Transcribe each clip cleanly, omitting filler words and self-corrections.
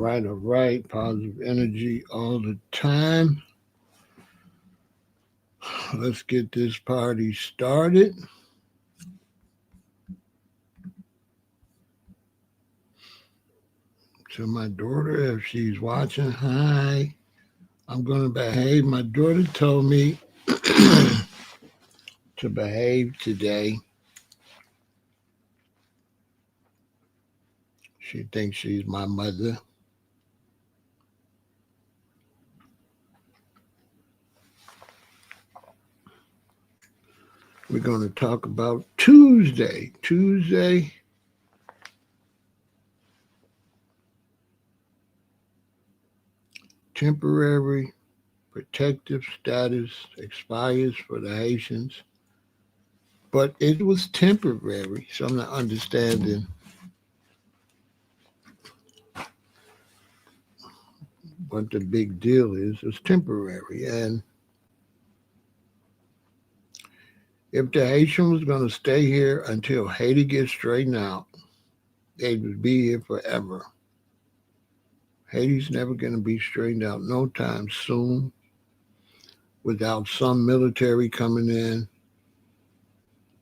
right, all right. Positive energy all the time. Let's get this party started. To my daughter, if she's watching, hi. I'm going to behave. My daughter told me to behave today. She thinks she's my mother. We're going to talk about Tuesday. Temporary protective status expires for the Haitians. But it was temporary, so I'm not understanding what the big deal is. It's temporary. And if the Haitian was going to stay here until Haiti gets straightened out, they would be here forever. Haiti's never going to be straightened out no time soon without some military coming in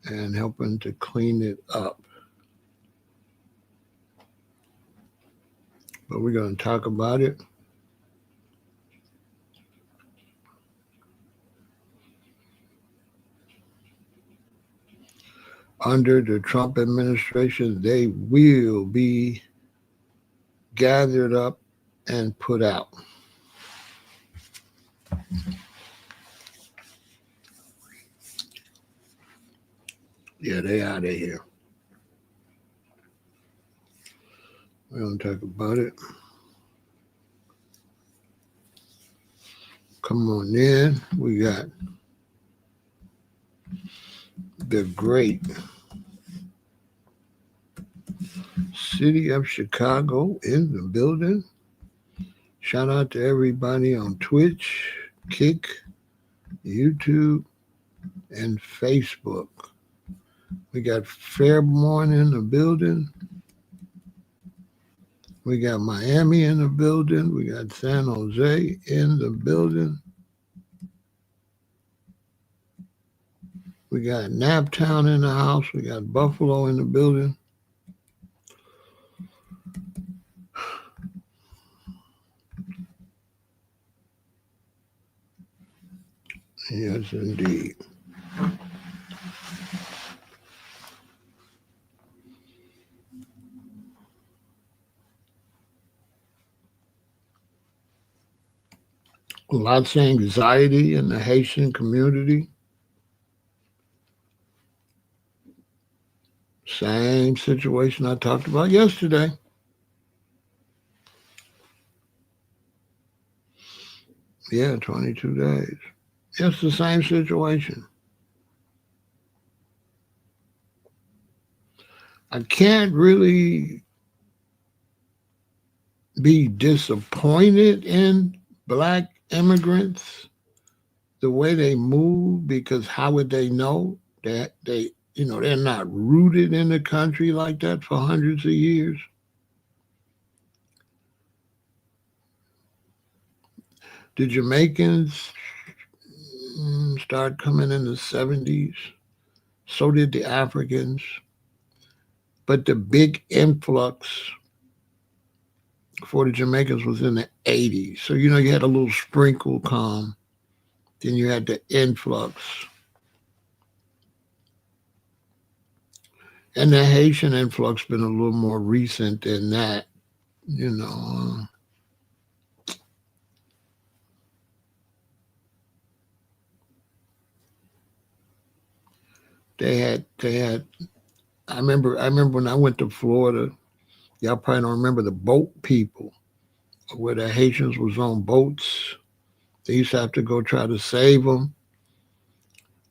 and helping to clean it up. But we're going to talk about it. Under the Trump administration, they will be gathered up and put out. Yeah, they out of here. We're going to talk about it. Come on in. We got the great city of Chicago in the building. Shout out to everybody on Twitch, Kick, YouTube, and Facebook. We got Fairborn in the building. We got Miami in the building. We got San Jose in the building. We got Naptown in the house. We got Buffalo in the building. Yes, indeed. Lots of anxiety in the Haitian community. Same situation I talked about yesterday. Yeah, 22 days. It's the same situation. I can't really be disappointed in Black immigrants, the way they move, because how would they know that they're not rooted in the country like that for hundreds of years? The Jamaicans started coming in the 70s. So did the Africans. But the big influx for the Jamaicans was in the 80s. So, you had a little sprinkle come. Then you had the influx. And the Haitian influx been a little more recent than that, They had. I remember when I went to Florida. Y'all probably don't remember the boat people, where the Haitians was on boats. They used to have to go try to save them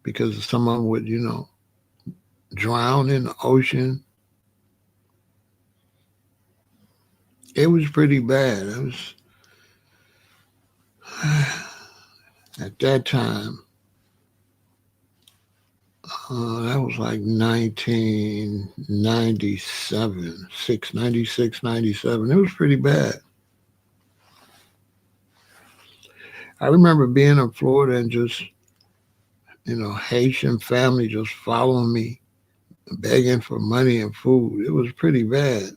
because some of them would, drown in the ocean. It was pretty bad. It was at that time. That was like 1997, 96, 97. It was pretty bad. I remember being in Florida and just, Haitian family just following me, begging for money and food. It was pretty bad.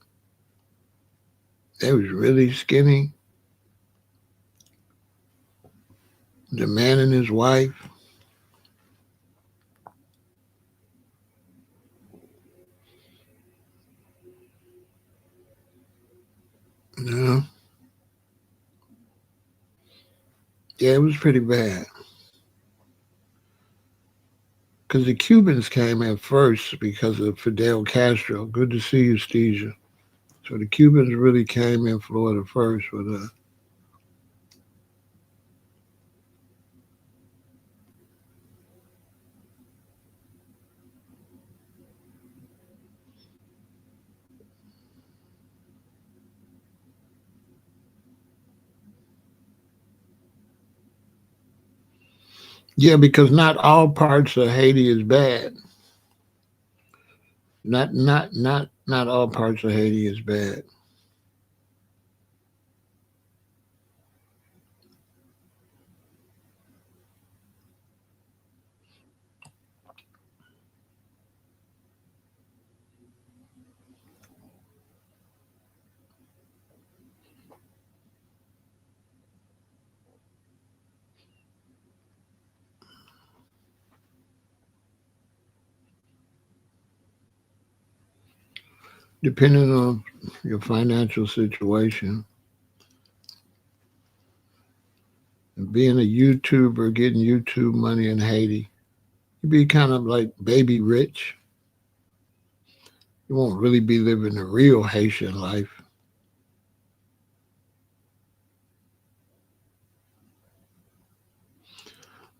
They was really skinny. The man and his wife, you know, yeah, it was pretty bad. Because the Cubans came in first because of Fidel Castro. Good to see you, Stesia. So the Cubans really came in Florida first with yeah, because not all parts of Haiti is bad. Not all parts of Haiti is bad. Depending on your financial situation, being a YouTuber, getting YouTube money in Haiti, you be kind of like baby rich. You won't really be living the real Haitian life.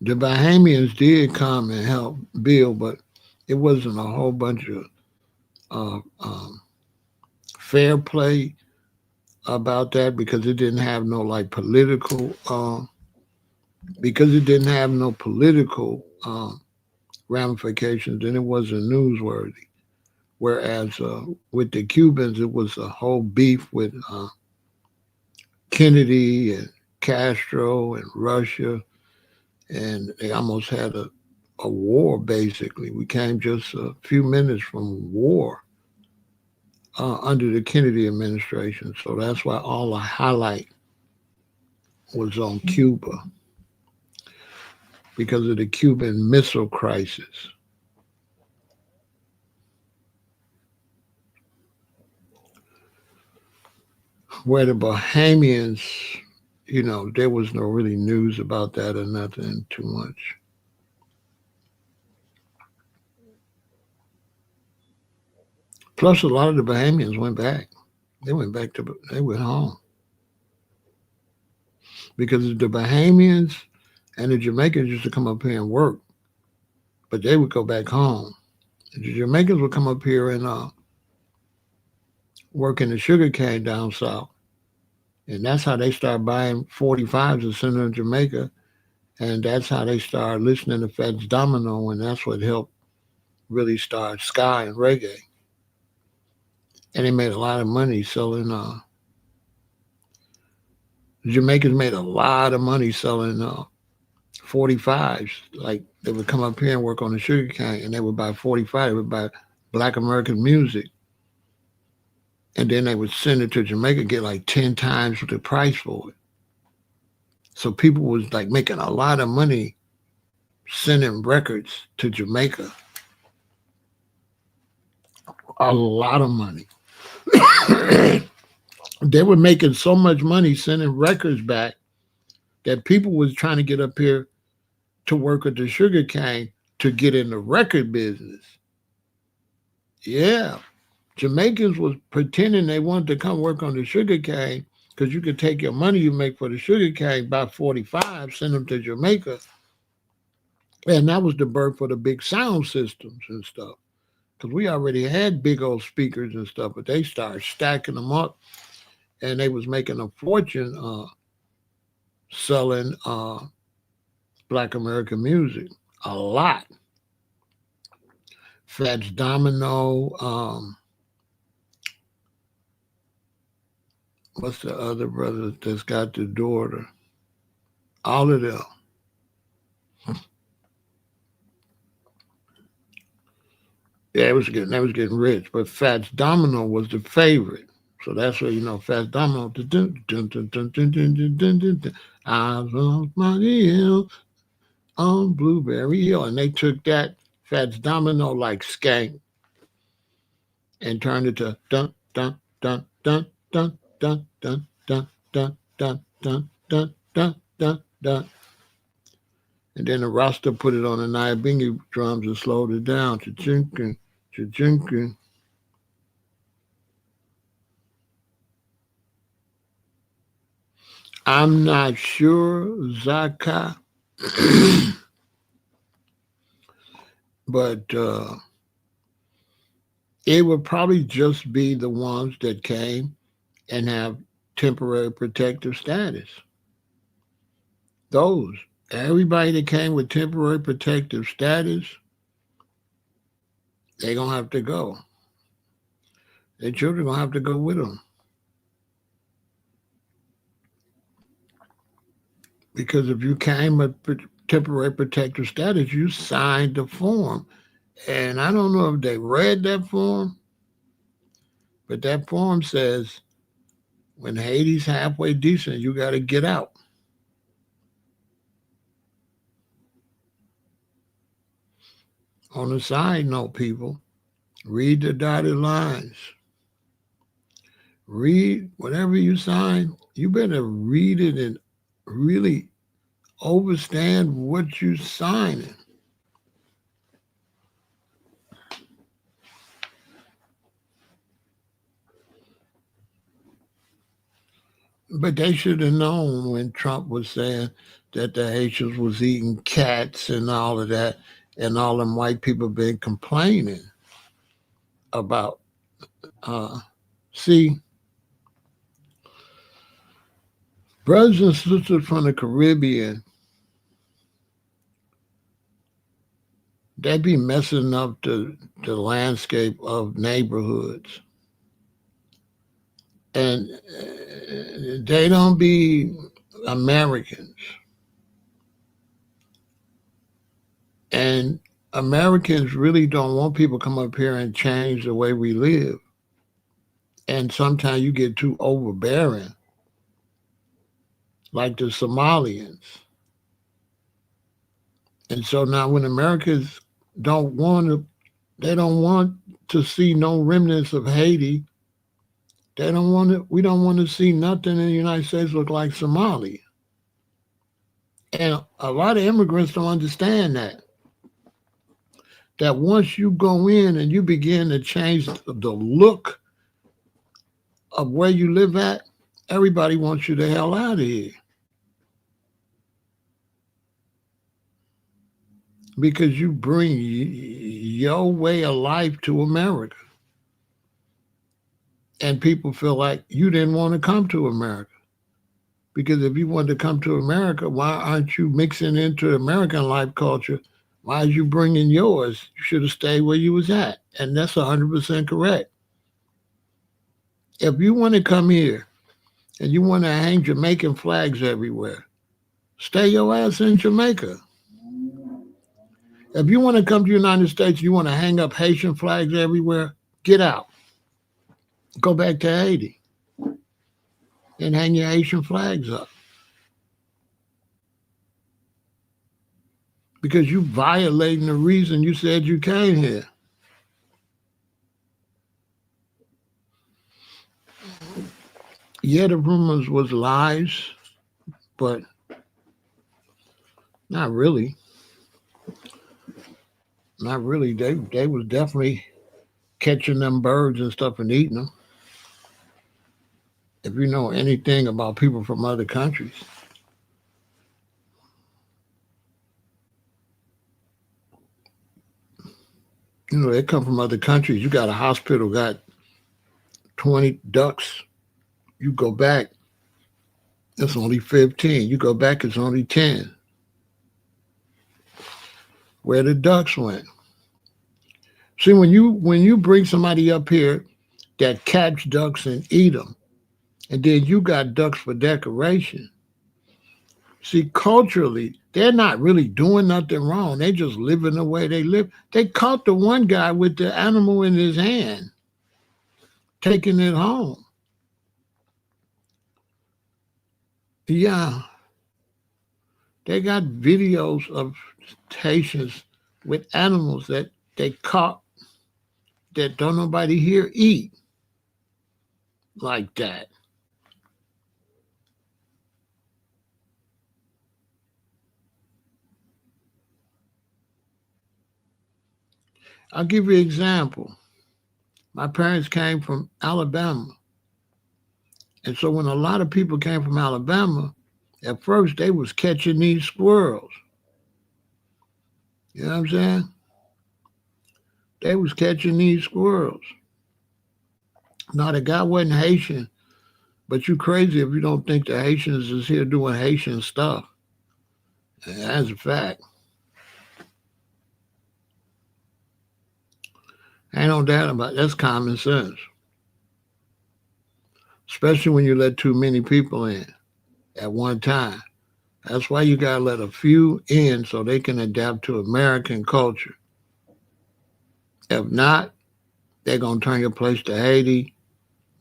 The Bahamians did come and help build, but it wasn't a whole bunch of fair play about that because it didn't have no like political because it didn't have no political ramifications, then it wasn't newsworthy. Whereas with the Cubans, it was a whole beef with Kennedy and Castro and Russia, and they almost had a war basically. We came just a few minutes from war under the Kennedy administration. So that's why all the highlight was on Cuba because of the Cuban Missile Crisis, where the Bahamians, there was no really news about that or nothing too much. Plus, a lot of the Bahamians went back. They went home because the Bahamians and the Jamaicans used to come up here and work, but they would go back home. The Jamaicans would come up here and work in the sugar cane down south. And that's how they start buying 45s and sending them to Jamaica. And that's how they start listening to Fats Domino. And that's what helped really start ska and reggae. And they made a lot of money selling, the Jamaicans made a lot of money selling 45s. Like they would come up here and work on the sugar cane and they would buy 45, they would buy Black American music. And then they would send it to Jamaica, get like 10 times the price for it. So people was like making a lot of money sending records to Jamaica. A lot of money. They were making so much money sending records back that people was trying to get up here to work at the sugar cane to get in the record business. Yeah. Jamaicans was pretending they wanted to come work on the sugar cane because you could take your money you make for the sugar cane, buy 45, send them to Jamaica. And that was the birth for the big sound systems and stuff. Because we already had big old speakers and stuff, but they started stacking them up and they was making a fortune selling Black American music. A lot. Fats Domino, what's the other brother that's got the daughter? All of them. Yeah, they was getting rich, but Fats Domino was the favorite. So that's where Fats Domino. I lost my hill on Blueberry Hill, and they took that Fats Domino like skank and turned it to dun dun dun dun dun dun dun dun dun dun dun dun dun dun dun. And then the Rasta put it on the Nyabingi drums and slowed it down to chinkin, to chinkin. I'm not sure, Zaka, but it would probably just be the ones that came and have temporary protective status. Those. Everybody that came with temporary protective status, they're going to have to go. Their children going to have to go with them. Because if you came with temporary protective status, you signed the form. And I don't know if they read that form, but that form says when Haiti's halfway decent, you got to get out. On a side note, people, read the dotted lines. Read whatever you sign, you better read it and really understand what you're signing. But they should have known when Trump was saying that the Haitians was eating cats and all of that, and all them white people been complaining about. See, brothers and sisters from the Caribbean, they be messing up the landscape of neighborhoods. And they don't be Americans. And Americans really don't want people to come up here and change the way we live. And sometimes you get too overbearing, like the Somalians. And so now when Americans don't want to, they don't want to see no remnants of Haiti. They don't want to, we don't want to see nothing in the United States look like Somalia. And a lot of immigrants don't understand that. That once you go in and you begin to change the look of where you live at, everybody wants you the hell out of here. Because you bring your way of life to America. And people feel like you didn't want to come to America. Because if you wanted to come to America, why aren't you mixing into American life culture? Why are you bringing yours? You should have stayed where you was at. And that's 100% correct. If you want to come here and you want to hang Jamaican flags everywhere, stay your ass in Jamaica. If you want to come to the United States, you want to hang up Haitian flags everywhere, get out. Go back to Haiti and hang your Haitian flags up. Because you violating the reason you said you came here. Yeah, the rumors was lies, but not really. Not really. They was definitely catching them birds and stuff and eating them. If you know anything about people from other countries. You know, they come from other countries. You got a hospital, got 20 ducks. You go back, it's only 15. You go back, it's only 10. Where the ducks went. See, when you bring somebody up here that catch ducks and eat them, and then you got ducks for decoration. See, culturally, they're not really doing nothing wrong. They just living the way they live. They caught the one guy with the animal in his hand, taking it home. Yeah, they got videos of Haitians with animals that they caught that don't nobody here eat like that. I'll give you an example. My parents came from Alabama. And so when a lot of people came from Alabama, at first they was catching these squirrels. You know what I'm saying? They was catching these squirrels. Now the guy wasn't Haitian, but you crazy if you don't think the Haitians is here doing Haitian stuff. And that's a fact. Ain't no doubt about it. That's common sense. Especially when you let too many people in at one time. That's why you gotta let a few in so they can adapt to American culture. If not, they're gonna turn your place to Haiti,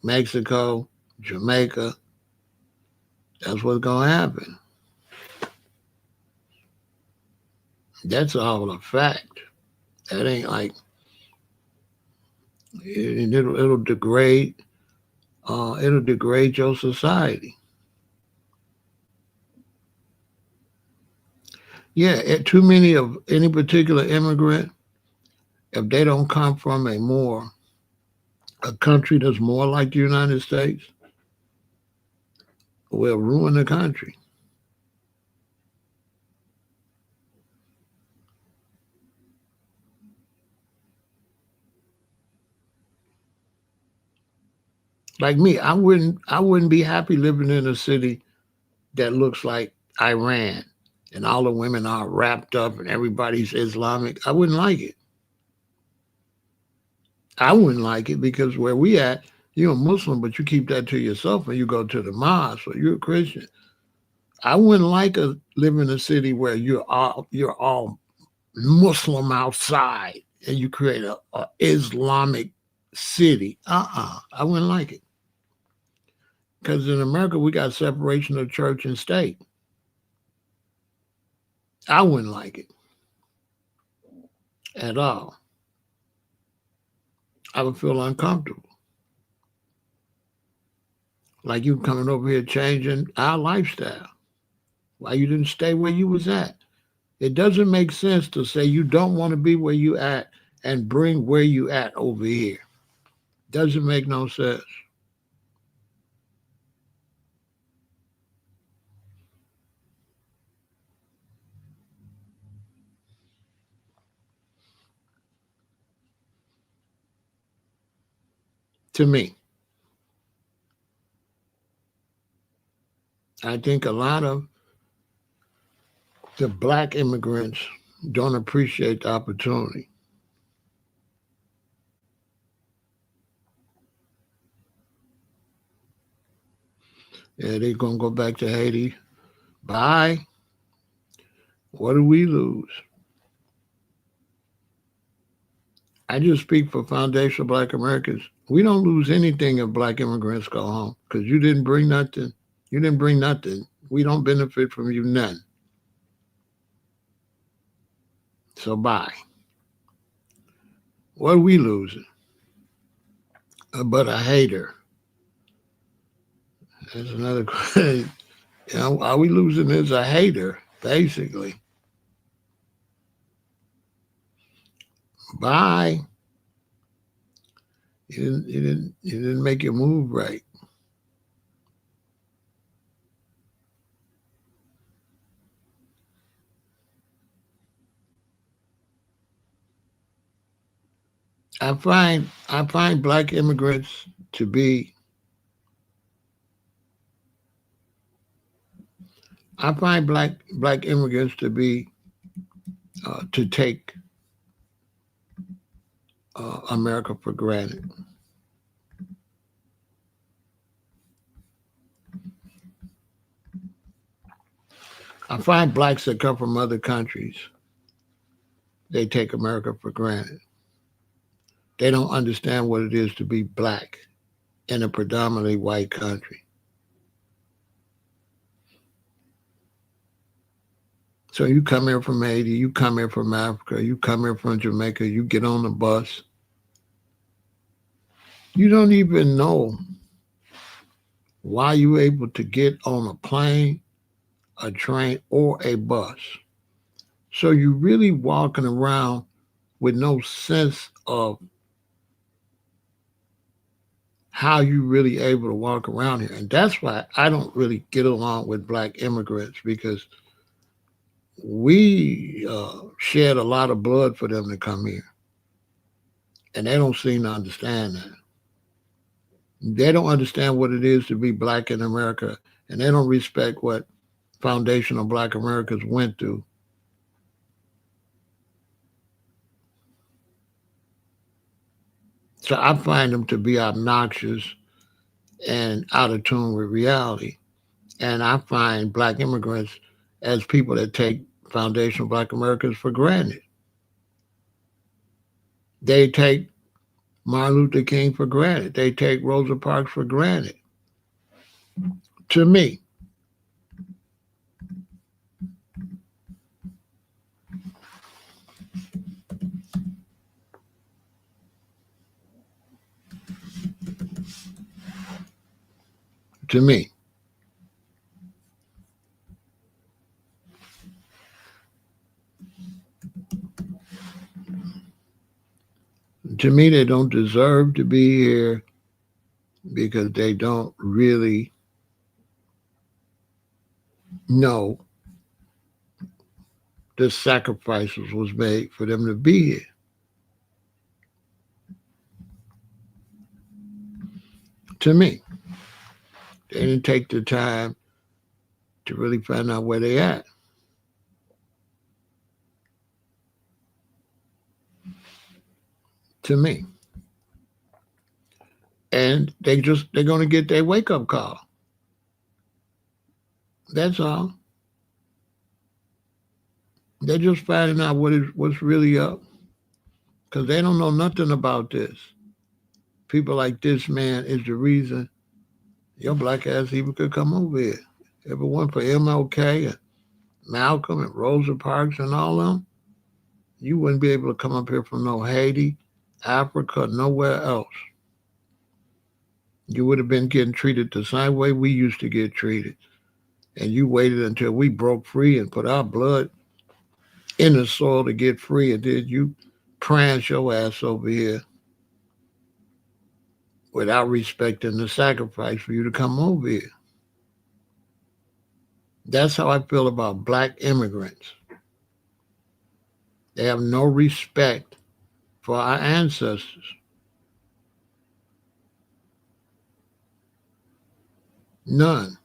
Mexico, Jamaica. That's what's gonna happen. That's all a fact. That ain't like it'll degrade. It'll degrade your society. Yeah, too many of any particular immigrant, if they don't come from a country that's more like the United States, will ruin the country. Like me, I wouldn't be happy living in a city that looks like Iran and all the women are wrapped up and everybody's Islamic. I wouldn't like it. I wouldn't like it because where we at, you're a Muslim, but you keep that to yourself and you go to the mosque or you're a Christian. I wouldn't like to live in a city where you're all Muslim outside and you create a Islamic city. I wouldn't like it because in America we got separation of church and state. I wouldn't like it at all. I would feel uncomfortable. Like you coming over here changing our lifestyle. Why you didn't stay where you was at? It doesn't make sense to say you don't want to be where you at and bring where you at over here. Doesn't make no sense to me. I think a lot of the black immigrants don't appreciate the opportunity. Yeah, they're gonna go back to Haiti. Bye. What do we lose? I just speak for foundational black Americans. We don't lose anything if black immigrants go home because you didn't bring nothing. You didn't bring nothing. We don't benefit from you none. So bye. What are we losing? But a hater. That's another question. You know, are we losing as a hater, basically? Bye. You didn't make your move right. I find black immigrants to be I find black immigrants to be to take America for granted. I find blacks that come from other countries, they take America for granted. They don't understand what it is to be black in a predominantly white country. So you come here from Haiti, you come here from Africa, you come here from Jamaica, you get on the bus. You don't even know why you're able to get on a plane, a train, or a bus. So you're really walking around with no sense of how you really able to walk around here. And that's why I don't really get along with black immigrants because we shed a lot of blood for them to come here. And they don't seem to understand that. They don't understand what it is to be black in America. And they don't respect what foundational black Americans went through. So I find them to be obnoxious and out of tune with reality. And I find black immigrants as people that take foundational black Americans for granted. They take Martin Luther King for granted. They take Rosa Parks for granted. To me, to me, they don't deserve to be here because they don't really know the sacrifices was made for them to be here. To me, they didn't take the time to really find out where they at. To me. And they're gonna get their wake up call. That's all. They're just finding out what's really up. Because they don't know nothing about this. People like this man is the reason your black ass even could come over here. If it weren't for MLK and Malcolm and Rosa Parks and all them, you wouldn't be able to come up here from no Haiti, Africa, nowhere else. You would have been getting treated the same way we used to get treated. And you waited until we broke free and put our blood in the soil to get free, and then you prance your ass over here without respecting the sacrifice for you to come over here. That's how I feel about black immigrants. They have no respect for our ancestors. None.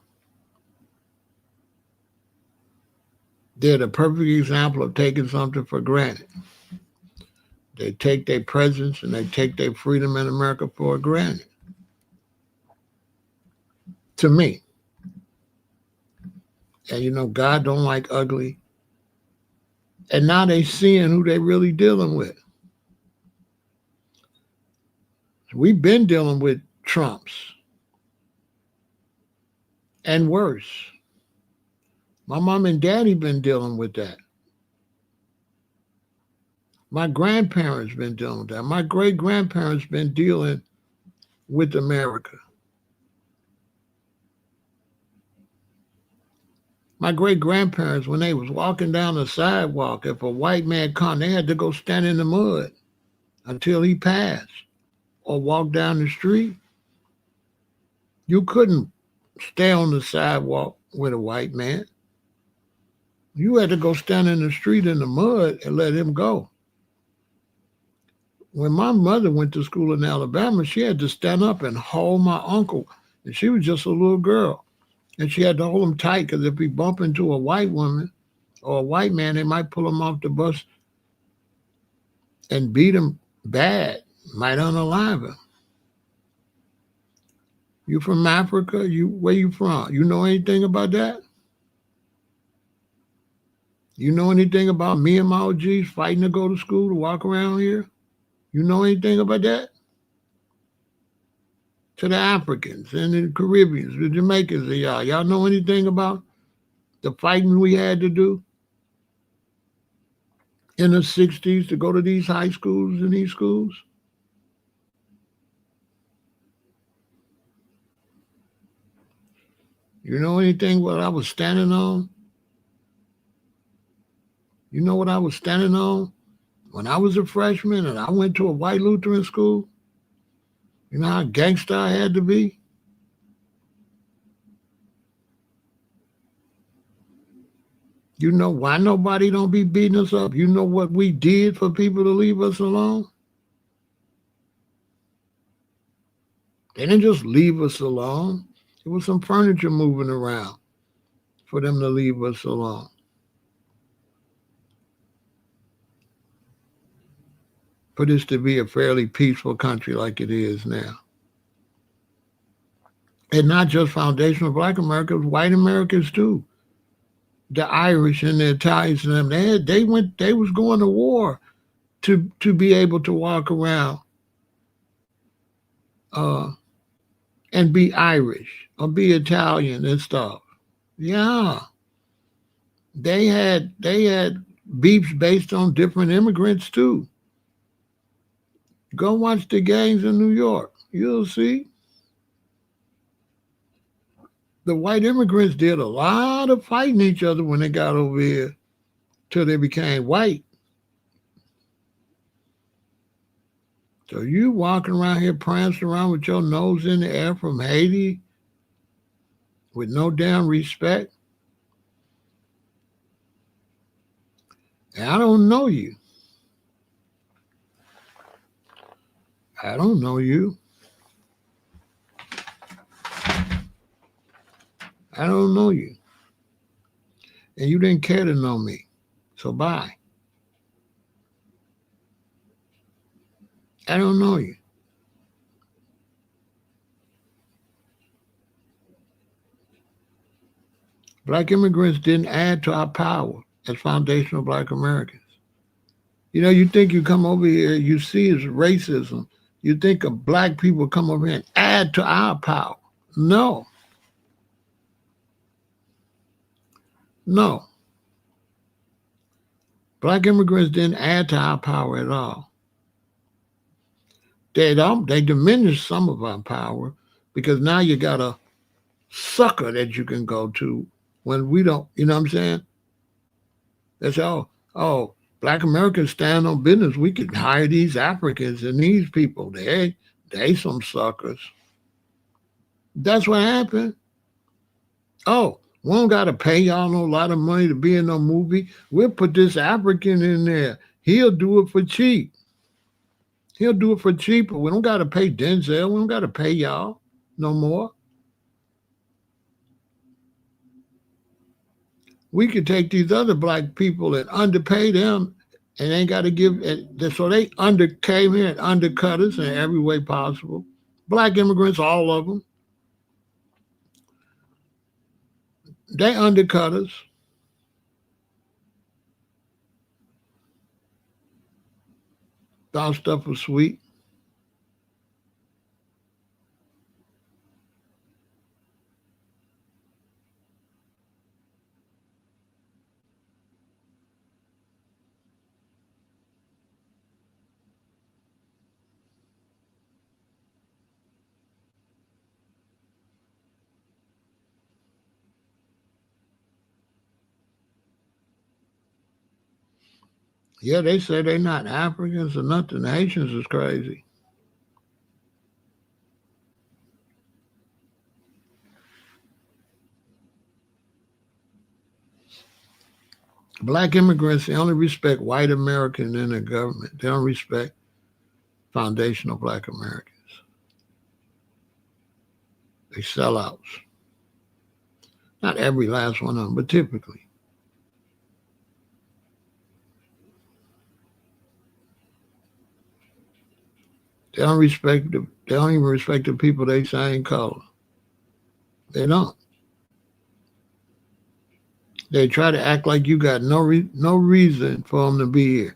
They're the perfect example of taking something for granted. They take their presence and they take their freedom in America for granted. To me. And you know, God don't like ugly. And now they seeing who they really dealing with. We've been dealing with Trumps. And worse. My mom and daddy been dealing with that. My grandparents been dealing with that. My great grandparents been dealing with America. My great grandparents, when they was walking down the sidewalk, if a white man come, they had to go stand in the mud until he passed or walk down the street. You couldn't stay on the sidewalk with a white man. You had to go stand in the street in the mud and let him go. When my mother went to school in Alabama, she had to stand up and hold my uncle. And she was just a little girl. And she had to hold him tight because if he bumped into a white woman or a white man, they might pull him off the bus and beat him bad, might unalive him. You from Africa? Where you from? You know anything about that? You know anything about me and my OGs fighting to go to school, to walk around here? You know anything about that? To the Africans and the Caribbeans, the Jamaicans, and y'all. Y'all know anything about the fighting we had to do in the 60s to go to these high schools and these schools? You know anything what I was standing on? You know what I was standing on when I was a freshman and I went to a white Lutheran school? You know how gangster I had to be? You know why nobody don't be beating us up? You know what we did for people to leave us alone? They didn't just leave us alone. There was some furniture moving around for them to leave us alone. For this to be a fairly peaceful country like it is now. And not just foundational black Americans, white Americans too. The Irish and the Italians and them, they was going to war to be able to walk around uh, and be Irish or be Italian and stuff. Yeah, they had beefs based on different immigrants too. Go watch the gangs in New York. You'll see the white immigrants did a lot of fighting each other when they got over here till they became white. So you walking around here prancing around with your nose in the air from Haiti with no damn respect. And I don't know you. I don't know you. I don't know you. And you didn't care to know me. So bye. I don't know you. Black immigrants didn't add to our power as foundational black Americans. You know, you think you come over here, you see it's racism. You think of black people come over here and add to our power. No, no. Black immigrants didn't add to our power at all. They diminished some of our power because now you got a sucker that you can go to when we don't, you know what I'm saying? That's all. Oh, black Americans stand on business. We could hire these Africans and these people. They some suckers. That's what happened. Oh, we don't got to pay y'all no lot of money to be in no movie. We'll put this African in there. He'll do it for cheap. He'll do it for cheaper. We don't got to pay Denzel. We don't got to pay y'all no more. We could take these other black people and underpay them and ain't got to give. So they came here and undercut us in every way possible. Black immigrants, all of them, they undercut us. Thought stuff was sweet. Yeah, they say they're not Africans or nothing. The Haitians is crazy. Black immigrants, they only respect white Americans in the government. They don't respect foundational black Americans. They sellouts. Not every last one of them, but typically. They don't even respect the people they same color. They don't. They try to act like you got no reason for them to be here,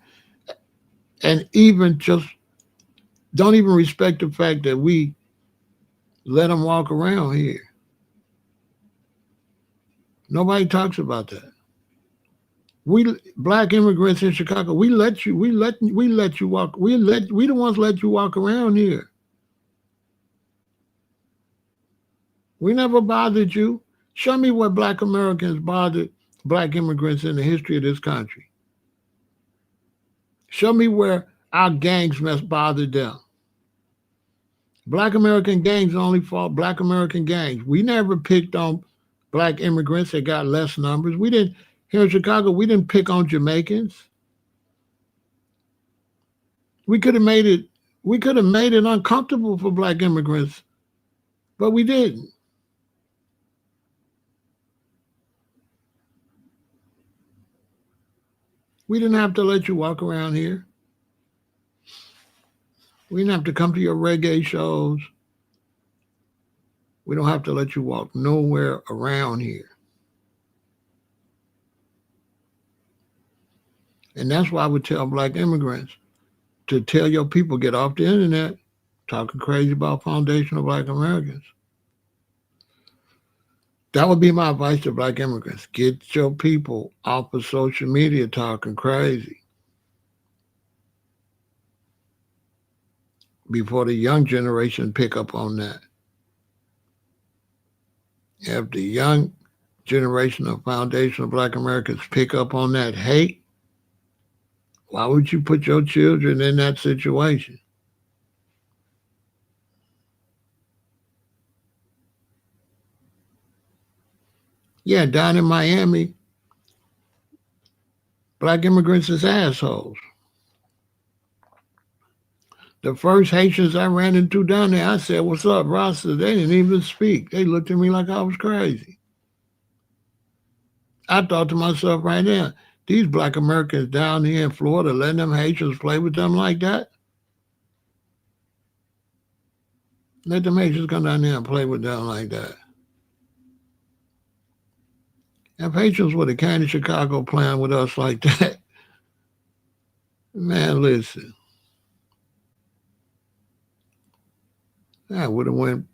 and even just don't even respect the fact that we let them walk around here. Nobody talks about that. We black immigrants in Chicago, we let you walk. We the ones let you walk around here. We never bothered you. Show me what black Americans bothered black immigrants in the history of this country. Show me where our gangs must bother them. Black American gangs only fought black American gangs. We never picked on black immigrants that got less numbers. We didn't here in Chicago, we didn't pick on Jamaicans. We could have made it we could have made it uncomfortable for black immigrants, but we didn't. We didn't have to let you walk around here. We didn't have to come to your reggae shows. We don't have to let you walk nowhere around here. And that's why I would tell black immigrants to tell your people get off the internet talking crazy about foundational black Americans. That would be my advice to black immigrants. Get your people off of social media talking crazy before the young generation pick up on that. If the young generation of foundational black Americans pick up on that hate, why would you put your children in that situation? Yeah, down in Miami, black immigrants is assholes. The first Haitians I ran into down there, I said, "What's up, Rasta?" They didn't even speak. They looked at me like I was crazy. I thought to myself right there, these black Americans down here in Florida letting them Haitians play with them like that? Let them Haitians come down there and play with them like that. If Haitians would have came to Chicago playing with us like that, man, listen, that would have went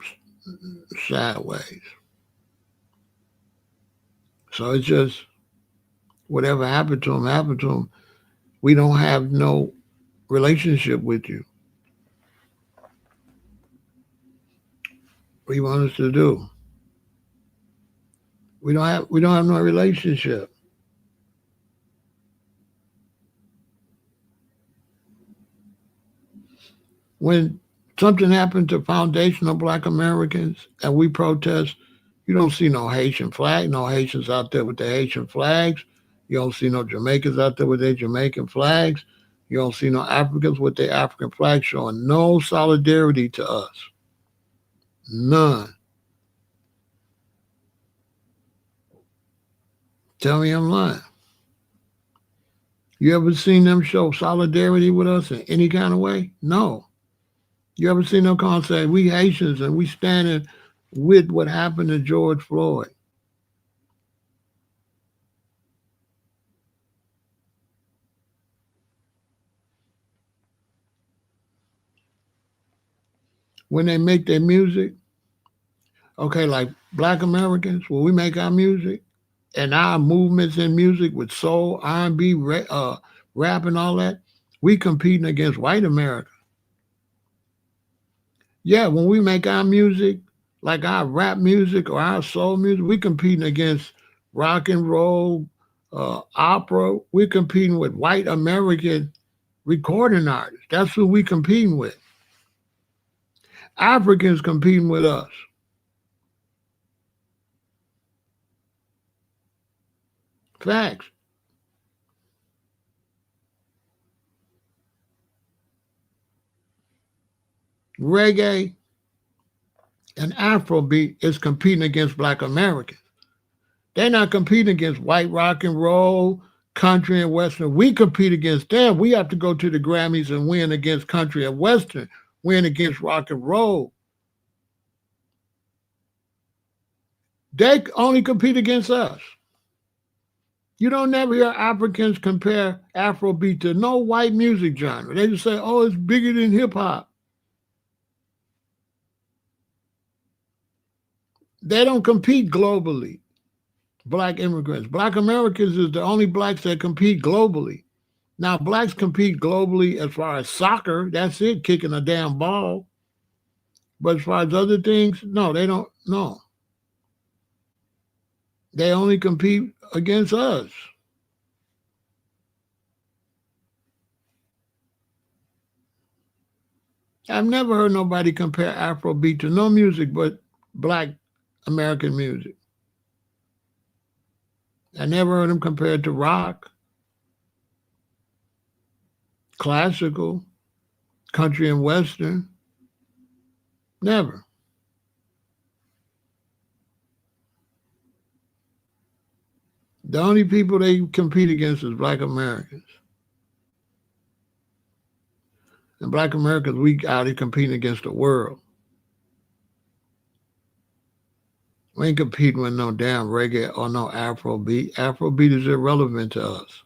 sideways. So it's just whatever happened to them happened to them. We don't have no relationship with you. What do you want us to do? We don't have no relationship. When something happened to foundational black Americans and we protest, you don't see no Haitian flag, no Haitians out there with the Haitian flags. You don't see no Jamaicans out there with their Jamaican flags. You don't see no Africans with their African flags showing no solidarity to us. None. Tell me I'm lying. You ever seen them show solidarity with us in any kind of way? No. You ever seen them come and say, we Haitians and we standing with what happened to George Floyd? When they make their music, okay, like black Americans, when we make our music and our movements in music with soul, R&B, rap and all that, we competing against white America. Yeah, when we make our music, like our rap music or our soul music, we competing against rock and roll, opera. We're competing with white American recording artists. That's who we competing with. Africans competing with us. Facts. Reggae and Afrobeat is competing against black Americans. They're not competing against white rock and roll, country and western. We compete against them. We have to go to the Grammys and win against country and western, win against rock and roll. They only compete against us. You don't never hear Africans compare Afrobeat to no white music genre. They just say, oh, it's bigger than hip hop. They don't compete globally. Black immigrants. Black Americans is the only blacks that compete globally. Now, blacks compete globally as far as soccer. That's it, kicking a damn ball. But as far as other things, no, they don't. No, they only compete against us. I've never heard nobody compare Afrobeat to no music but black American music. I never heard them compared to rock, classical, country and western. Never. The only people they compete against is black Americans. And black Americans, we out here competing against the world. We ain't competing with no damn reggae or no Afrobeat. Afrobeat is irrelevant to us.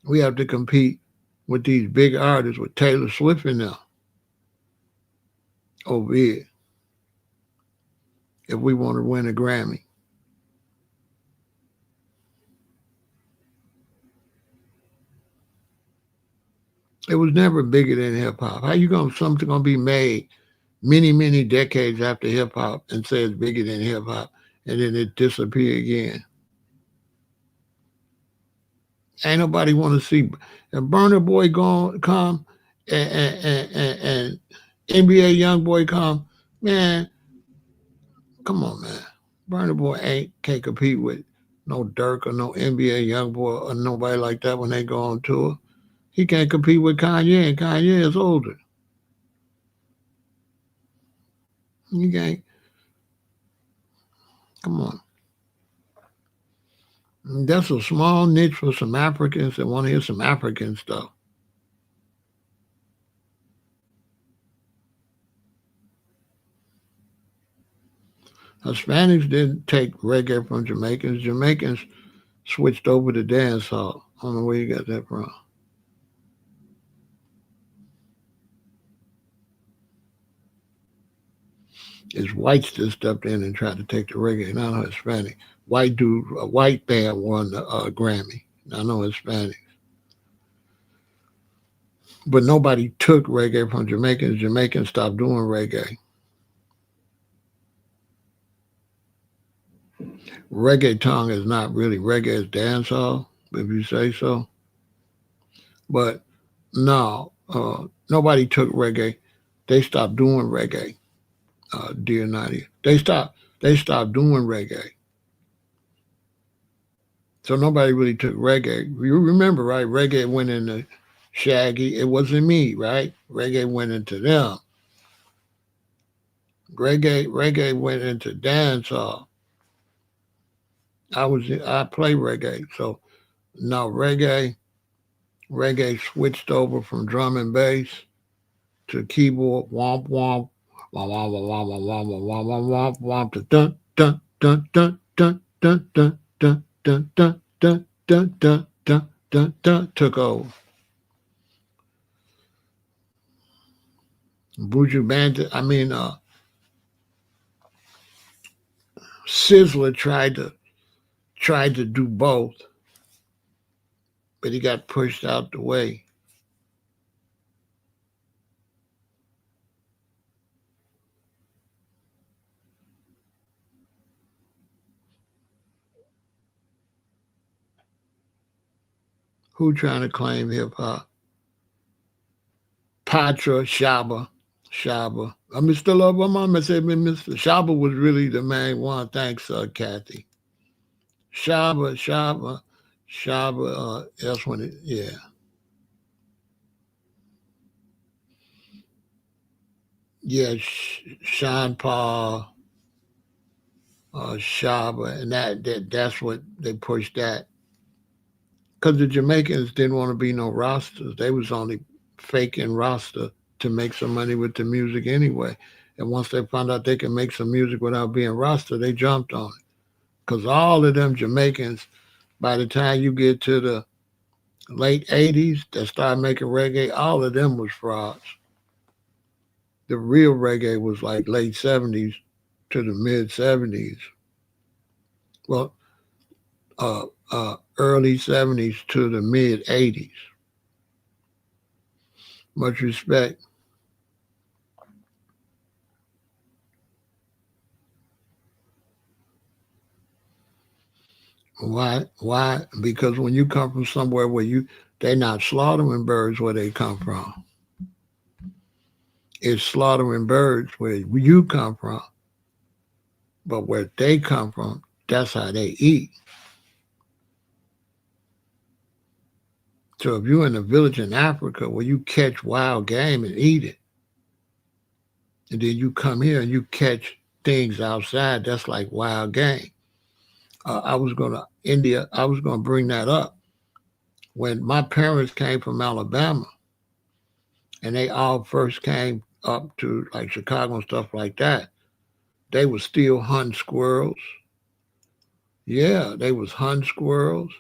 We have to compete with these big artists, with Taylor Swift in there over here, if we want to win a Grammy. It was never bigger than hip hop. How you gonna something gonna be made many decades after hip hop and say it's bigger than hip hop and then it disappear again? Ain't nobody want to see a Burner Boy going come and NBA young boy come. Man, come on, man. Burner Boy ain't can't compete with no Dirk or no NBA young boy or nobody like that when they go on tour. He can't compete with Kanye, and Kanye is older. You can't. Come on. That's a small niche for some Africans that want to hear some African stuff. Hispanics didn't take reggae from Jamaicans. Jamaicans switched over to dancehall. I don't know where you got that from. It's whites that stepped in and tried to take the reggae, not Hispanic. White dude, a white band won the Grammy. I know Hispanic. But nobody took reggae from Jamaicans. Jamaicans stopped doing reggae. Reggaeton is not really reggae, it's dancehall, if you say so. But no, nobody took reggae. They stopped doing reggae, dear Nadia. They stopped doing reggae. So nobody really took reggae. You remember, right? Reggae went into Shaggy. It wasn't me, right? Reggae went into them. Reggae went into dancehall. I play reggae, so no reggae switched over from drum and bass to keyboard womp womp womp womp womp womp womp womp womp womp to dun dun dun dun dun dun dun dun dun dun dun dun dun dun dun dun took over. Buju Banton, Sizzler tried to do both, but he got pushed out the way. Who trying to claim hip hop? Patra, Shaba. Mr. Love, my mama said Mr. Shaba was really the main one. Thanks, Kathy. Shaba. That's when it, yeah. Yeah, Sean Paul, Shaba, and that's what they pushed that. Because the Jamaicans didn't want to be no rosters. They was only faking roster to make some money with the music anyway. And once they found out they can make some music without being roster, they jumped on it. Because all of them Jamaicans By the time you get to the late 80s that started making reggae, all of them was frauds. The real reggae was like late 70s to the mid 70s. Well, early 70s to the mid 80s. Much respect. Why? Why? Because when you come from somewhere where they're not slaughtering birds where they come from. It's slaughtering birds where you come from. But where they come from, that's how they eat. So if you're in a village in Africa where you catch wild game and eat it, and then you come here and you catch things outside, that's like wild game. I was gonna India. I was gonna bring that up when my parents came from Alabama, and they all first came up to like Chicago and stuff like that. They was still hunting squirrels. Yeah, they was hunting squirrels.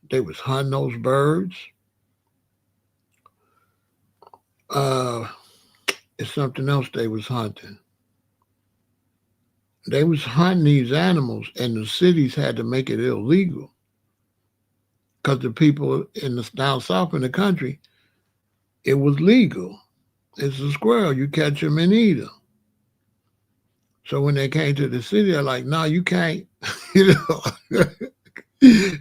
They was hunting those birds. Uh, it's something else they was hunting. They was hunting these animals, and the cities had to make it illegal because the people in the down south in the country, it was legal. It's a squirrel. You catch them and eat them. So when they came to the city, they're like, "No, you can't. you know,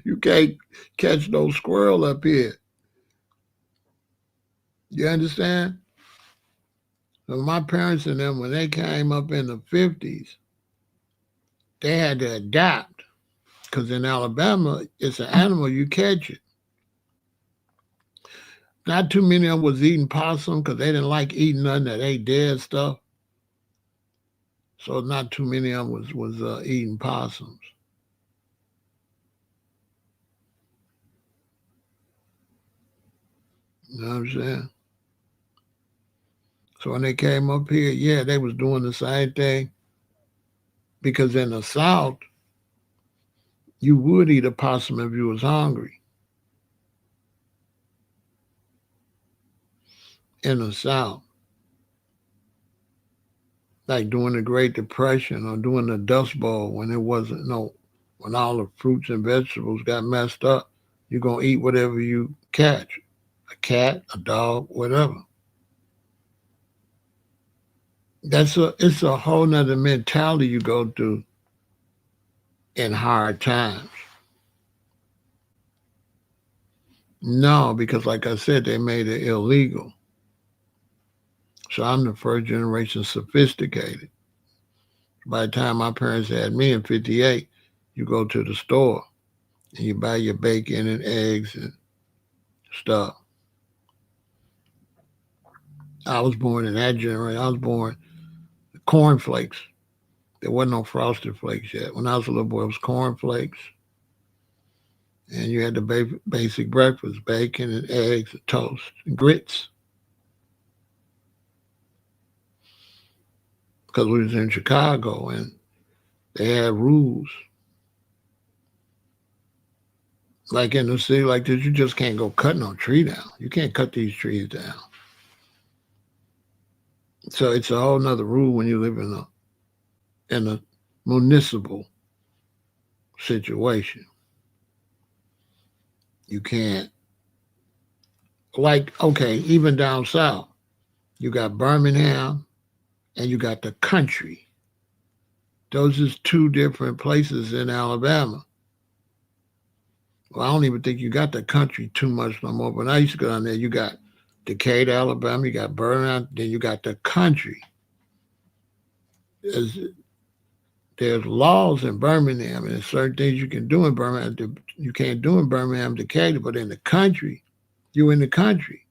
you can't catch no squirrel up here." You understand? So my parents and them, when they came up in the 50s, they had to adapt because in Alabama, it's an animal, you catch it. Not too many of them was eating possum because they didn't like eating nothing that ate dead stuff. So not too many of them was eating possums. You know what I'm saying? So when they came up here, yeah, they was doing the same thing because in the South, you would eat a possum if you was hungry. In the South, like during the Great Depression or during the Dust Bowl when it wasn't no, when all the fruits and vegetables got messed up, you're gonna eat whatever you catch, a cat, a dog, whatever. It's a whole nother mentality you go through in hard times. No, because like I said, they made it illegal. So I'm the first generation sophisticated. By the time my parents had me in 58, you go to the store and you buy your bacon and eggs and stuff. I was born in that generation. I was born cornflakes. There wasn't no frosted flakes yet. When I was a little boy, it was cornflakes. And you had the basic breakfast, bacon and eggs and toast and grits. Because we was in Chicago and they had rules. Like in the city like this, you just can't go cut no tree down. You can't cut these trees down. So it's a whole nother rule when you live in a municipal situation. You can't like okay, even down south, you got Birmingham and you got the country. Those is two different places in Alabama. Well, I don't even think you got the country too much no more. But I used to go down there. You got Decatur, Alabama. You got Birmingham. Then you got the country. There's, there's laws in Birmingham, and there's certain things you can do in Birmingham. You can't do in Birmingham, Decatur, but in the country, you in the country.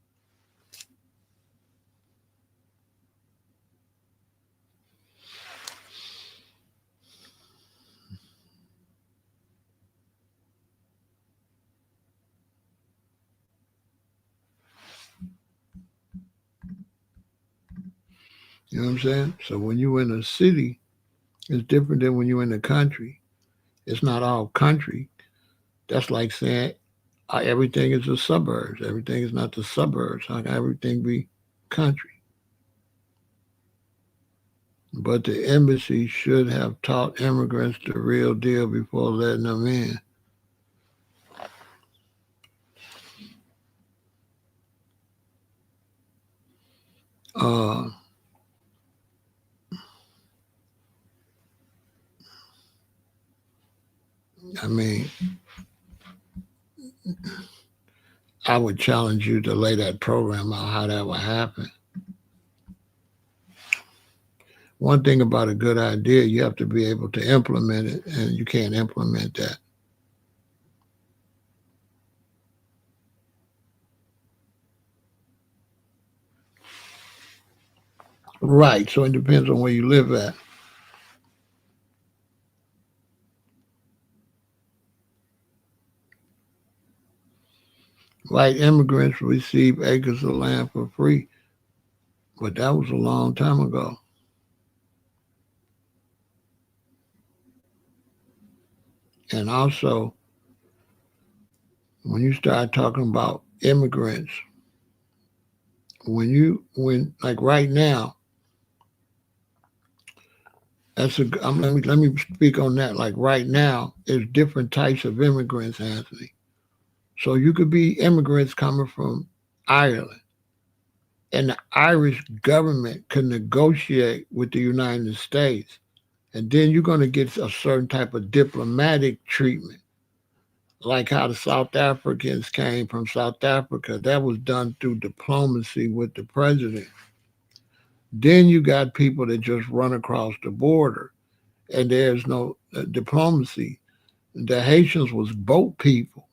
You know what I'm saying? So when you in a city, it's different than when you're in the country. It's not all country. That's like saying everything is the suburbs. Everything is not the suburbs. How can everything be country? But the embassy should have taught immigrants the real deal before letting them in. Uh, I mean, I would challenge you to lay that program out how that would happen. One thing about a good idea, you have to be able to implement it, and you can't implement that. Right. So it depends on where you live at. White immigrants receive acres of land for free, but that was a long time ago. And also, when you start talking about immigrants, when like right now, let me speak on that. Like right now, there's different types of immigrants, Anthony. So you could be immigrants coming from Ireland, and the Irish government can negotiate with the United States, and then you're going to get a certain type of diplomatic treatment, like how the South Africans came from South Africa. That was done through diplomacy with the president. Then you got people that just run across the border, and there's no diplomacy. The Haitians was boat people.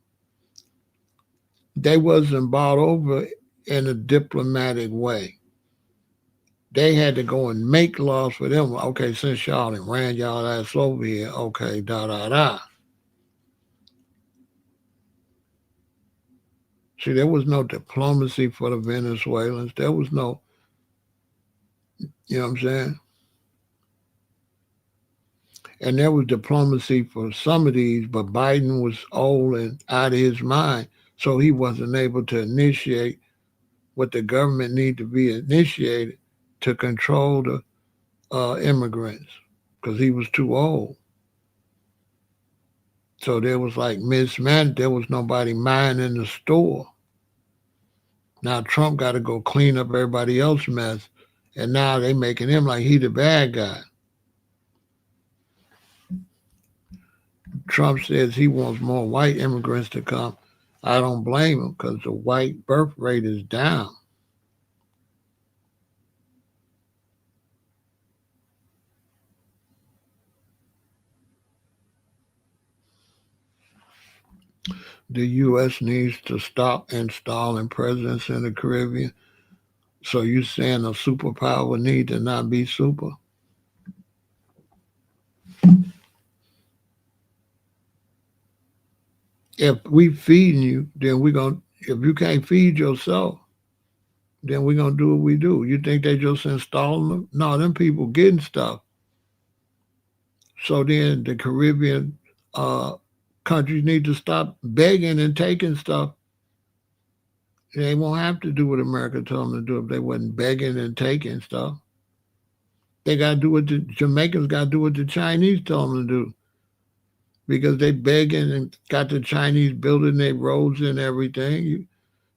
They wasn't bought over in a diplomatic way. They had to go and make laws for them. Okay, since y'all done ran y'all ass over here, okay, da da da. See, there was no diplomacy for the Venezuelans. There was no, you know what I'm saying? And there was diplomacy for some of these, but Biden was old and out of his mind, so he wasn't able to initiate what the government need to be initiated to control the immigrants because he was too old. So there was like mismanaged. There was nobody minding the store. Now Trump got to go clean up everybody else's mess, and now they making him like he the bad guy. Trump says he wants more white immigrants to come. I don't blame him because the white birth rate is down. The U.S. needs to stop installing presidents in the Caribbean. So you saying a superpower need to not be super? If we feeding you, then we gonna. If you can't feed yourself, then we gonna do what we do. You think they just installing them? No, them people getting stuff. So then the Caribbean uh, countries need to stop begging and taking stuff. They won't have to do what America told them to do if they wasn't begging and taking stuff. They got to do what the Jamaicans got to do what the Chinese told them to do because they begging and got the Chinese building their roads and everything.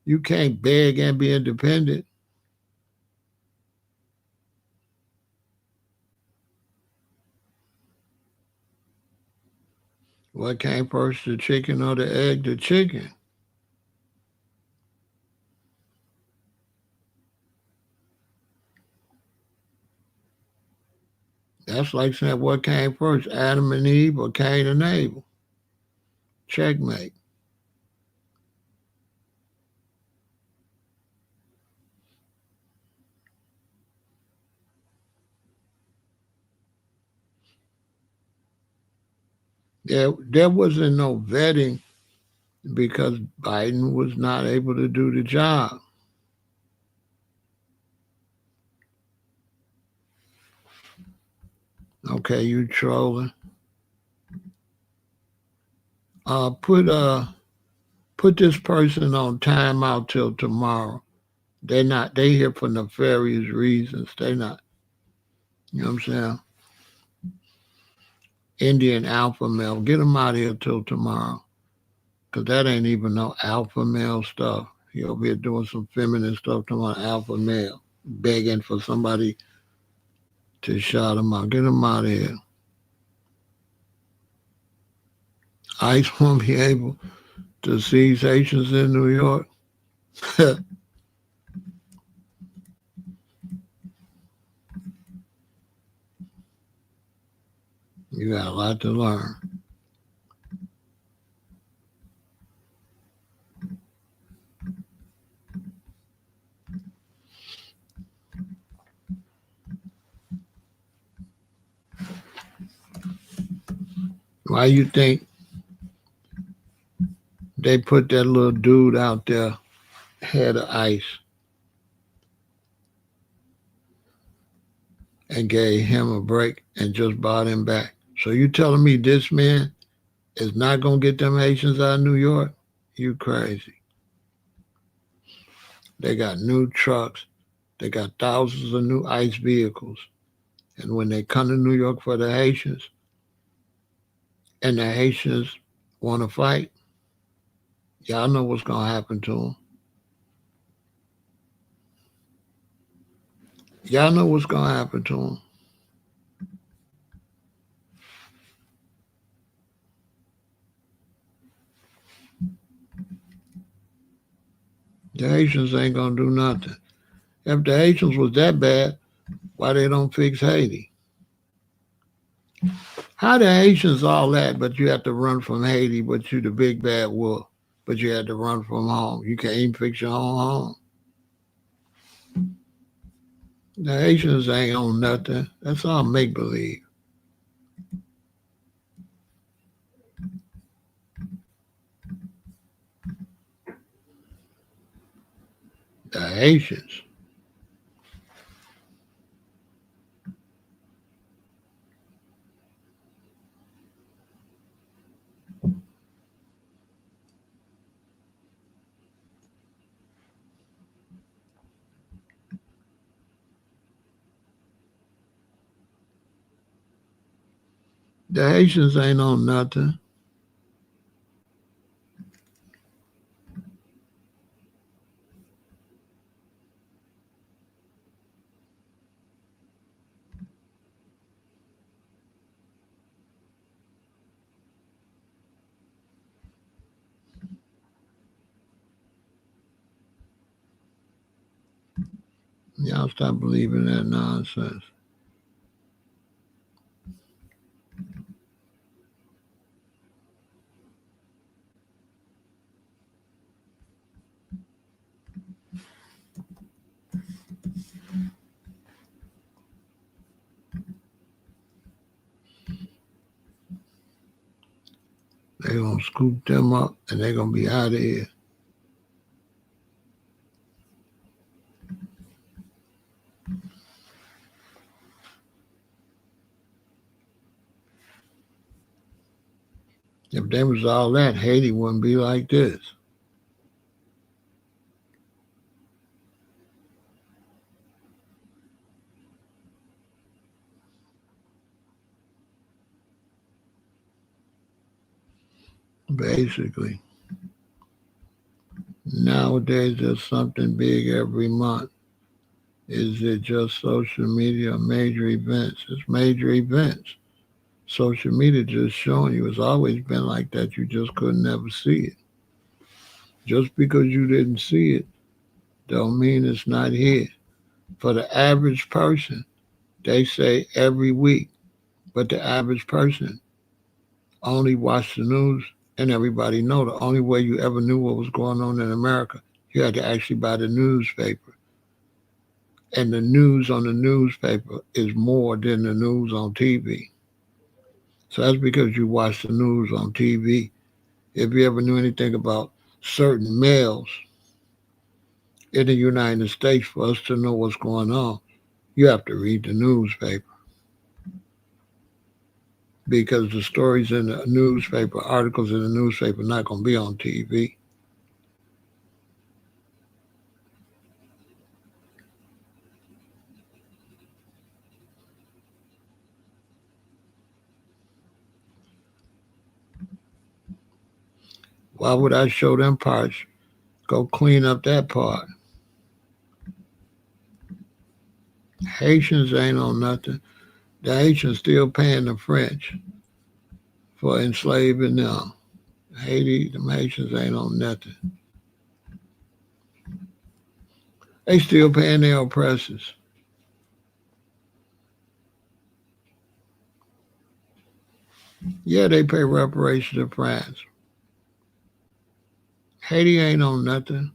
You can't beg and be independent. What came first, the chicken or the egg? The chicken. That's like saying what came first, Adam and Eve or Cain and Abel? Checkmate. There wasn't no vetting because Biden was not able to do the job. Okay, you trolling. Put this person on timeout till tomorrow. They here for nefarious reasons. They not, you know what I'm saying? Indian alpha male. Get him out of here till tomorrow. Because that ain't even no alpha male stuff. He over here doing some feminine stuff to my alpha male, begging for somebody to shout him out. Get him out of here. ICE won't be able to seize Haitians in New York. You got a lot to learn. Why you think they put that little dude out there, head of ICE, and gave him a break and just brought him back? So you telling me this man is not going to get them Haitians out of New York? You crazy. They got new trucks. They got thousands of new ICE vehicles. And when they come to New York for the Haitians, and the Haitians want to fight, y'all know what's going to happen to them. Y'all know what's going to happen to them. The Haitians ain't going to do nothing. If the Haitians was that bad, why they don't fix Haiti? How the Haitians all that, but you have to run from Haiti, but you the big bad wolf, but you had to run from home. You can't even fix your own home. The Haitians ain't on nothing. That's all make believe. The Haitians. The Haitians ain't on nothing. Y'all stop believing that nonsense. They gonna scoop them up and they gonna be out of here. If there was all that, Haiti wouldn't be like this. Basically. Nowadays, there's something big every month. Is it just social media or major events? It's major events. Social media just showing you it's always been like that. You just couldn't never see it. Just because you didn't see it don't mean it's not here. For the average person, they say every week, but the average person only watch the news, and everybody know the only way you ever knew what was going on in America, you had to actually buy the newspaper. And the news on the newspaper is more than the news on TV. So that's because you watch the news on TV. If you ever knew anything about certain males in the United States, for us to know what's going on, you have to read the newspaper. because the stories in the newspaper, articles in the newspaper, are not going to be on TV. Why would I show them parts? Go clean up that part. Haitians ain't on nothing. The Haitians still paying the French for enslaving them. Haiti, the Haitians ain't on nothing. They still paying their oppressors. Yeah, they pay reparations to France. Haiti ain't on nothing.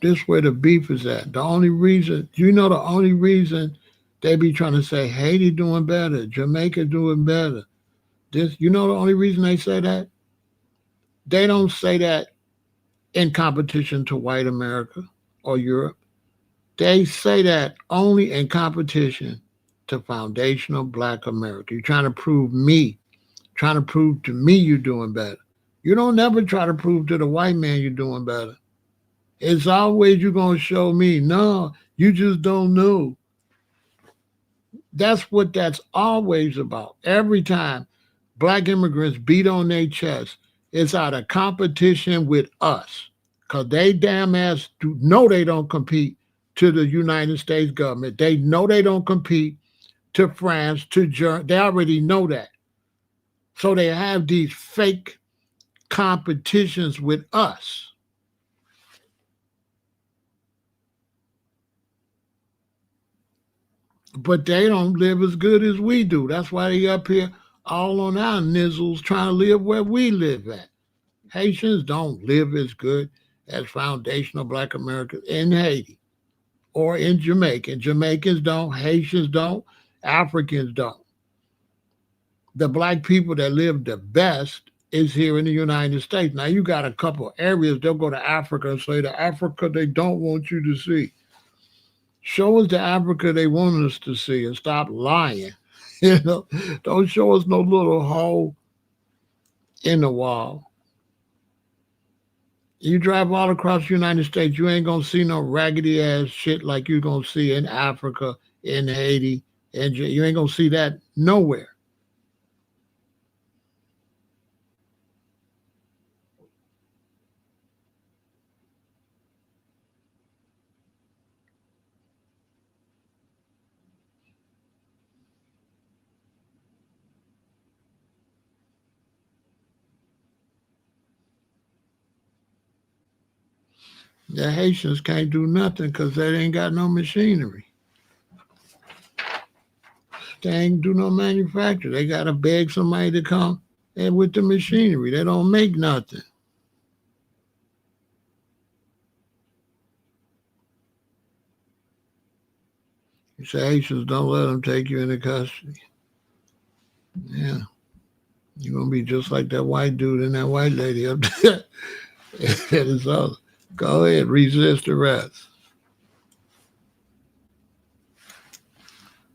This where the beef is at. The only reason, the only reason they be trying to say Haiti doing better, Jamaica doing better. The only reason they say that? They don't say that in competition to white America or Europe. They say that only in competition to foundational black America. You're trying to prove to me you're doing better. You don't never try to prove to the white man you're doing better. It's always you're going to show me. No, you just don't know. That's what that's always about. Every time black immigrants beat on their chest, it's out of competition with us. Because they damn ass know they don't compete to the United States government. They know they don't compete to France, to Germany. They already know that. So they have these fake competitions with us. But they don't live as good as we do. That's why they up here all on our nizzles trying to live where we live at. Haitians don't live as good as foundational black Americans in Haiti or in Jamaica. Jamaicans don't, Haitians don't, Africans don't. The black people that live the best is here in the United States. Now you got a couple areas, they'll go to Africa and say the Africa they don't want you to see. Show us the Africa they want us to see and stop lying. Don't show us no little hole in the wall. You drive all across the United States, you ain't gonna see no raggedy ass shit like you're gonna see in Africa, in Haiti, and you ain't gonna see that nowhere. The Haitians can't do nothing because they ain't got no machinery. They ain't do no manufacture. They gotta beg somebody to come and with the machinery. They don't make nothing. You say Haitians don't let them take you into custody. Yeah. You're gonna be just like that white dude and that white lady up there. It's all, go ahead, resist arrest.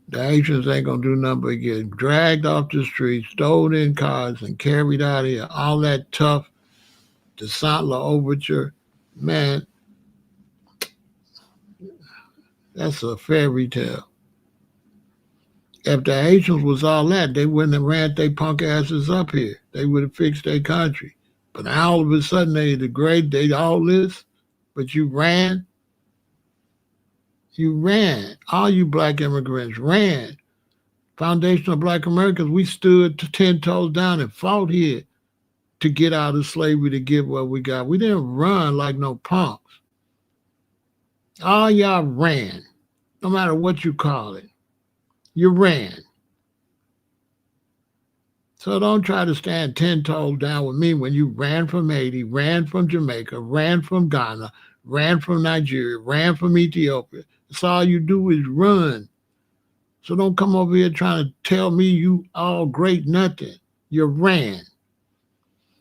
The Haitians ain't gonna do nothing but get dragged off the streets, stowed in cars, and carried out of here. All that tough, the Santla overture, man, that's a fairy tale. If the Haitians was all that, they wouldn't have ran their punk asses up here. They would have fixed their country. But now all of a sudden they degrade, they all this, but you ran. You ran. All you black immigrants ran. Foundational black Americans, we stood 10 toes down and fought here to get out of slavery to get what we got. We didn't run like no punks. All y'all ran, no matter what you call it. You ran. So don't try to stand 10 toes down with me when you ran from Haiti, ran from Jamaica, ran from Ghana, ran from Nigeria, ran from Ethiopia. That's all you do is run. So don't come over here trying to tell me you all great nothing. You ran.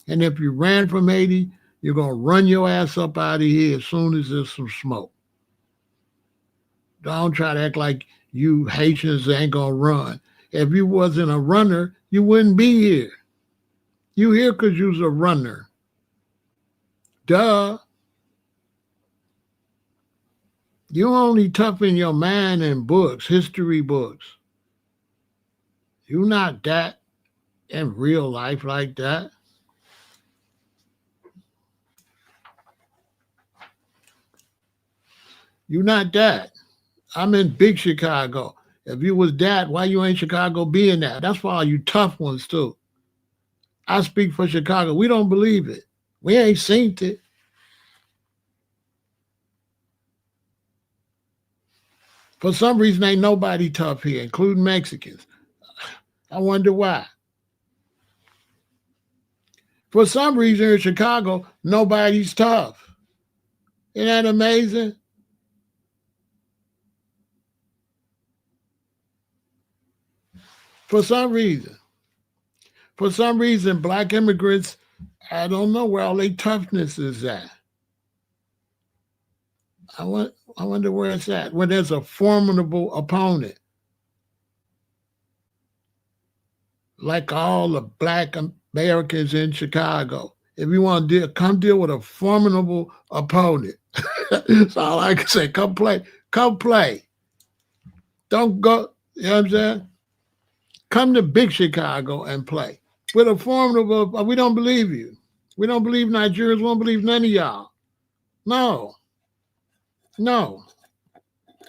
And if you ran from Haiti, you're going to run your ass up out of here as soon as there's some smoke. Don't try to act like you Haitians ain't gonna run. If you wasn't a runner, you wouldn't be here. You here because you's a runner. Duh. You only tough in your mind in books, history books. You not that in real life like that. You not that. I'm in big Chicago. If you was that, why you ain't Chicago being that? That's for all you tough ones too. I speak for Chicago. We don't believe it. We ain't seen it. For some reason, ain't nobody tough here, including Mexicans. I wonder why. For some reason in Chicago, nobody's tough. Isn't that amazing? For some reason. For some reason, black immigrants, I don't know where all their toughness is at. I wonder where it's at. When there's a formidable opponent, like all the black Americans in Chicago. If you want to come deal with a formidable opponent. That's all I can say. Come play. Come play. Don't go, you know what I'm saying? Come to big Chicago and play. With a formidable, we don't believe you. We don't believe Nigerians. We don't believe none of y'all. No. No.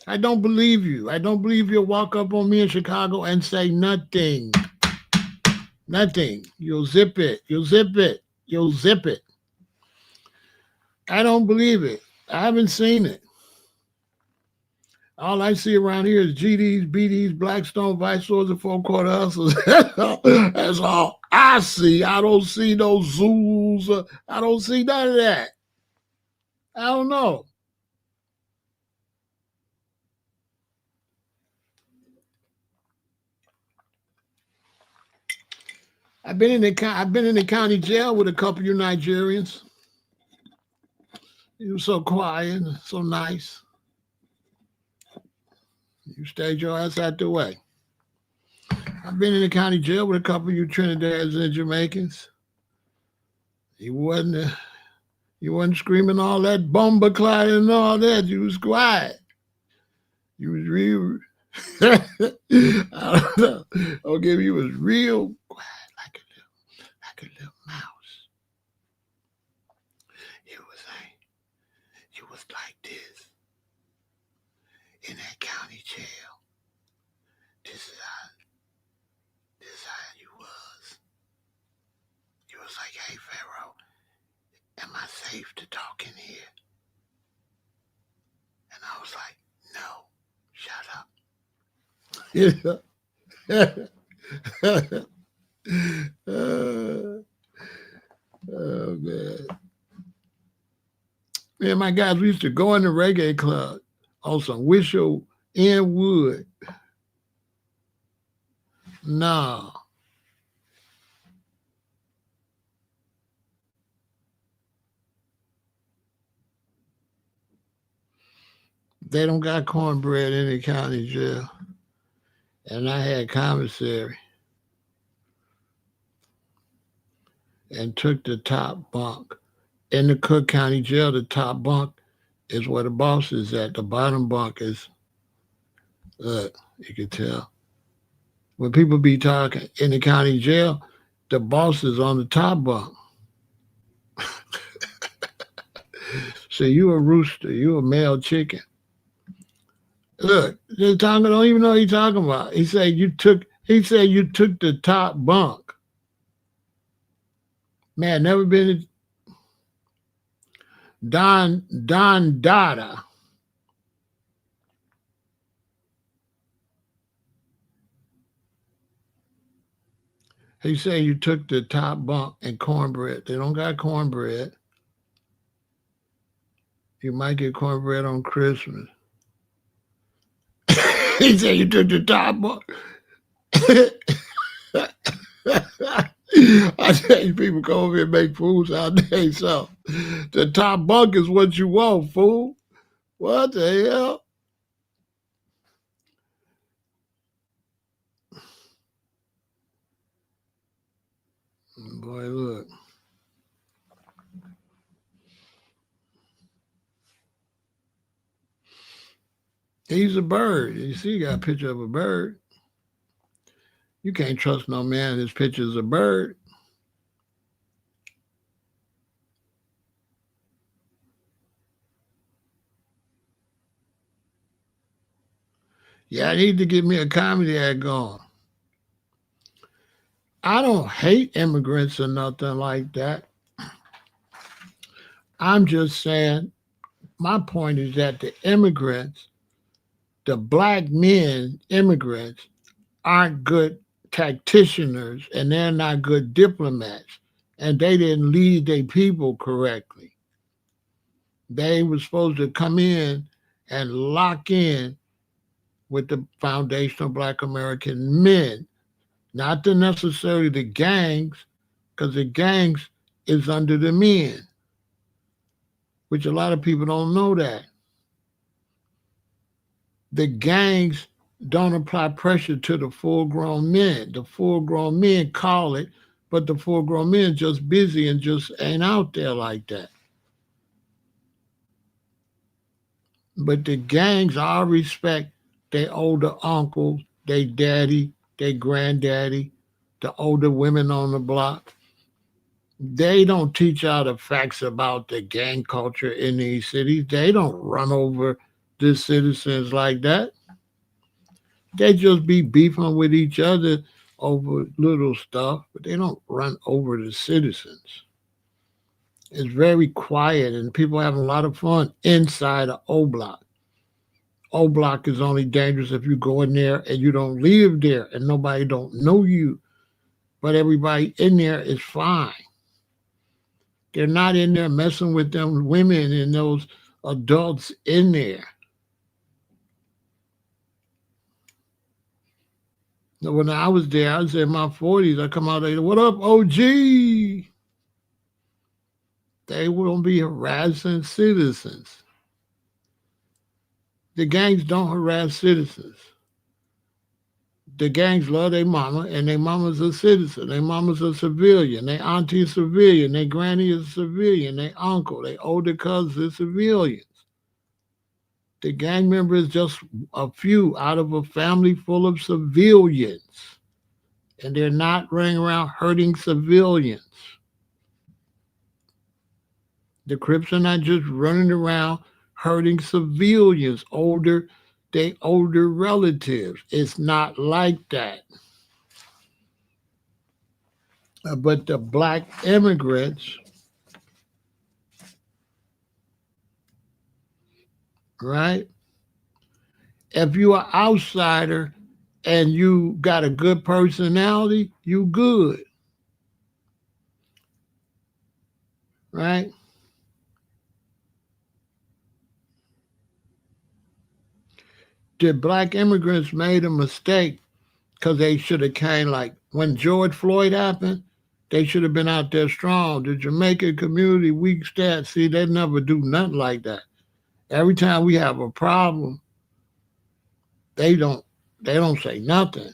I don't believe you. I don't believe you'll walk up on me in Chicago and say nothing. Nothing. You'll zip it. You'll zip it. You'll zip it. I don't believe it. I haven't seen it. All I see around here is GDs, BDs, Blackstone, Vice Lords, and four-quarter hustlers. That's all I see. I don't see no zoos. I don't see none of that. I don't know. I've been in the county jail with a couple of you Nigerians. You were so quiet, so nice. You stayed your ass out the way. I've been in the county jail with a couple of you Trinidadians and Jamaicans. You wasn't screaming all that bomba clot and all that. You was quiet. You was real. I don't know. Okay, you was real quiet, like a little mouse. You was like this in that county jail. This is how you was. You was like, hey, Pharaoh, am I safe to talk in here? And I was like, no, shut up. Oh, man. Man, my guys, we used to go in the reggae club on some Whistle and Wood. No. They don't got cornbread in the county jail. And I had commissary and took the top bunk. In the Cook County Jail, the top bunk is where the boss is at. The bottom bunk is, look, you can tell. When people be talking in the county jail, the boss is on the top bunk. So you a rooster, you a male chicken. Look, the talking don't even know what he's talking about. He said you took the top bunk. Man, never been Don Dada. He said you took the top bunk and cornbread. They don't got cornbread. You might get cornbread on Christmas. He said you took the top bunk. I tell you, people come over here and make fools out there. So the top bunk is what you want, fool. What the hell? Boy, look. He's a bird. You see, he got a picture of a bird. You can't trust no man. His picture's a bird. Yeah, I need to get me a comedy act going. I don't hate immigrants or nothing like that. I'm just saying, my point is that the immigrants, the black men immigrants, aren't good tacticians and they're not good diplomats. And they didn't lead their people correctly. They were supposed to come in and lock in with the foundational black American men, not the necessarily the gangs, because the gangs is under the men, which a lot of people don't know that. The gangs don't apply pressure to the full grown men. The full grown men call it, but the full grown men just busy and just ain't out there like that. But the gangs all respect their older uncles, their daddy, their granddaddy, the older women on the block. They don't teach out the facts about the gang culture in these cities. They don't run over the citizens like that. They just be beefing with each other over little stuff, but they don't run over the citizens. It's very quiet and people having a lot of fun inside of O Block. O Block is only dangerous if you go in there and you don't live there and nobody don't know you. But everybody in there is fine. They're not in there messing with them women and those adults in there. When I was there, I was in my 40s. I come out there, what up, OG? They won't be harassing citizens. The gangs don't harass citizens. The gangs love their mama, and their mama's a citizen. Their mama's a civilian. Their auntie is civilian. Their granny is a civilian. Their uncle, their older cousins are civilians. The gang member is just a few out of a family full of civilians. And they're not running around hurting civilians. The Crips are not just running around hurting civilians, they older relatives. It's not like that. But the black immigrants, right? If you're an outsider and you got a good personality, you good. Right? The black immigrants made a mistake because they should have came like when George Floyd happened, they should have been out there strong. The Jamaican community, weak stats, see, they never do nothing like that. Every time we have a problem, they don't say nothing.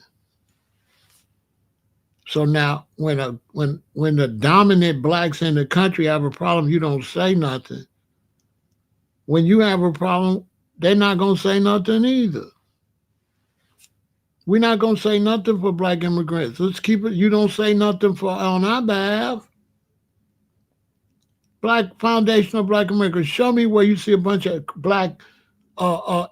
So now when the dominant blacks in the country have a problem, you don't say nothing. When you have a problem, they're not gonna say nothing either. We're not gonna say nothing for black immigrants. Let's keep it. You don't say nothing for on our behalf. Black foundational black immigrants. Show me where you see a bunch of black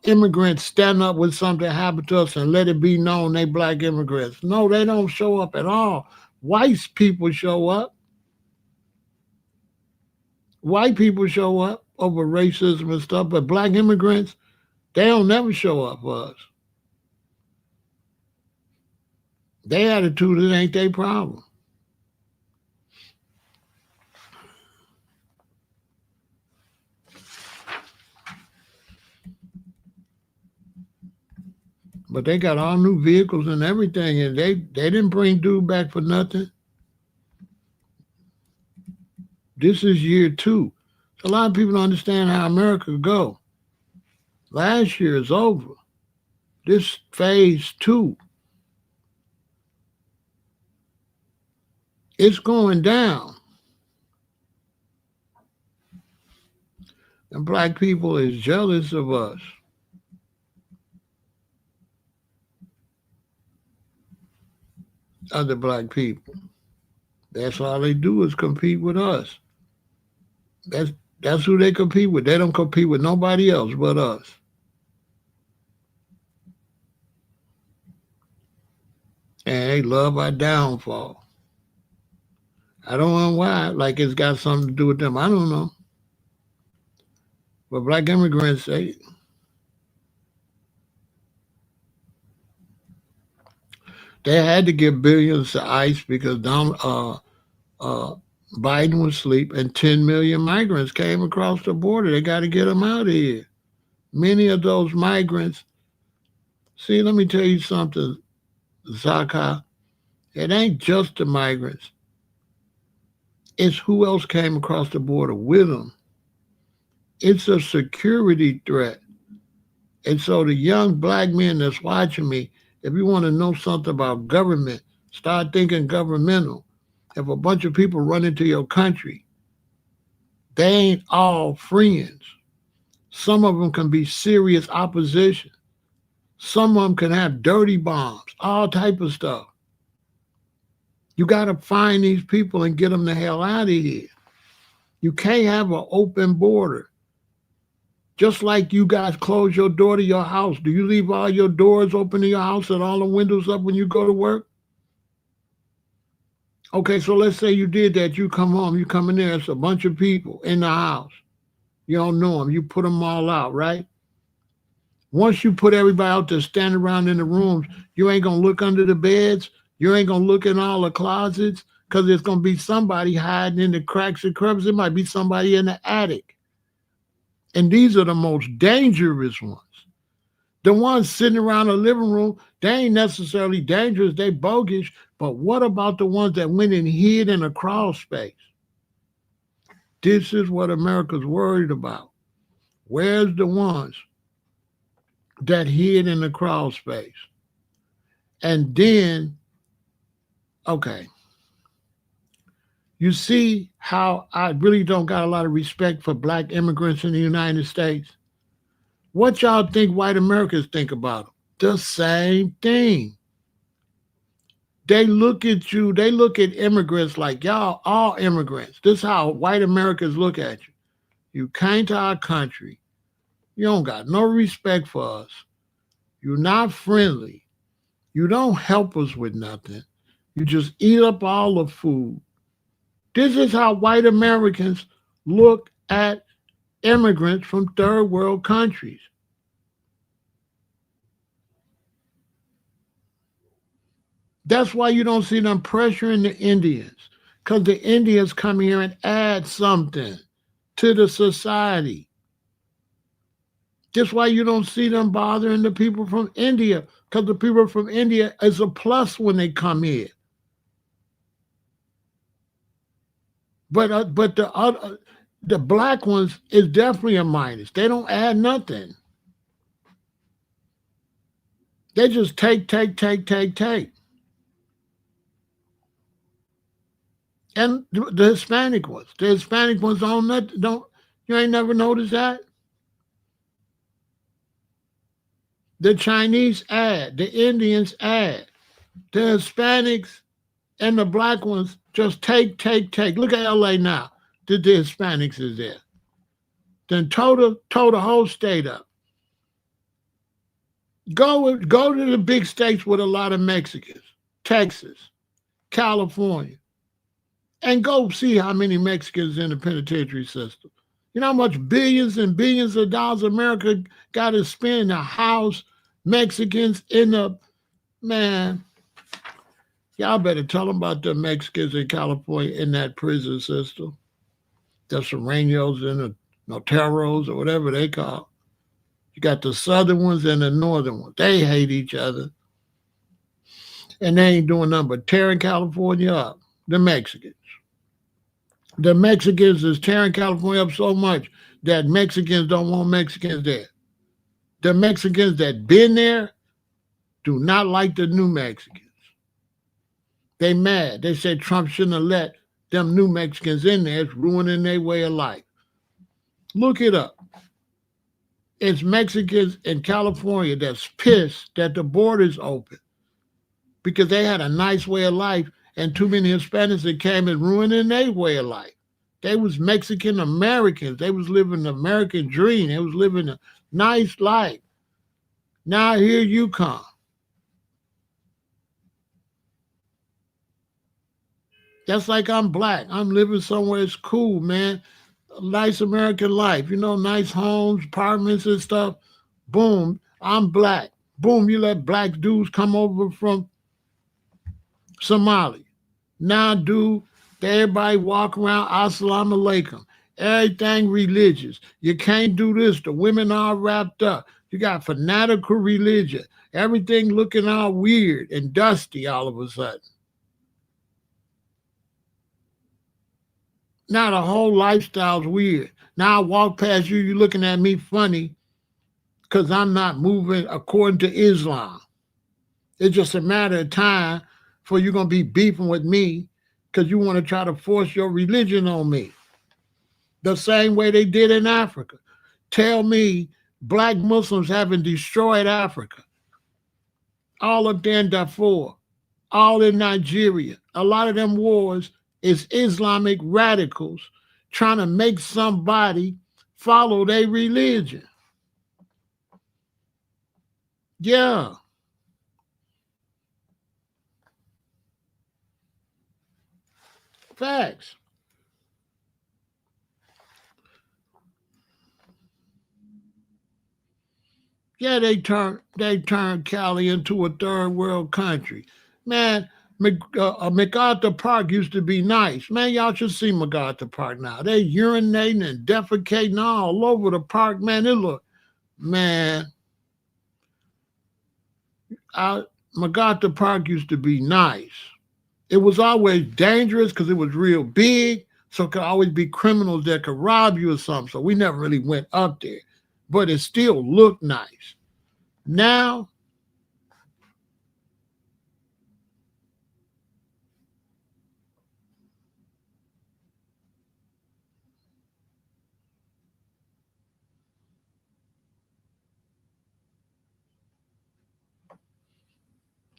immigrants stand up with something that happened to us and let it be known they black immigrants. No, they don't show up at all. White people show up. White people show up over racism and stuff, but black immigrants, they don't never show up for us. Their attitude, it ain't their problem. But they got all new vehicles and everything, and they didn't bring dude back for nothing. This is year 2. So a lot of people don't understand how America go. Last year is over. This phase 2 It's going down. And black people is jealous of us. Other black people. That's all they do is compete with us. That's that's who they compete with. They don't compete with nobody else but us. And they love our downfall. I don't know why. Like it's got something to do with them. I don't know. But black immigrants, they had to give billions to ICE because uh, Biden was asleep and 10 million migrants came across the border. They got to get them out of here. Many of those migrants, see, let me tell you something, Zaka. It ain't just the migrants. It's who else came across the border with them. It's a security threat. And so the young black men that's watching me, if you want to know something about government, start thinking governmental. If a bunch of people run into your country, they ain't all friends. Some of them can be serious opposition. Some of them can have dirty bombs, all type of stuff. You got to find these people and get them the hell out of here. You can't have an open border. Just like you guys close your door to your house. Do you leave all your doors open to your house and all the windows up when you go to work? Okay, so let's say you did that. You come home, you come in there, it's a bunch of people in the house. You don't know them. You put them all out, right? Once you put everybody out there standing around in the rooms, you ain't going to look under the beds. You ain't going to look in all the closets because there's going to be somebody hiding in the cracks and crevices. It might be somebody in the attic. And these are the most dangerous ones. The ones sitting around the living room, they ain't necessarily dangerous. They bogus. But what about the ones that went and hid in a crawl space? This is what America's worried about. Where's the ones that hid in the crawl space? And then, okay, you see how I really don't got a lot of respect for black immigrants in the United States? What y'all think white Americans think about them? The same thing. They look at you, they look at immigrants like y'all all immigrants. This is how white Americans look at you. You came to our country. You don't got no respect for us. You're not friendly. You don't help us with nothing. You just eat up all the food. This is how white Americans look at immigrants from third world countries. That's why you don't see them pressuring the Indians, because the Indians come here and add something to the society. That's why you don't see them bothering the people from India, because the people from India is a plus when they come here. But the black ones is definitely a minus. They don't add nothing. They just take. And the Hispanic ones don't. You ain't never noticed that? The Chinese add, the Indians add, the Hispanics and the black ones just take. Look at LA now. The Hispanics is there. Then tow the whole state up. Go to the big states with a lot of Mexicans, Texas, California, and go see how many Mexicans in the penitentiary system. You know how much billions and billions of dollars America got to spend to house Mexicans in the, man, y'all better tell them about the Mexicans in California in that prison system. The Serranos and the Noteros or whatever they call. You got the southern ones and the northern ones. They hate each other. And they ain't doing nothing but tearing California up. The Mexicans. The Mexicans is tearing California up so much that Mexicans don't want Mexicans there. The Mexicans that been there do not like the new Mexicans. They mad. They said Trump shouldn't have let them new Mexicans in there. It's ruining their way of life. Look it up. It's Mexicans in California that's pissed that the border's open because they had a nice way of life and too many Hispanics that came and ruining their way of life. They was Mexican Americans. They was living the American dream. They was living a nice life. Now here you come. That's like I'm black. I'm living somewhere it's cool, man. A nice American life, nice homes, apartments and stuff. Boom, I'm black. Boom, you let black dudes come over from Somalia. Now, dude, everybody walk around, assalamu alaikum. Everything religious. You can't do this. The women all wrapped up. You got fanatical religion. Everything looking all weird and dusty all of a sudden. Now the whole lifestyle's weird. Now I walk past you, you're looking at me funny because I'm not moving according to Islam. It's just a matter of time for you're going to be beefing with me because you want to try to force your religion on me. The same way they did in Africa. Tell me black Muslims haven't destroyed Africa. All up there in Darfur, all in Nigeria. A lot of them wars is Islamic radicals trying to make somebody follow their religion. Yeah. Facts. Yeah, they turned Cali into a third world country. Man, MacArthur Park used to be nice. Man, y'all should see MacArthur Park now. They urinating and defecating all over the park. Man, it look, man, MacArthur Park used to be nice. It was always dangerous because it was real big. So it could always be criminals that could rob you or something. So we never really went up there. But it still looked nice. Now,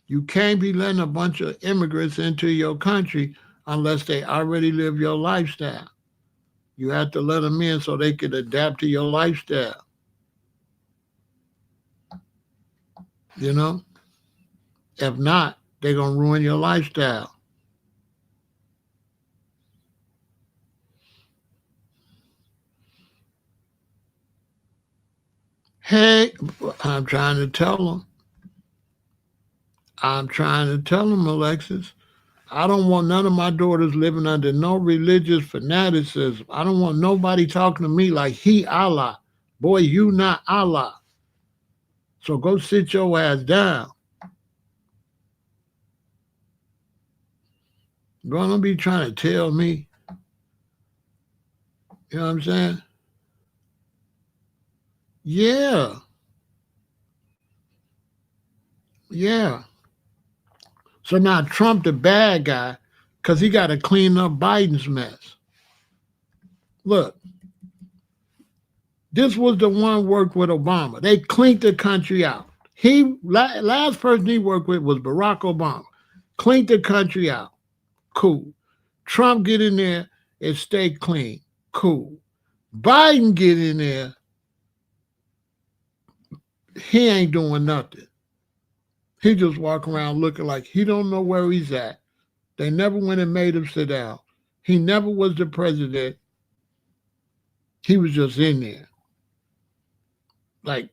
you can't be letting a bunch of immigrants into your country unless they already live your lifestyle. You have to let them in so they can adapt to your lifestyle. You know? If not, they're going to ruin your lifestyle. Hey, I'm trying to tell them. I'm trying to tell them, Alexis. I don't want none of my daughters living under no religious fanaticism. I don't want nobody talking to me like he Allah. Boy, you not Allah. So go sit your ass down. Bro, don't be trying to tell me. You know what I'm saying? Yeah. Yeah. So now Trump the bad guy because he got to clean up Biden's mess. Look, this was the one worked with Obama. They cleaned the country out. Last person he worked with was Barack Obama. Cleaned the country out. Cool. Trump get in there and stay clean. Cool. Biden get in there. He ain't doing nothing. He just walk around looking like he don't know where he's at. They never went and made him sit down. He never was the president. He was just in there. Like,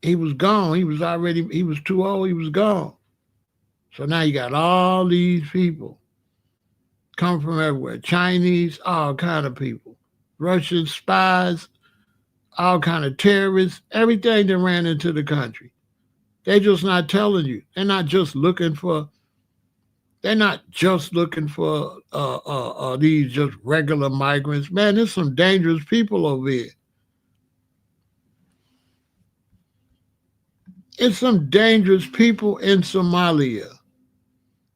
he was gone. He was too old. He was gone. So now you got all these people come from everywhere. Chinese, all kind of people. Russian spies, all kind of terrorists, everything that ran into the country. They're just not telling you. They're not just looking for these just regular migrants. Man, there's some dangerous people over here. It's some dangerous people in Somalia.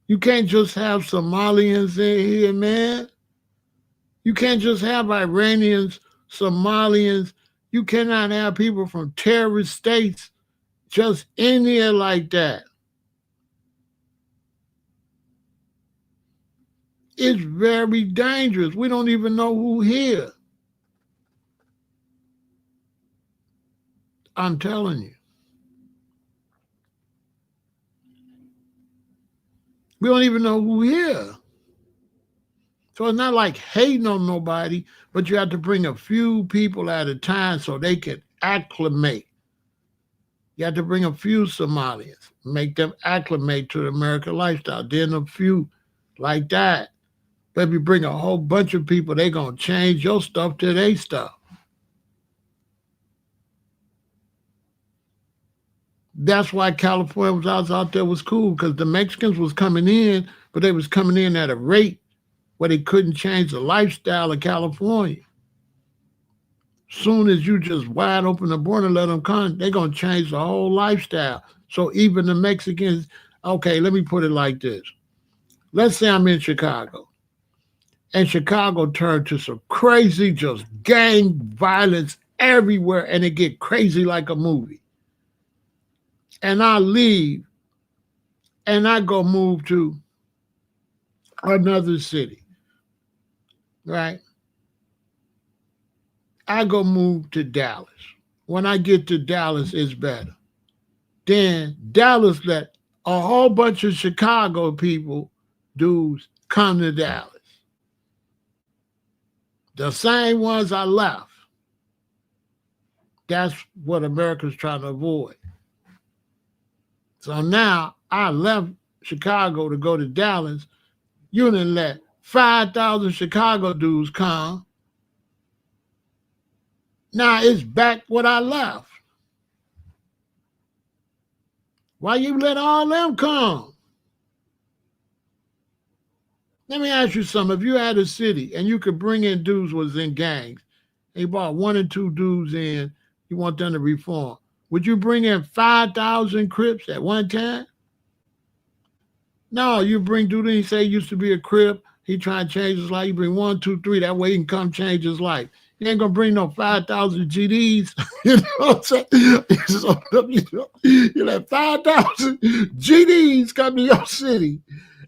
You can't just have Somalians in here, man. You can't just have Iranians, Somalians. You cannot have people from terrorist states just in here like that. It's very dangerous. We don't even know who here. I'm telling you. We don't even know who here. So it's not like hating on nobody, but you have to bring a few people at a time so they can acclimate. You have to bring a few Somalians, make them acclimate to the American lifestyle. Then a few like that. But if you bring a whole bunch of people, they're going to change your stuff to their stuff. That's why California was out there was cool, because the Mexicans was coming in, but they was coming in at a rate where they couldn't change the lifestyle of California. Soon as you just wide open the border and let them come, they're going to change the whole lifestyle. So even the Mexicans, okay, let me put it like this. Let's say I'm in Chicago, and Chicago turned to some crazy, just gang violence everywhere, and it get crazy like a movie. And I leave, and I go move to another city, right? I go move to Dallas. When I get to Dallas, it's better. Then Dallas let a whole bunch of Chicago people, dudes, come to Dallas. The same ones I left. That's what America's trying to avoid. So now I left Chicago to go to Dallas. You didn't let 5,000 Chicago dudes come. Now it's back what I left. Why you let all them come? Let me ask you something. If you had a city and you could bring in dudes who was in gangs, and you brought one or two dudes in, you want them to reform, would you bring in 5,000 Crips at one time? No, you bring dude in, he say he used to be a Crip, he trying to change his life. You bring one, two, three, that way he can come change his life. You ain't gonna bring no 5,000 GDs. You know what I'm saying? So, you let 5,000 GDs come to your city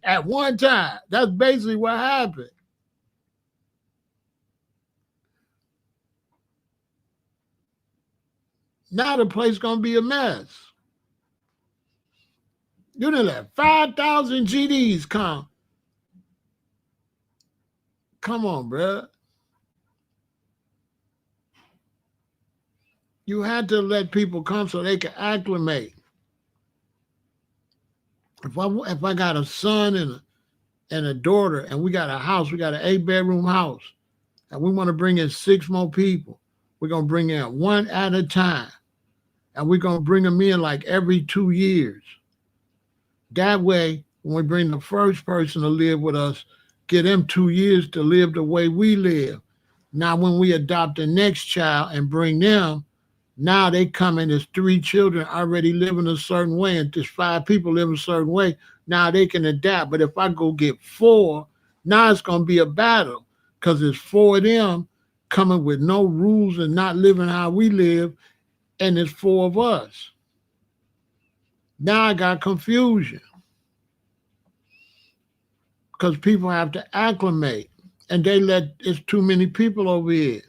at one time. That's basically what happened. Now the place gonna be a mess. You done let 5,000 GDs come. Come on, bruh. You had to let people come so they can acclimate. If I got a son and a daughter, and we got a house, we got an 8-bedroom house, and we want to bring in 6 more people, we're gonna bring in one at a time, and we're gonna bring them in like every 2 years. That way, when we bring the first person to live with us, get them 2 years to live the way we live. Now, when we adopt the next child and bring them, now they come in as 3 children already living a certain way, and there's 5 people living a certain way. Now they can adapt. But if I go get 4, now it's going to be a battle, because there's 4 of them coming with no rules and not living how we live, and there's 4 of us. Now I got confusion, because people have to acclimate, and it's too many people over here,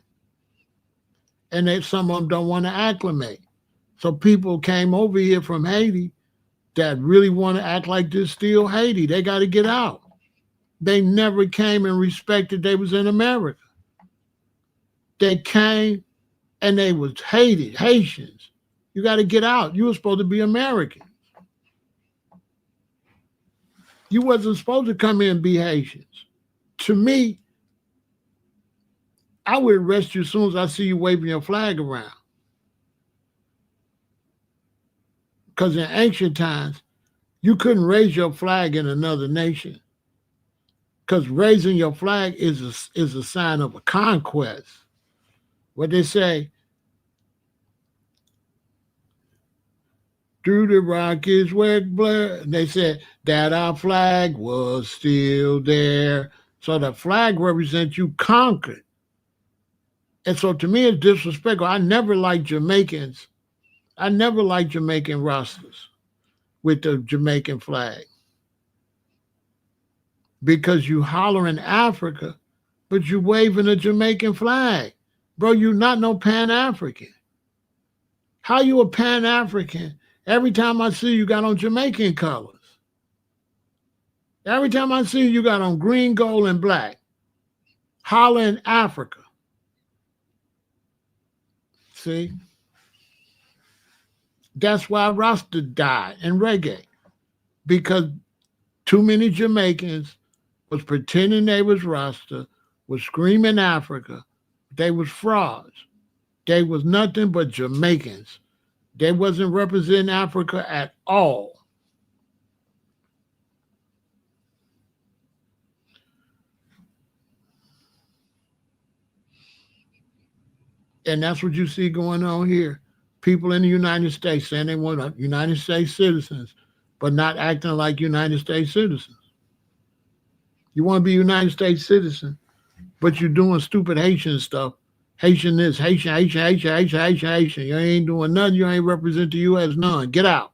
and some of them don't want to acclimate. So people came over here from Haiti that really want to act like this still Haiti. They got to get out. They never came and respected they was in America. They came and they was hated, Haitians. You got to get out. You were supposed to be American. You wasn't supposed to come in and be Haitians. To me, I would arrest you as soon as I see you waving your flag around. Because in ancient times, you couldn't raise your flag in another nation, because raising your flag is a sign of a conquest. What they say, through the Rockies where Blair. They said that our flag was still there. So the flag represents you conquered. And so to me, it's disrespectful. I never liked Jamaicans. I never liked Jamaican Rastas with the Jamaican flag because you holler in Africa, but you waving a Jamaican flag. Bro, you not no Pan-African. How you a Pan-African? Every time I see you got on Jamaican colors. Every time I see you got on green, gold, and black. Holler in Africa. See? That's why Rasta died and reggae. Because too many Jamaicans was pretending they was Rasta, was screaming Africa. They was frauds. They was nothing but Jamaicans. They wasn't representing Africa at all. And that's what you see going on here. People in the United States saying they want United States citizens, but not acting like United States citizens. You want to be a United States citizen, but you're doing stupid Haitian stuff. Haitian this, Haitian, Haitian, Haitian, Haitian, Haitian, Haitian. You ain't doing nothing. You ain't represent the U.S. none. Get out.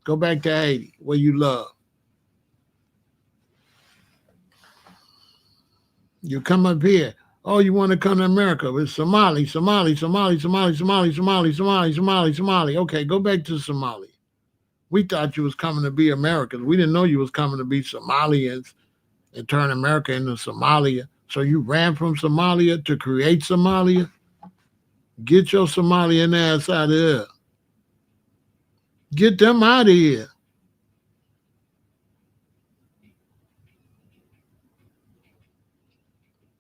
Go back to Haiti, where you love. You come up here. Oh, you want to come to America? It's Somali, Somali, Somali, Somali, Somali, Somali, Somali, Somali, Somali. Okay, go back to Somalia. We thought you was coming to be Americans. We didn't know you was coming to be Somalians and turn America into Somalia. So you ran from Somalia to create Somalia? Get your Somalian ass out of here. Get them out of here.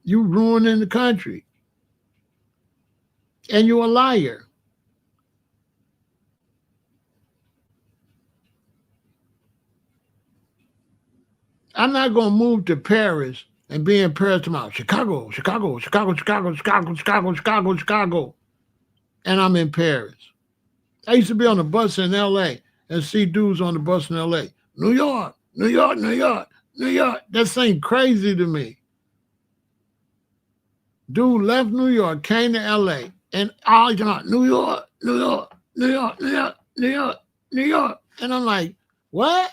You ruining the country. And you're a liar. I'm not going to move to Paris and be in Paris tomorrow. Chicago, Chicago, Chicago, Chicago, Chicago, Chicago, Chicago, Chicago. And I'm in Paris. I used to be on the bus in L.A. and see dudes on the bus in L.A. New York, New York, New York, New York. That seemed crazy to me. Dude left New York, came to L.A. and all talking about New York, New York, New York, New York, New York, New York. And I'm like, what?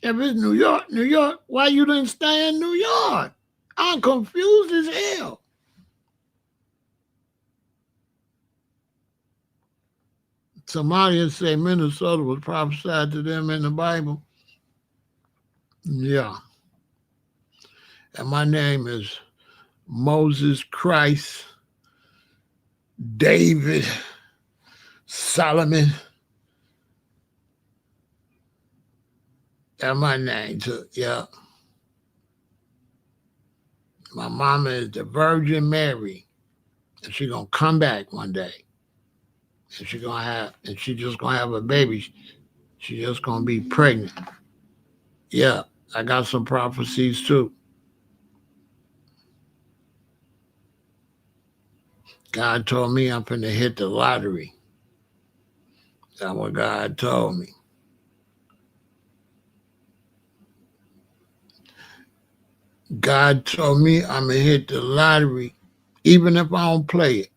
If it's New York, New York, why you didn't stay in New York? I'm confused as hell. Somalians say Minnesota was prophesied to them in the Bible. Yeah. And my name is Moses Christ, David, Solomon. That's my name too. Yeah. My mama is the Virgin Mary. And she's gonna come back one day. And she's just gonna have a baby. She's just gonna be pregnant. Yeah, I got some prophecies too. God told me I'm finna hit the lottery. That's what God told me. God told me I'm gonna hit the lottery, even if I don't play it.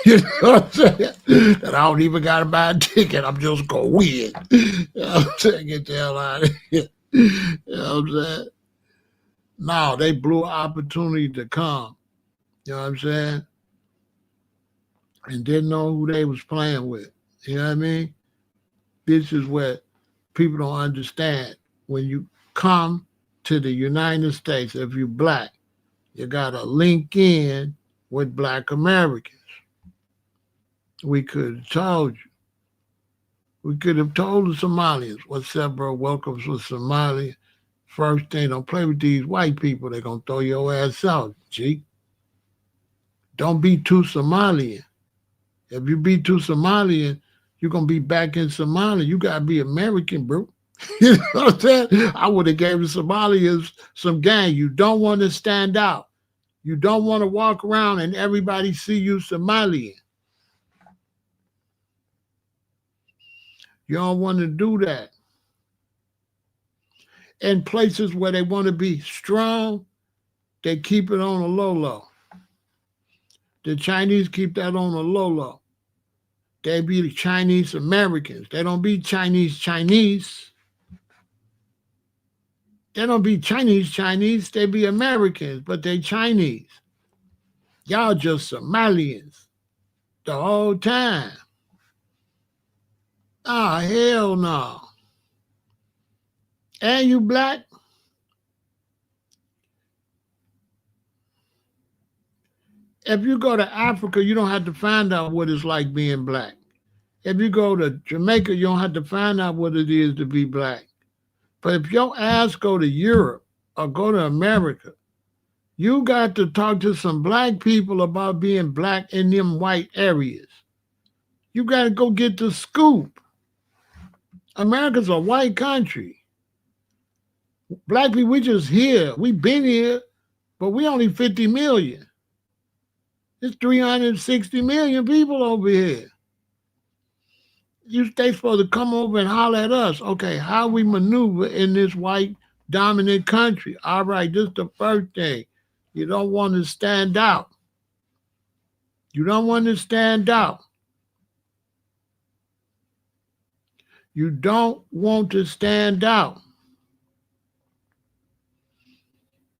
You know what I'm saying? That I don't even gotta buy a ticket. I'm just gonna win. You know what I'm saying? Get the hell out of here. You know what I'm saying? No, they blew opportunity to come. You know what I'm saying? And didn't know who they was playing with. You know what I mean? This is what people don't understand. When you come to the United States, if you're black, you gotta link in with Black Americans. We could have told you. We could have told the Somalians, what's up, bro? Welcome to Somalia. First thing, don't play with these white people. They're going to throw your ass out, G. Don't be too Somalian. If you be too Somalian, you're going to be back in Somalia. You got to be American, bro. You know what I'm saying? I would have gave the Somalians some gang. You don't want to stand out. You don't want to walk around and everybody see you Somalian. You don't want to do that. In places where they want to be strong, they keep it on a low low. The Chinese keep that on a low low. They be the Chinese Americans. They don't be Chinese Chinese. They don't be Chinese Chinese. They be Americans, but they Chinese. Y'all just Somalians the whole time. Ah, hell no. And you black? If you go to Africa, you don't have to find out what it's like being black. If you go to Jamaica, you don't have to find out what it is to be black. But if your ass go to Europe or go to America, you got to talk to some black people about being black in them white areas. You got to go get the scoop. America's a white country. Black people, we just here. We been here, but we only 50 million. It's 360 million people over here. They supposed to come over and holler at us. Okay, how we maneuver in this white dominant country. All right, this is the first thing. You don't want to stand out. You don't want to stand out. You don't want to stand out.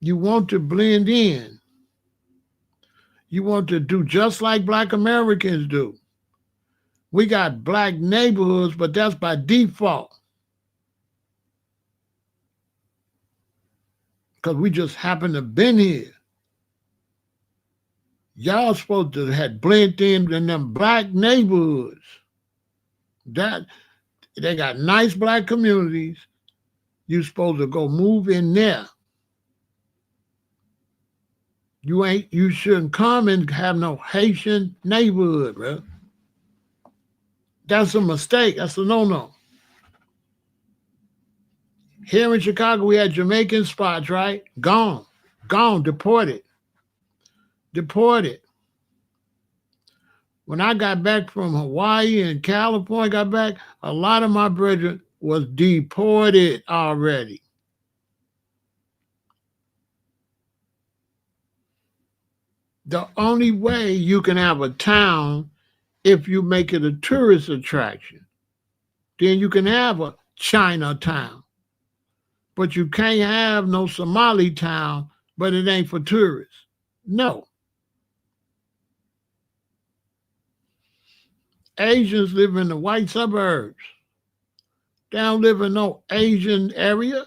You want to blend in. You want to do just like black Americans do. We got black neighborhoods, but that's by default. Because we just happen to have been here. Y'all supposed to have blended in them black neighborhoods. That they got nice black communities. You supposed to go move in there. You shouldn't come and have no Haitian neighborhood, bro. That's a mistake. That's a no-no. Here in Chicago, we had Jamaican spots, right? Gone, deported. When I got back from Hawaii and California, got back, a lot of my brethren was deported already. The only way you can have a town if you make it a tourist attraction. Then you can have a Chinatown. But you can't have no Somali town, but it ain't for tourists. No. Asians live in the white suburbs. They don't live in no Asian area.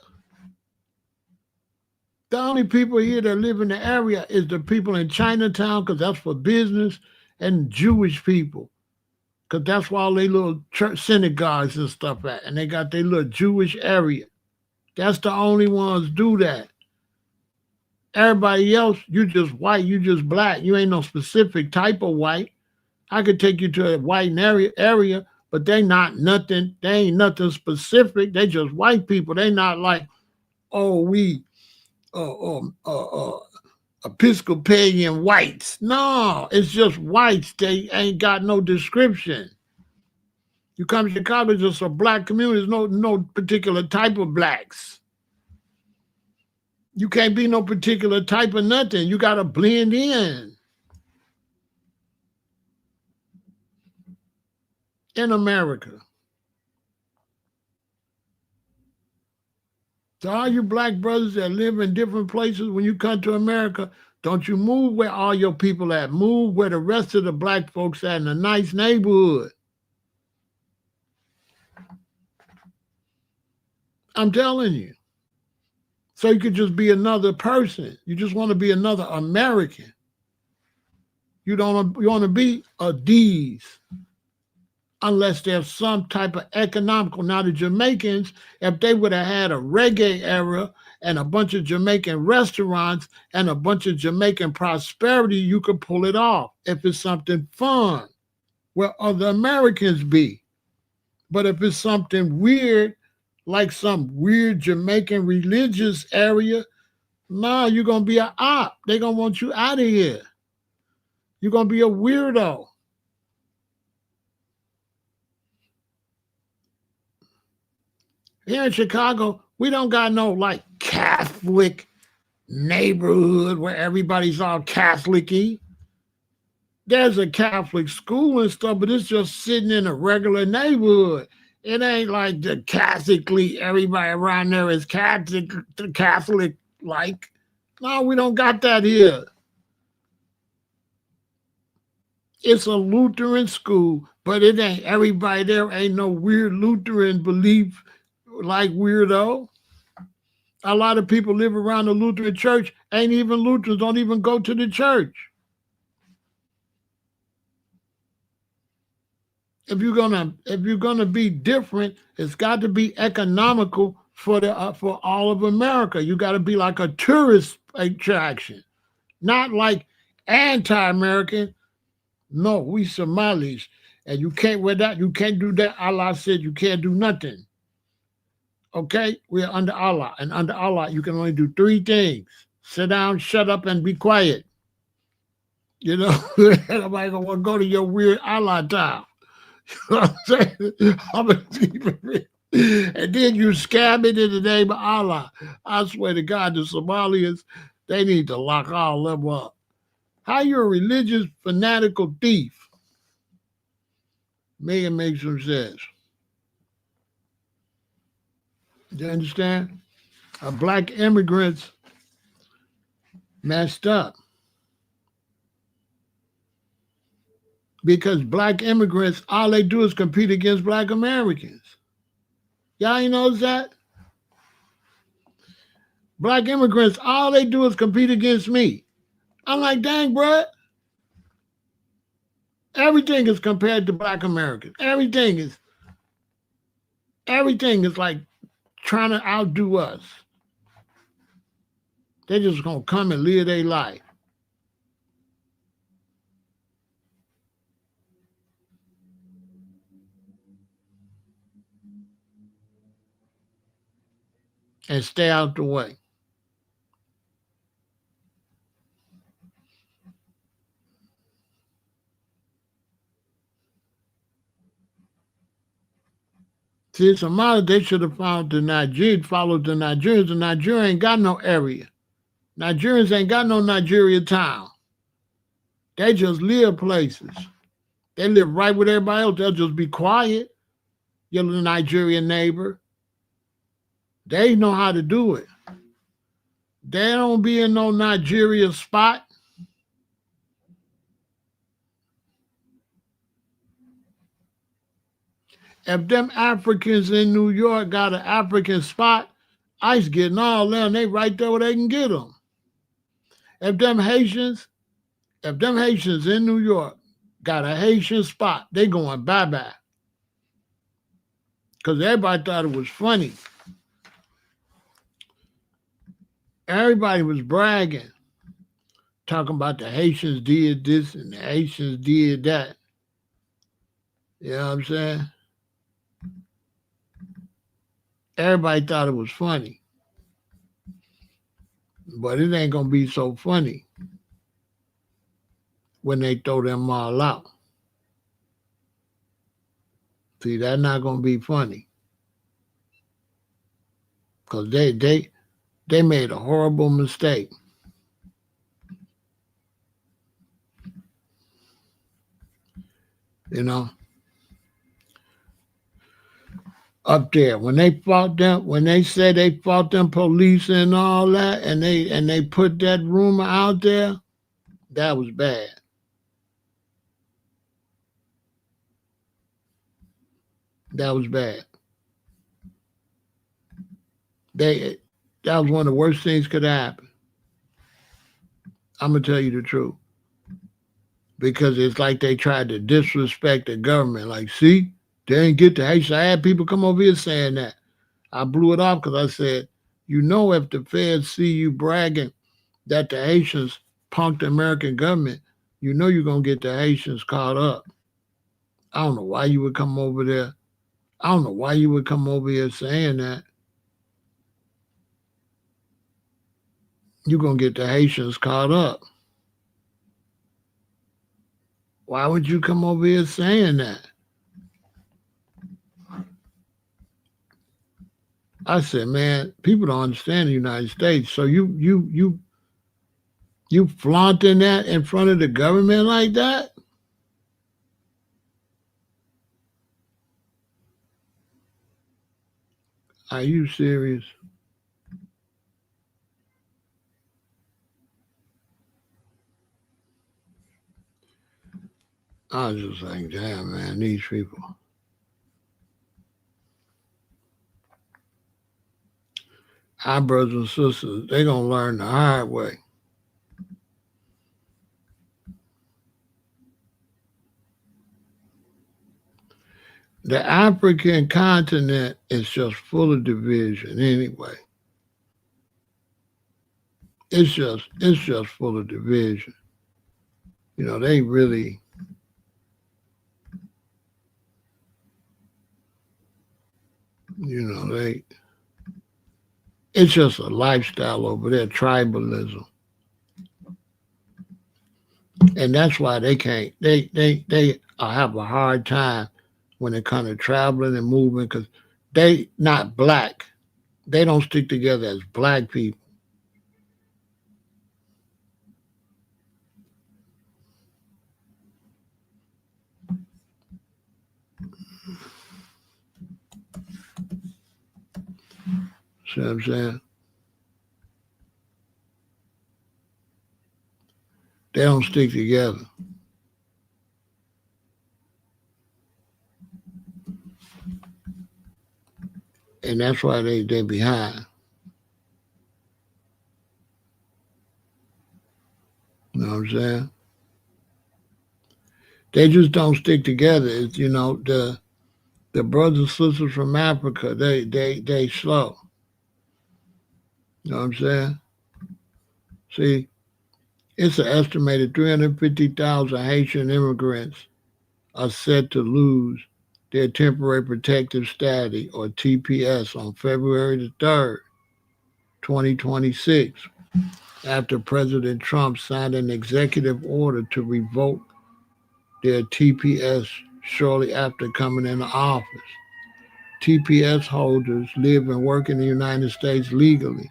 The only people here that live in the area is the people in Chinatown, because that's for business, and Jewish people, because that's where all they little church synagogues and stuff at, and they got their little Jewish area. That's the only ones do that. Everybody else, you just white, you just black. You ain't no specific type of white. I could take you to a white area, but they not nothing. They ain't nothing specific. They just white people. They not like, oh, we Episcopalian whites. No, it's just whites. They ain't got no description. You come to Chicago, it's just a black community. There's no particular type of blacks. You can't be no particular type of nothing. You got to blend in America. So all you black brothers that live in different places, when you come to America, don't you move where all your people at. Move where the rest of the black folks at, in a nice neighborhood. I'm telling you. So you could just be another person. You just want to be another American. You want to be a D's, unless there's some type of economical. Now the Jamaicans, if they would have had a reggae era and a bunch of Jamaican restaurants and a bunch of Jamaican prosperity, you could pull it off if it's something fun where other Americans be. But if it's something weird, like some weird Jamaican religious area, nah, you're going to be an op. They're going to want you out of here. You're going to be a weirdo. Here in Chicago, we don't got no like Catholic neighborhood where everybody's all Catholic-y. There's a Catholic school and stuff, but it's just sitting in a regular neighborhood. It ain't like the Catholicly everybody around there is Catholic like. No, we don't got that here. It's a Lutheran school, but it ain't everybody there ain't no weird Lutheran belief like weirdo. A lot of people live around the Lutheran church, ain't even Lutherans, don't even go to the church. If you're gonna be different, it's got to be economical for all of America. You got to be like a tourist attraction, not like anti-American. No, we Somalis, and you can't wear that. You can't do that. Allah said you can't do nothing. Okay, we are under Allah, and under Allah you can only do three things: sit down, shut up, and be quiet. You know, nobody gonna want to go to your weird Allah town. I'm saying, I'm gonna keep it real. And then you scam it in the name of Allah. I swear to God, the Somalians, they need to lock all of them up. How you a religious fanatical thief? Make it make some sense. You understand? Black immigrants messed up because black immigrants, all they do is compete against black Americans. Y'all ain't knows that? Black immigrants, all they do is compete against me. I'm like, dang, bro. Everything is compared to black Americans. Everything is like trying to outdo us. They just gonna come and live their life. And stay out the way. See, Somalia, they should have followed the Nigerians. The Nigeria ain't got no area. Nigerians ain't got no Nigeria town. They just live places. They live right with everybody else. They'll just be quiet, your little Nigerian neighbor. They know how to do it. They don't be in no Nigeria spot. If them Africans in New York got an African spot, ICE getting all them. They right there where they can get them. If them Haitians, if them Haitians in New York got a Haitian spot, they going bye-bye. Because everybody thought it was funny. Everybody was bragging, talking about the Haitians did this and the Haitians did that. You know what I'm saying? Everybody thought it was funny. But it ain't going to be so funny when they throw them all out. See, that's not going to be funny. Because they made a horrible mistake. You know, up there when they fought them, when they said they fought them police and all that, and they put that rumor out there, that was bad. That was bad. They that was one of the worst things could happen. I'm gonna tell you the truth because it's like they tried to disrespect the government. Like, see, they didn't get the Haitian. I had people come over here saying that. I blew it off because I said, you know, if the feds see you bragging that the Haitians punked the American government, you know you're gonna get the Haitians caught up. I don't know why you would come over there. I don't know why you would come over here saying that. You're gonna get the Haitians caught up. Why would you come over here saying that? I said, man, people don't understand the United States. So you flaunting that in front of the government like that? Are you serious? I was just like, damn, man, these people. Our brothers and sisters, they gonna learn the hard way. The African continent is just full of division anyway. It's just full of division. They really, they it's just a lifestyle over there, tribalism. And that's why they can't they have a hard time when it comes to traveling and moving because they not black. They don't stick together as black people. See what I'm saying? They don't stick together. And that's why they behind. You know what I'm saying? They just don't stick together. It's, the brothers and sisters from Africa, they slow. You know what I'm saying? See, it's an estimated 350,000 Haitian immigrants are set to lose their temporary protective status or TPS on February the 3rd, 2026, after President Trump signed an executive order to revoke their TPS shortly after coming into office. TPS holders live and work in the United States legally.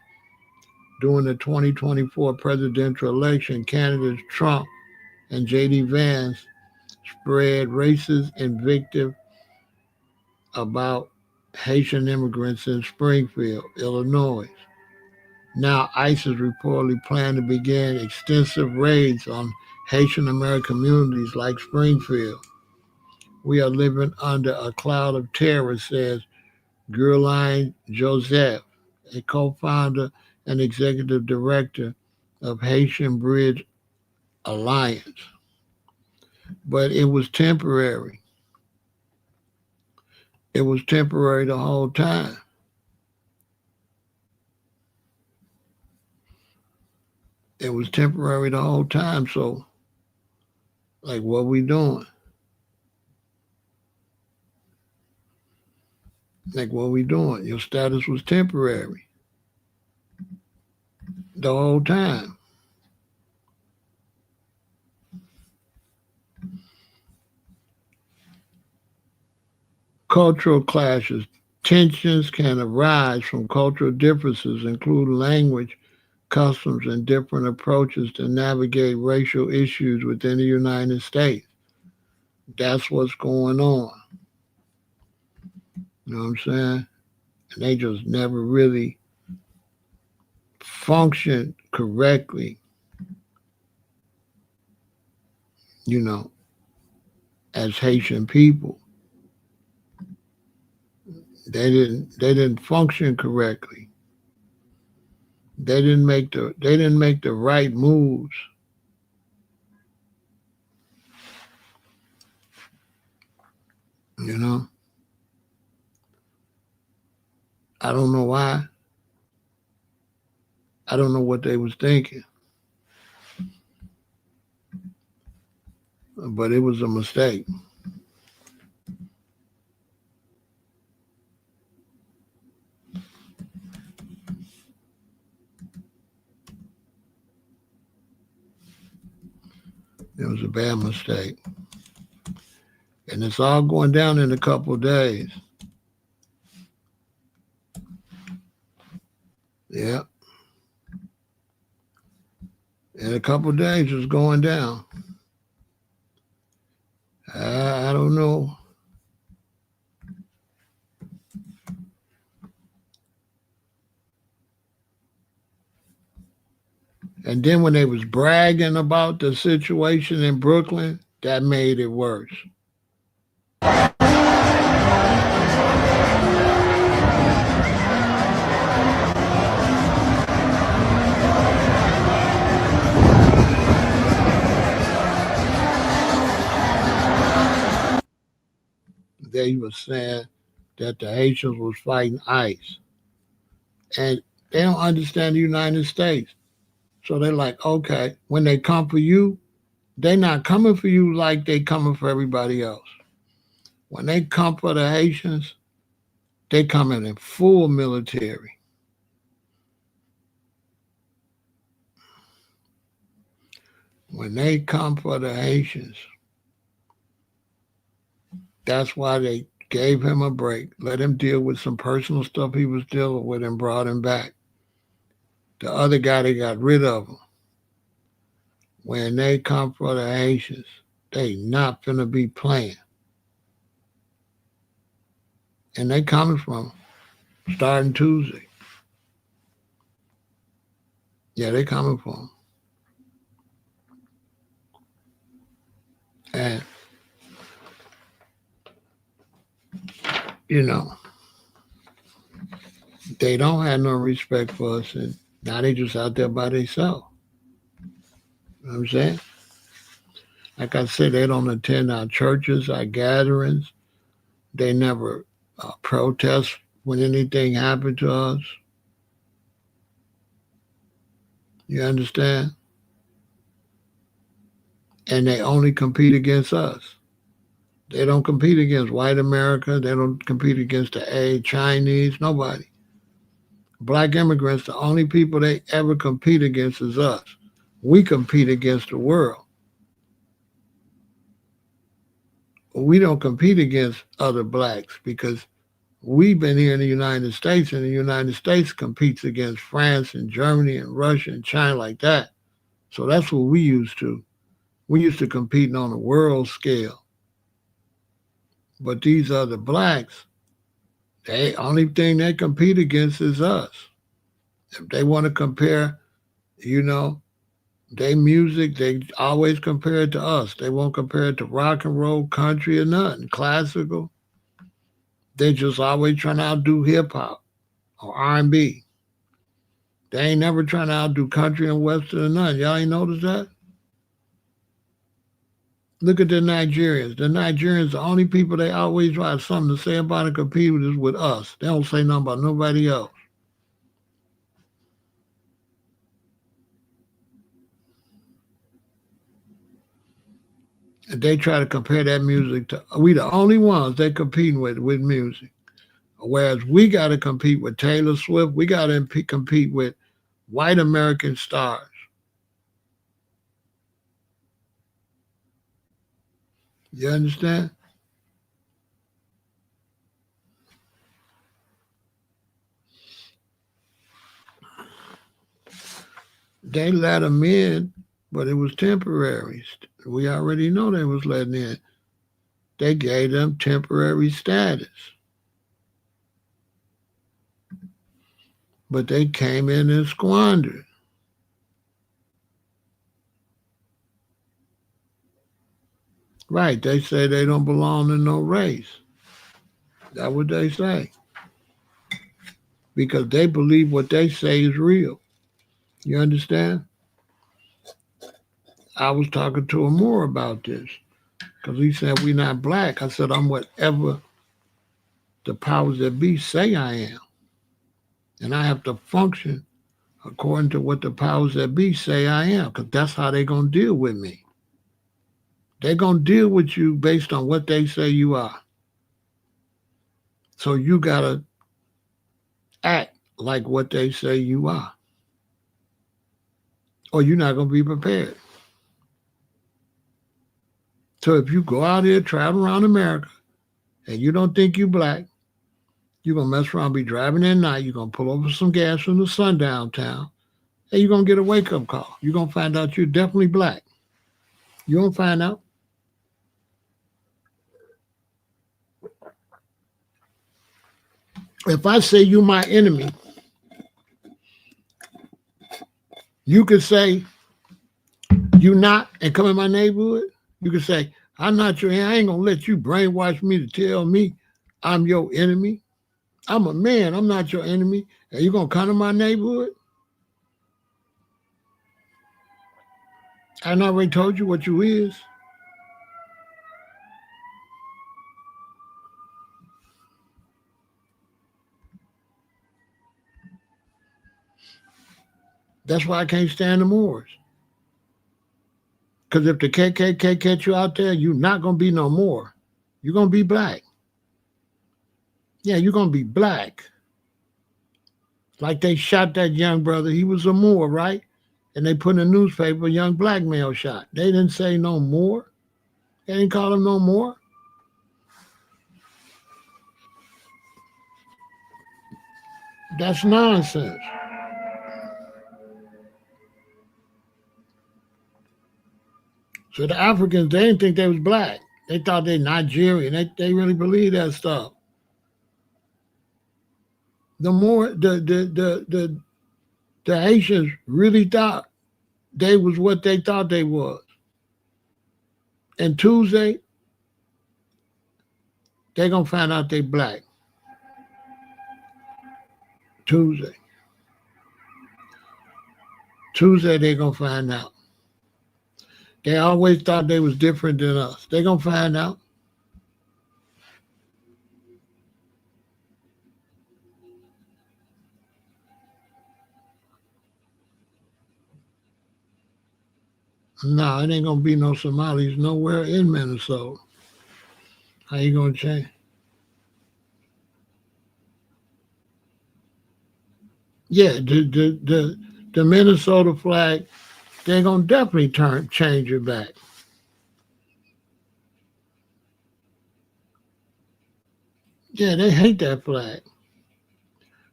During the 2024 presidential election, candidates Trump and J.D. Vance spread racist invective about Haitian immigrants in Springfield, Illinois. Now, ICE is reportedly planning to begin extensive raids on Haitian American communities like Springfield. We are living under a cloud of terror, says Guerlain Joseph, a co-founder and executive director of Haitian Bridge Alliance. But it was temporary. It was temporary the whole time. It was temporary the whole time. So, like, what we doing? Like, what we doing? Your status was temporary the whole time. Cultural clashes. Tensions can arise from cultural differences, including language, customs, and different approaches to navigate racial issues within the United States. That's what's going on. You know what I'm saying? And they just never really functioned correctly, you know, as Haitian people. They didn't function correctly. They didn't make the right moves. You know, I don't know why. I don't know what they was thinking, but it was a mistake. It was a bad mistake, and it's all going down in a couple of days. Yeah. In a couple of days, it's going down. I don't know. And then when they was bragging about the situation in Brooklyn, that made it worse. They were saying that the Haitians was fighting ICE. And they don't understand the United States. So they're like, okay, when they come for you, they're not coming for you like they coming for everybody else. When they come for the Haitians, they coming in full military. When they come for the Haitians, that's why they gave him a break, let him deal with some personal stuff he was dealing with and brought him back. The other guy, they got rid of him. When they come for the Haitians, they not finna be playing. And they coming from starting Tuesday. Yeah, they coming for him. And, you know, they don't have no respect for us. And now they just out there by themselves. You know what I'm saying? Like I said, they don't attend our churches, our gatherings. They never protest when anything happened to us. You understand? And they only compete against us. They don't compete against white America. They don't compete against the Chinese, nobody. Black immigrants, the only people they ever compete against is us. We compete against the world. We don't compete against other blacks because we've been here in the United States, and the United States competes against France and Germany and Russia and China like that. So that's what we used to. We used to compete on a world scale. But these other blacks, the only thing they compete against is us. If they want to compare, you know, their music, they always compare it to us. They won't compare it to rock and roll, country, or nothing, classical. They just always trying to outdo hip hop or R&B. They ain't never trying to outdo country and western or nothing. Y'all ain't noticed that? Look at the Nigerians. The Nigerians, the only people they always try have something to say about and compete with is with us. They don't say nothing about nobody else. And they try to compare that music to, we the only ones they competing with music. Whereas we got to compete with Taylor Swift. We got to compete with white American stars. You understand? They let them in, but it was temporary. We already know they was letting in. They gave them temporary status. But they came in and squandered. Right, they say they don't belong to no race. That's what they say. Because they believe what they say is real. You understand? I was talking to him more about this because he said we're not black. I said I'm whatever the powers that be say I am. And I have to function according to what the powers that be say I am, because that's how they're going to deal with me. They're going to deal with you based on what they say you are. So you got to act like what they say you are, or you're not going to be prepared. So if you go out here, travel around America, and you don't think you black, You're going to mess around, be driving at night. You're going to pull over some gas from the sundown town, and you're going to get a wake-up call. You're going to find out you're definitely black. You won't find out. If I say you my enemy, you could say you not and come in my neighborhood. You could say, I'm not your enemy. I ain't going to let you brainwash me to tell me I'm your enemy. I'm a man. I'm not your enemy. And you going to come to my neighborhood? I already told you what you is. That's why I can't stand the Moors. Because if the KKK catch you out there, you're not going to be no more. You're going to be black. Yeah, you're going to be black. Like they shot that young brother. He was a Moor, right? And they put in the newspaper, young black male shot. They didn't say no more. They didn't call him no more. That's nonsense. So the Africans, they didn't think they was black. They thought they Nigerian. They really believed that stuff. The Haitians really thought they was what they thought they was. And Tuesday, they gonna find out they black. Tuesday, they gonna find out. They always thought they was different than us. They gonna find out. No, it ain't gonna be no Somalis nowhere in Minnesota. How you gonna change? Yeah, the Minnesota flag, they're gonna definitely change it back. Yeah, they hate that flag.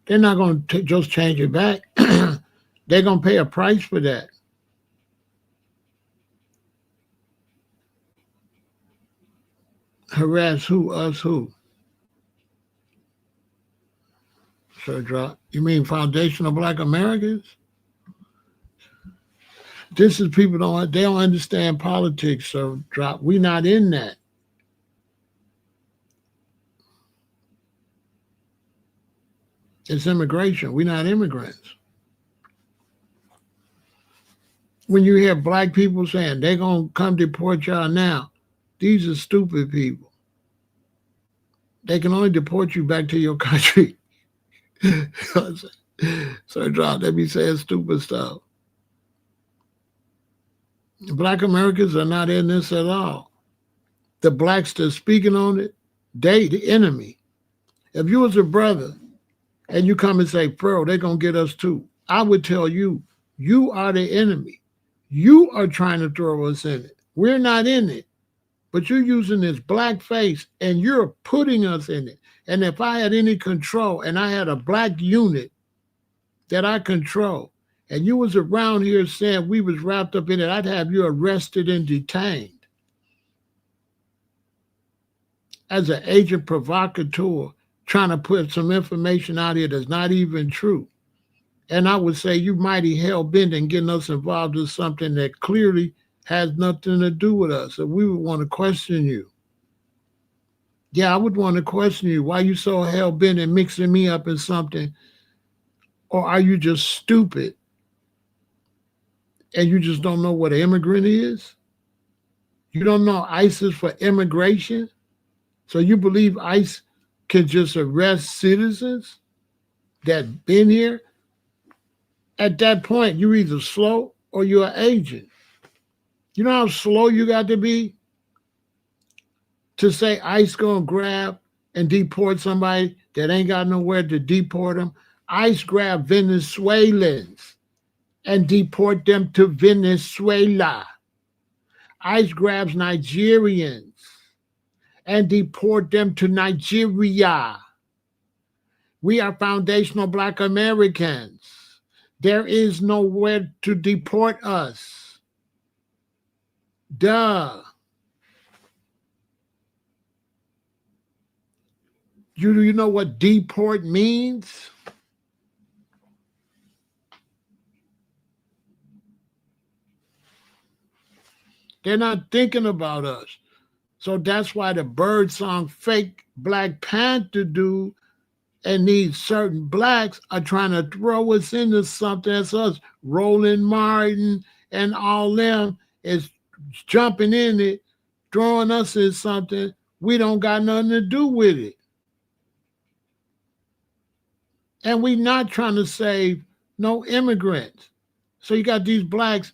They're not gonna just change it back. They're gonna pay a price for that. Harass who? Us who? Sir Drop. You mean foundational Black Americans? This is people they don't understand politics, Sir Drop. We not in that. It's immigration. We're not immigrants. When you hear black people saying they're gonna come deport y'all now, these are stupid people. They can only deport you back to your country. Sir Drop, they be saying stupid stuff. Black Americans are not in this at all. The blacks that's speaking on it, they the enemy. If you was a brother and you come and say, Pharaoh, they're going to get us too, I would tell you, you are the enemy. You are trying to throw us in it. We're not in it. But you're using this black face and you're putting us in it. And if I had any control and I had a black unit that I control, and you was around here saying we was wrapped up in it, I'd have you arrested and detained as an agent provocateur trying to put some information out here that's not even true. And I would say you mighty hell-bent in getting us involved in something that clearly has nothing to do with us. So we would want to question you. Yeah, I would want to question you. Why you so hell-bent in mixing me up in something? Or are you just stupid and you just don't know what an immigrant is? You don't know ICE is for immigration? So you believe ICE can just arrest citizens that been here? At that point, you're either slow or you're an agent. You know how slow you got to be to say ICE gonna grab and deport somebody that ain't got nowhere to deport them? ICE grab Venezuelans and deport them to Venezuela. ICE grabs Nigerians and deport them to Nigeria. We are foundational Black Americans. There is nowhere to deport us. Duh. Do you know what deport means? They're not thinking about us. So that's why the birdsong fake Black Panther dude and these certain blacks are trying to throw us into something. That's us. Roland Martin and all them is jumping in it, throwing us in something. We don't got nothing to do with it. And we not trying to save no immigrants. So you got these blacks.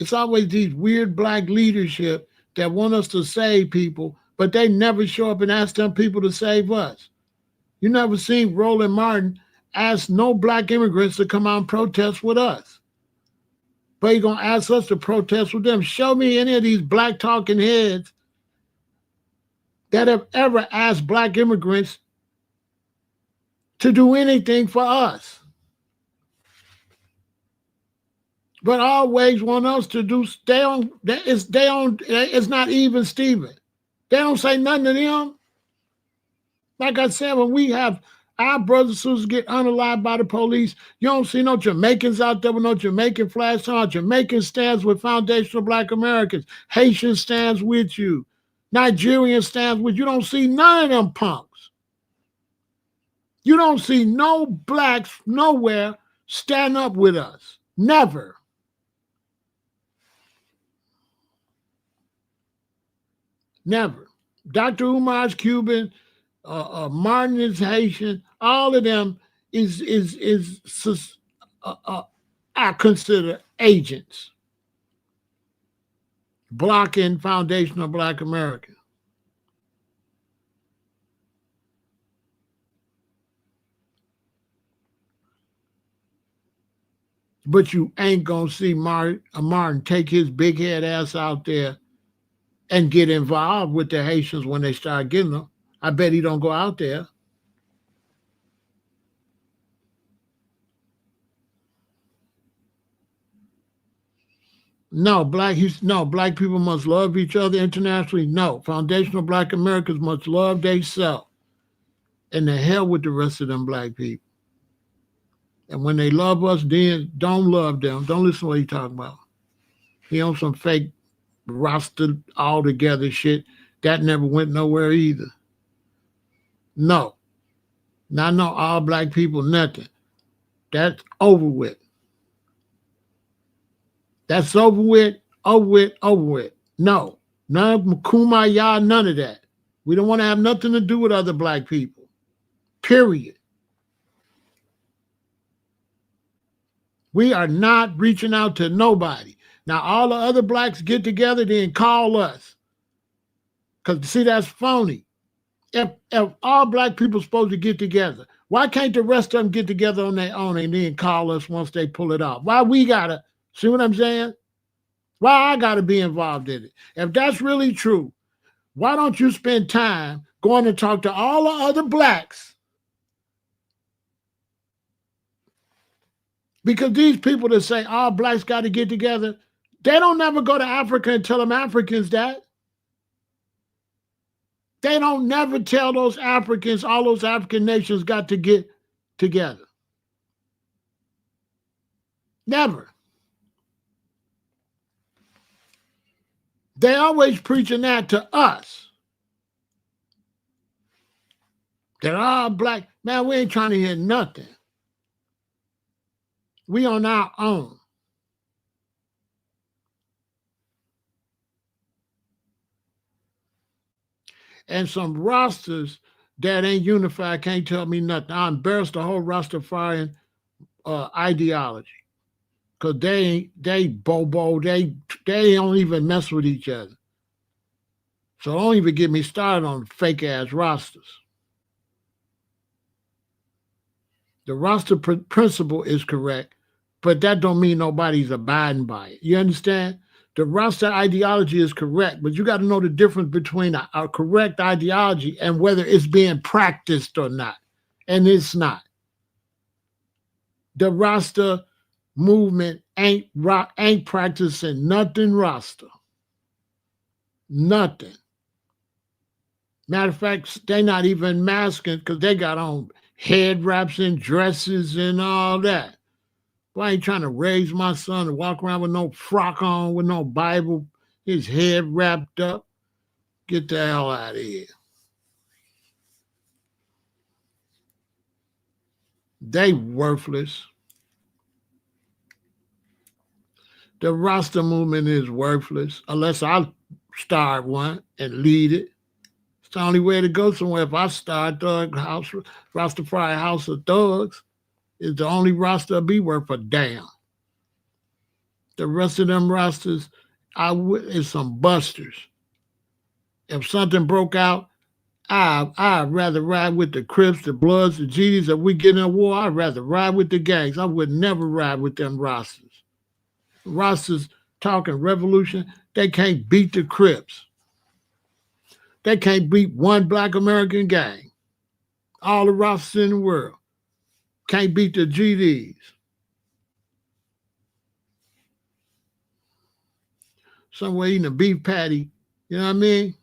It's always these weird black leadership that want us to save people, but they never show up and ask them people to save us. You never seen Roland Martin ask no black immigrants to come out and protest with us. But he's going to ask us to protest with them. Show me any of these black talking heads that have ever asked black immigrants to do anything for us. But always want us to do, it's not even Steven. They don't say nothing to them. Like I said, when we have our brothers and sisters get unalived by the police, you don't see no Jamaicans out there with no Jamaican flags on. Jamaican stands with foundational Black Americans. Haitian stands with you. Nigerian stands with you. You don't see none of them punks. You don't see no blacks nowhere stand up with us. Never. Never. Dr. Umar's Cuban, Martin is Haitian. All of them I consider agents blocking foundational Black America. But you ain't gonna see Martin take his big head ass out there and get involved with the Haitians when they start getting them. I bet he don't go out there. No, black people must love each other internationally. No, foundational Black Americans must love themselves. And the hell with the rest of them black people. And when they love us, then don't love them. Don't listen to what he's talking about. He on some fake roster all together shit. That never went nowhere either. No. Not no all black people, nothing. That's over with. That's over with, over with, over with. No. None of kumbaya, none of that. We don't want to have nothing to do with other black people. Period. We are not reaching out to nobody. Now, all the other blacks get together, then call us. Because, see, that's phony. If all black people are supposed to get together, why can't the rest of them get together on their own and then call us once they pull it off? Why we got to, see what I'm saying? Why I got to be involved in it? If that's really true, why don't you spend time going to talk to all the other blacks? Because these people that say all blacks got to get together, they don't never go to Africa and tell them Africans that. They don't never tell those Africans, all those African nations got to get together. Never. They always preaching that to us. They're all black. Man, we ain't trying to hear nothing. We on our own. And some rosters that ain't unified can't tell me nothing. I embarrass the whole Rastafarian ideology. Because they bobo, they don't even mess with each other. So don't even get me started on fake ass rosters. The roster principle is correct, but that don't mean nobody's abiding by it. You understand? The roster ideology is correct, but you got to know the difference between a correct ideology and whether it's being practiced or not. and it's not. The Rasta movement ain't practicing nothing Rasta. Nothing. Matter of fact, they not even masking because they got on head wraps and dresses and all that. But I ain't trying to raise my son to walk around with no frock on, with no Bible, his head wrapped up. Get the hell out of here. They worthless. The Rasta movement is worthless unless I start one and lead it. It's the only way to go somewhere. If I start Thug House, Rastafari House of Thugs, is the only Rasta be worth a damn. The rest of them Rastas, is some busters. If something broke out, I'd rather ride with the Crips, the Bloods, the GDs. If we get in a war, I'd rather ride with the gangs. I would never ride with them Rastas. Rastas talking revolution, they can't beat the Crips. They can't beat one Black American gang. All the Rastas in the world can't beat the GDs. Somewhere eating a beef patty, you know what I mean?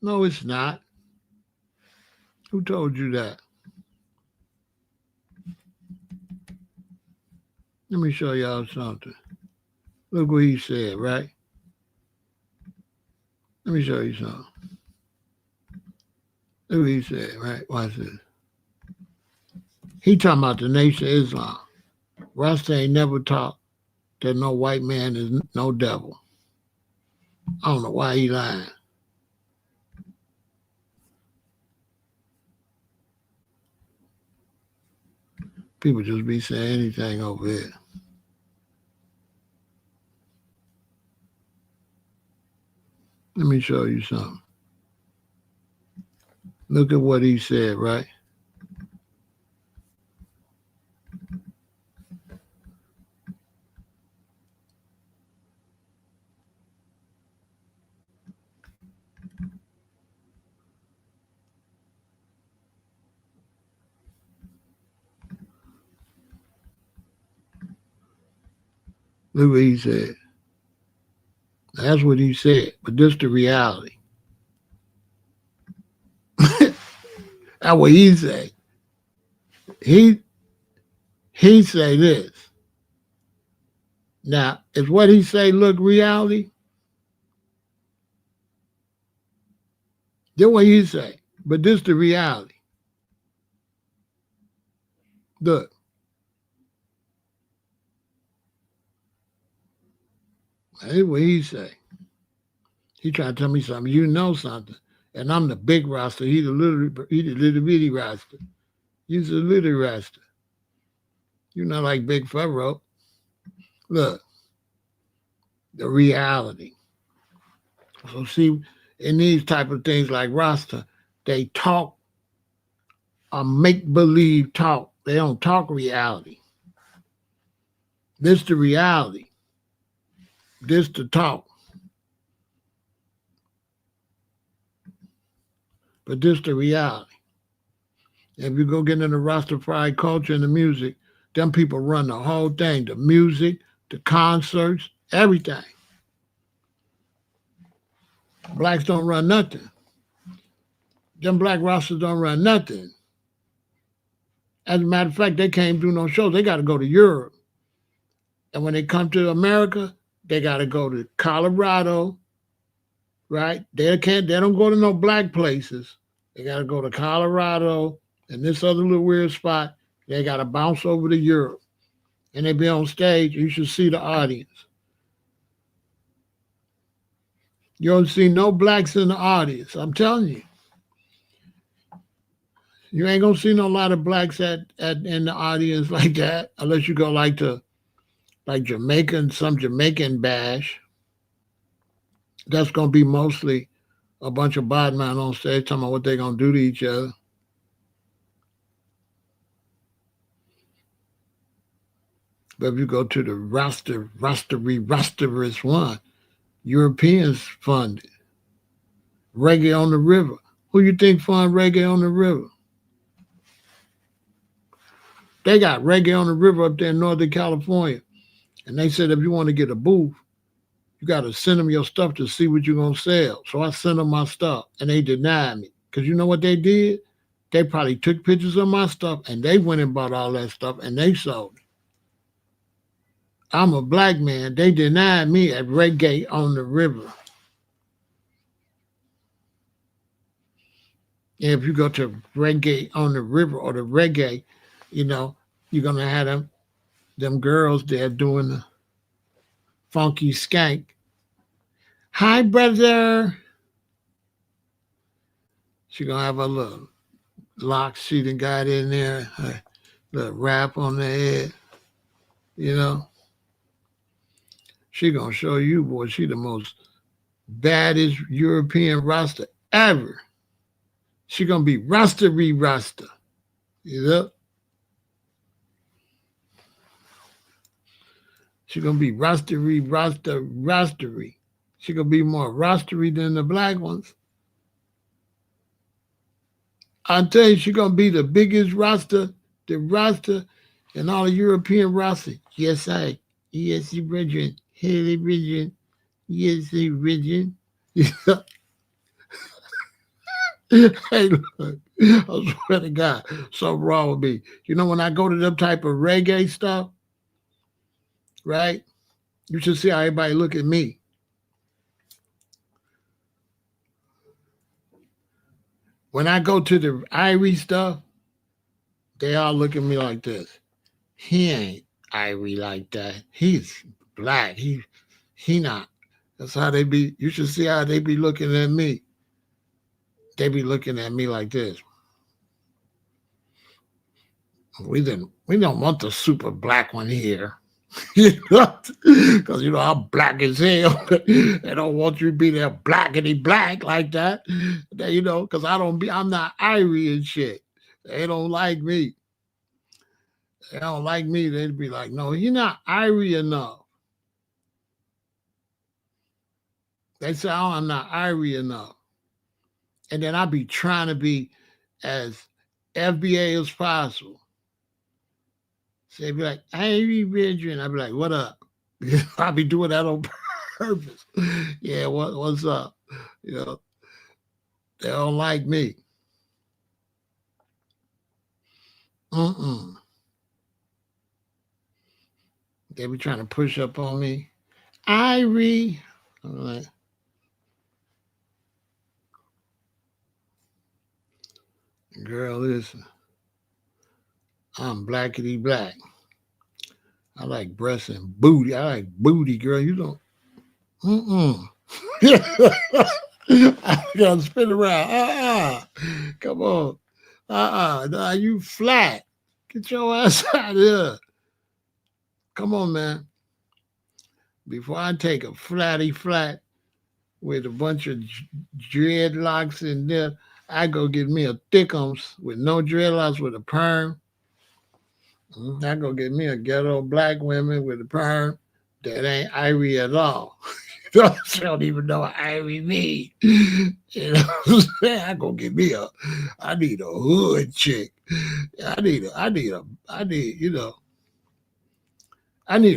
No, it's not. Who told you that? Let me show y'all something. Look what he said, right? Let me show you something. Look what he said, right? Watch this. He talking about the Nation of Islam. Rasta ain't never taught that no white man is no devil. I don't know why he lying. People just be saying anything over here. Let me show you something. Look at what he said, right? Look what he said. That's what he said, but this the reality. That's what he said. He say this. Now, is what he say look reality? That's what he say, but this the reality. Look. That's what he say. He trying to tell me something. You know something. And I'm the big roster. He the little bitty roster. He's the little roster. You're not like Big Pharaoh. Look, the reality. So see, in these type of things like Rasta, they talk a make-believe talk. They don't talk reality. This the reality. This the talk. But this the reality. If you go get into Rastafari culture and the music, them people run the whole thing. The music, the concerts, everything. Blacks don't run nothing. Them black Rastas don't run nothing. As a matter of fact, they can't do no shows. They got to go to Europe. And when they come to America, they got to go to Colorado, right? They don't go to no black places. They got to go to Colorado and this other little weird spot. They got to bounce over to Europe. And they be on stage. You should see the audience. You don't see no blacks in the audience. I'm telling you. You ain't gonna see no lot of blacks in the audience like that, unless you go like Jamaican, some Jamaican bash. That's gonna be mostly a bunch of bad men on stage talking about what they're gonna do to each other. But if you go to the rosterous one, Europeans fund it. Reggae on the River. Who you think fund Reggae on the River? They got Reggae on the River up there in Northern California. And they said if you want to get a booth, you got to send them your stuff to see what you're going to sell. So I sent them my stuff and they denied me. Because you know what they did? They probably took pictures of my stuff and they went and bought all that stuff and they sold it. I'm a black man. They denied me at Reggae on the River. And if you go to Reggae on the River or the Reggae, you're going to have them girls there doing the funky skank. Hi, brother. She going to have a little lock she done got in there, a little wrap on the head, She going to show you, boy, she the most baddest European Rasta ever. She going to be Rasta. She going to be Rastery. She going to be more Rastery than the black ones. I'll tell you, she going to be the biggest Rasta in all the European Rasta. Yes, Bridget. Hey, Bridget. Yes, Bridget. Hey, look, I swear to God, something wrong with me. When I go to them type of reggae stuff, right? You should see how everybody look at me. When I go to the Irie stuff, they all look at me like this. He ain't Irie like that. He's black. He not. That's how they be. You should see how they be looking at me. They be looking at me like this. We don't want the super black one here. Because I'm black as hell. They don't want you to be there blackety black like that. Because I'm not Irie and shit. They don't like me. They don't like me. They'd be like, no, you're not Irie enough. They say, oh, I'm not Irie enough. And then I be trying to be as FBA as possible. So they'd be like, Irie Benjamin. I'd be like, what up? I be doing that on purpose. Yeah, what's up? They don't like me. They be trying to push up on me. Irie. I'm like, girl, listen. I'm blackety black. I like breasts and booty. I like booty, girl. You don't. I gotta spin around. Come on. Nah, you flat. Get your ass out of here. Come on, man. Before I take a flatty flat with a bunch of dreadlocks in there, I go get me a thickums with no dreadlocks with a perm. I go get me a ghetto black woman with a perm that ain't Irie at all. She don't even know what Irie mean. You know what I'm saying? I go get me I need a hood chick. I need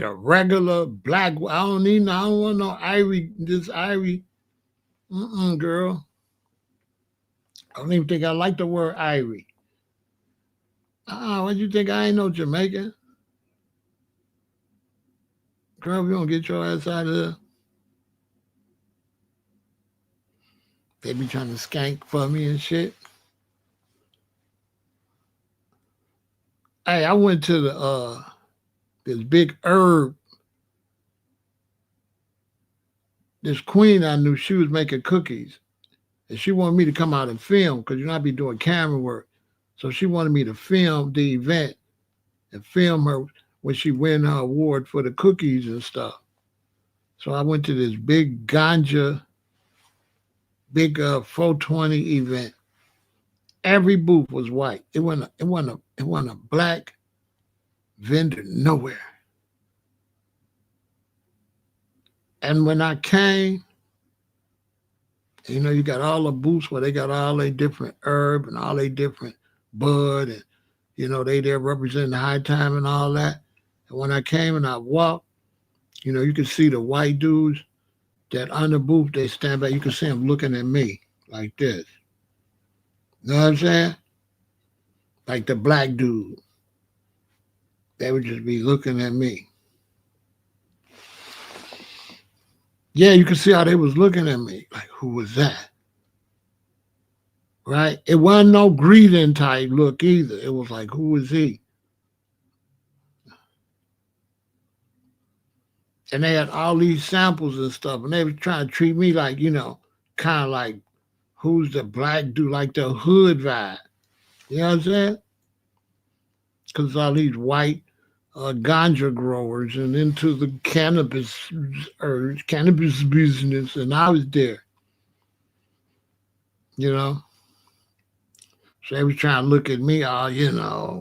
a regular black. I don't want no Irie. This Irie. Girl. I don't even think I like the word Irie. What you think? I ain't no Jamaican? Girl, we don't get your ass out of there. They be trying to skank for me and shit. Hey, I went to the this big herb. This queen I knew, she was making cookies. And she wanted me to come out and film because I be doing camera work. So she wanted me to film the event and film her when she win her award for the cookies and stuff. So I went to this big ganja, big 420 event. Every booth was white. It wasn't a black vendor nowhere. And when I came, you got all the booths where they got all their different herb and all their different bud, and they there representing the high time and all that. And when I came and I walked, you could see the white dudes that on the booth they stand back. You can see them looking at me like this. You know what I'm saying? Like the black dude, they would just be looking at me. Yeah, you could see how they was looking at me. Like, who was that? Right? It wasn't no greeting type look either. It was like, who is he? And they had all these samples and stuff, and they were trying to treat me like, kind of like, who's the black dude, like the hood vibe. You know what I'm saying? Because all these white ganja growers and into the cannabis business, and I was there, you know. So they was trying to look at me, all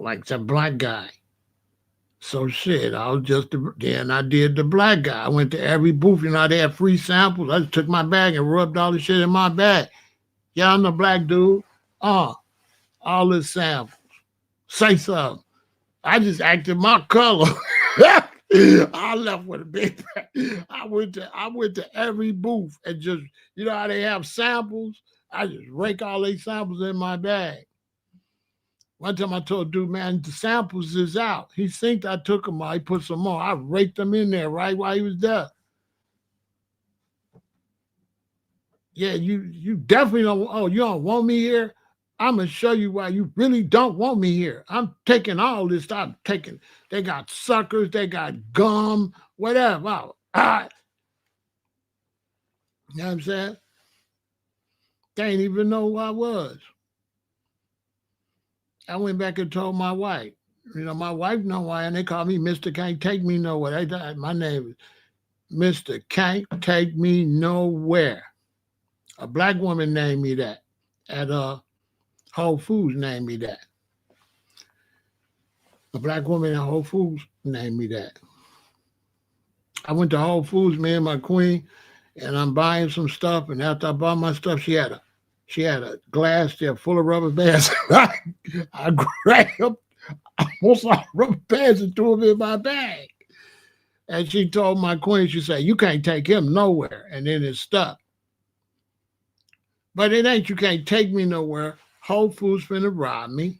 like the black guy. So shit, I was just then I did the black guy. I went to every booth, they had free samples. I just took my bag and rubbed all the shit in my bag. Yeah, I'm the black dude. All this samples. Say something. I just acted my color. I left with a big bag. I went to every booth and just how they have samples. I just rake all these samples in my bag. One time I told dude, man, the samples is out. He think I took them all. He put some more. I raked them in there right while he was there. Yeah, you definitely don't. Oh, you don't want me here? I'm gonna show you why you really don't want me here. I'm taking all this stuff. Taking. They got suckers. They got gum. Whatever. You know what I'm saying? They ain't even know who I was. I went back and told my wife. My wife know why, and they call me Mr. Can't Take Me Nowhere. My name is Mr. Can't Take Me Nowhere. A black woman named me that. At Whole Foods named me that. A black woman at Whole Foods named me that. I went to Whole Foods, me and my queen, and I'm buying some stuff. And after I bought my stuff, she had a glass there full of rubber bands. I grabbed almost all rubber bands and threw them in my bag. And she told my queen, she said, "You can't take him nowhere." And then it stuck. But it ain't, you can't take me nowhere. Whole Foods finna rob me.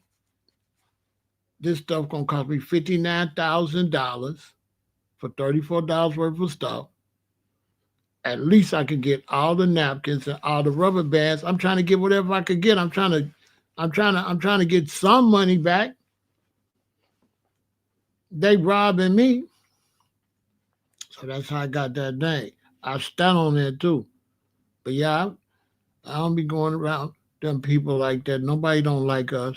This stuff gonna cost me $59,000 for $34 worth of stuff. At least I could get all the napkins and all the rubber bands. I'm trying to get whatever I could get. I'm trying to get some money back. They robbing me. So that's how I got that name. I stand on that too. But yeah, I don't be going around them people like that. Nobody don't like us.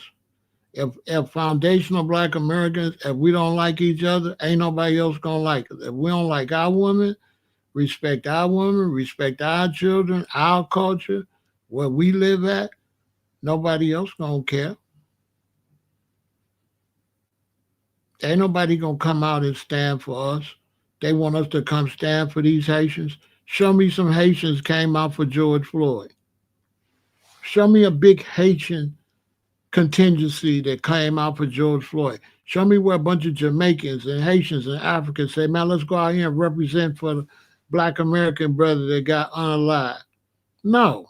If foundational black Americans, if we don't like each other, ain't nobody else gonna like us. If we don't like our women, respect our women, respect our children, our culture, where we live at, nobody else gonna care. Ain't nobody gonna come out and stand for us. They want us to come stand for these Haitians. Show me some Haitians came out for George Floyd. Show me a big Haitian contingency that came out for George Floyd. Show me where a bunch of Jamaicans and Haitians and Africans say, man, let's go out here and represent for the black American brother that got unalived. No.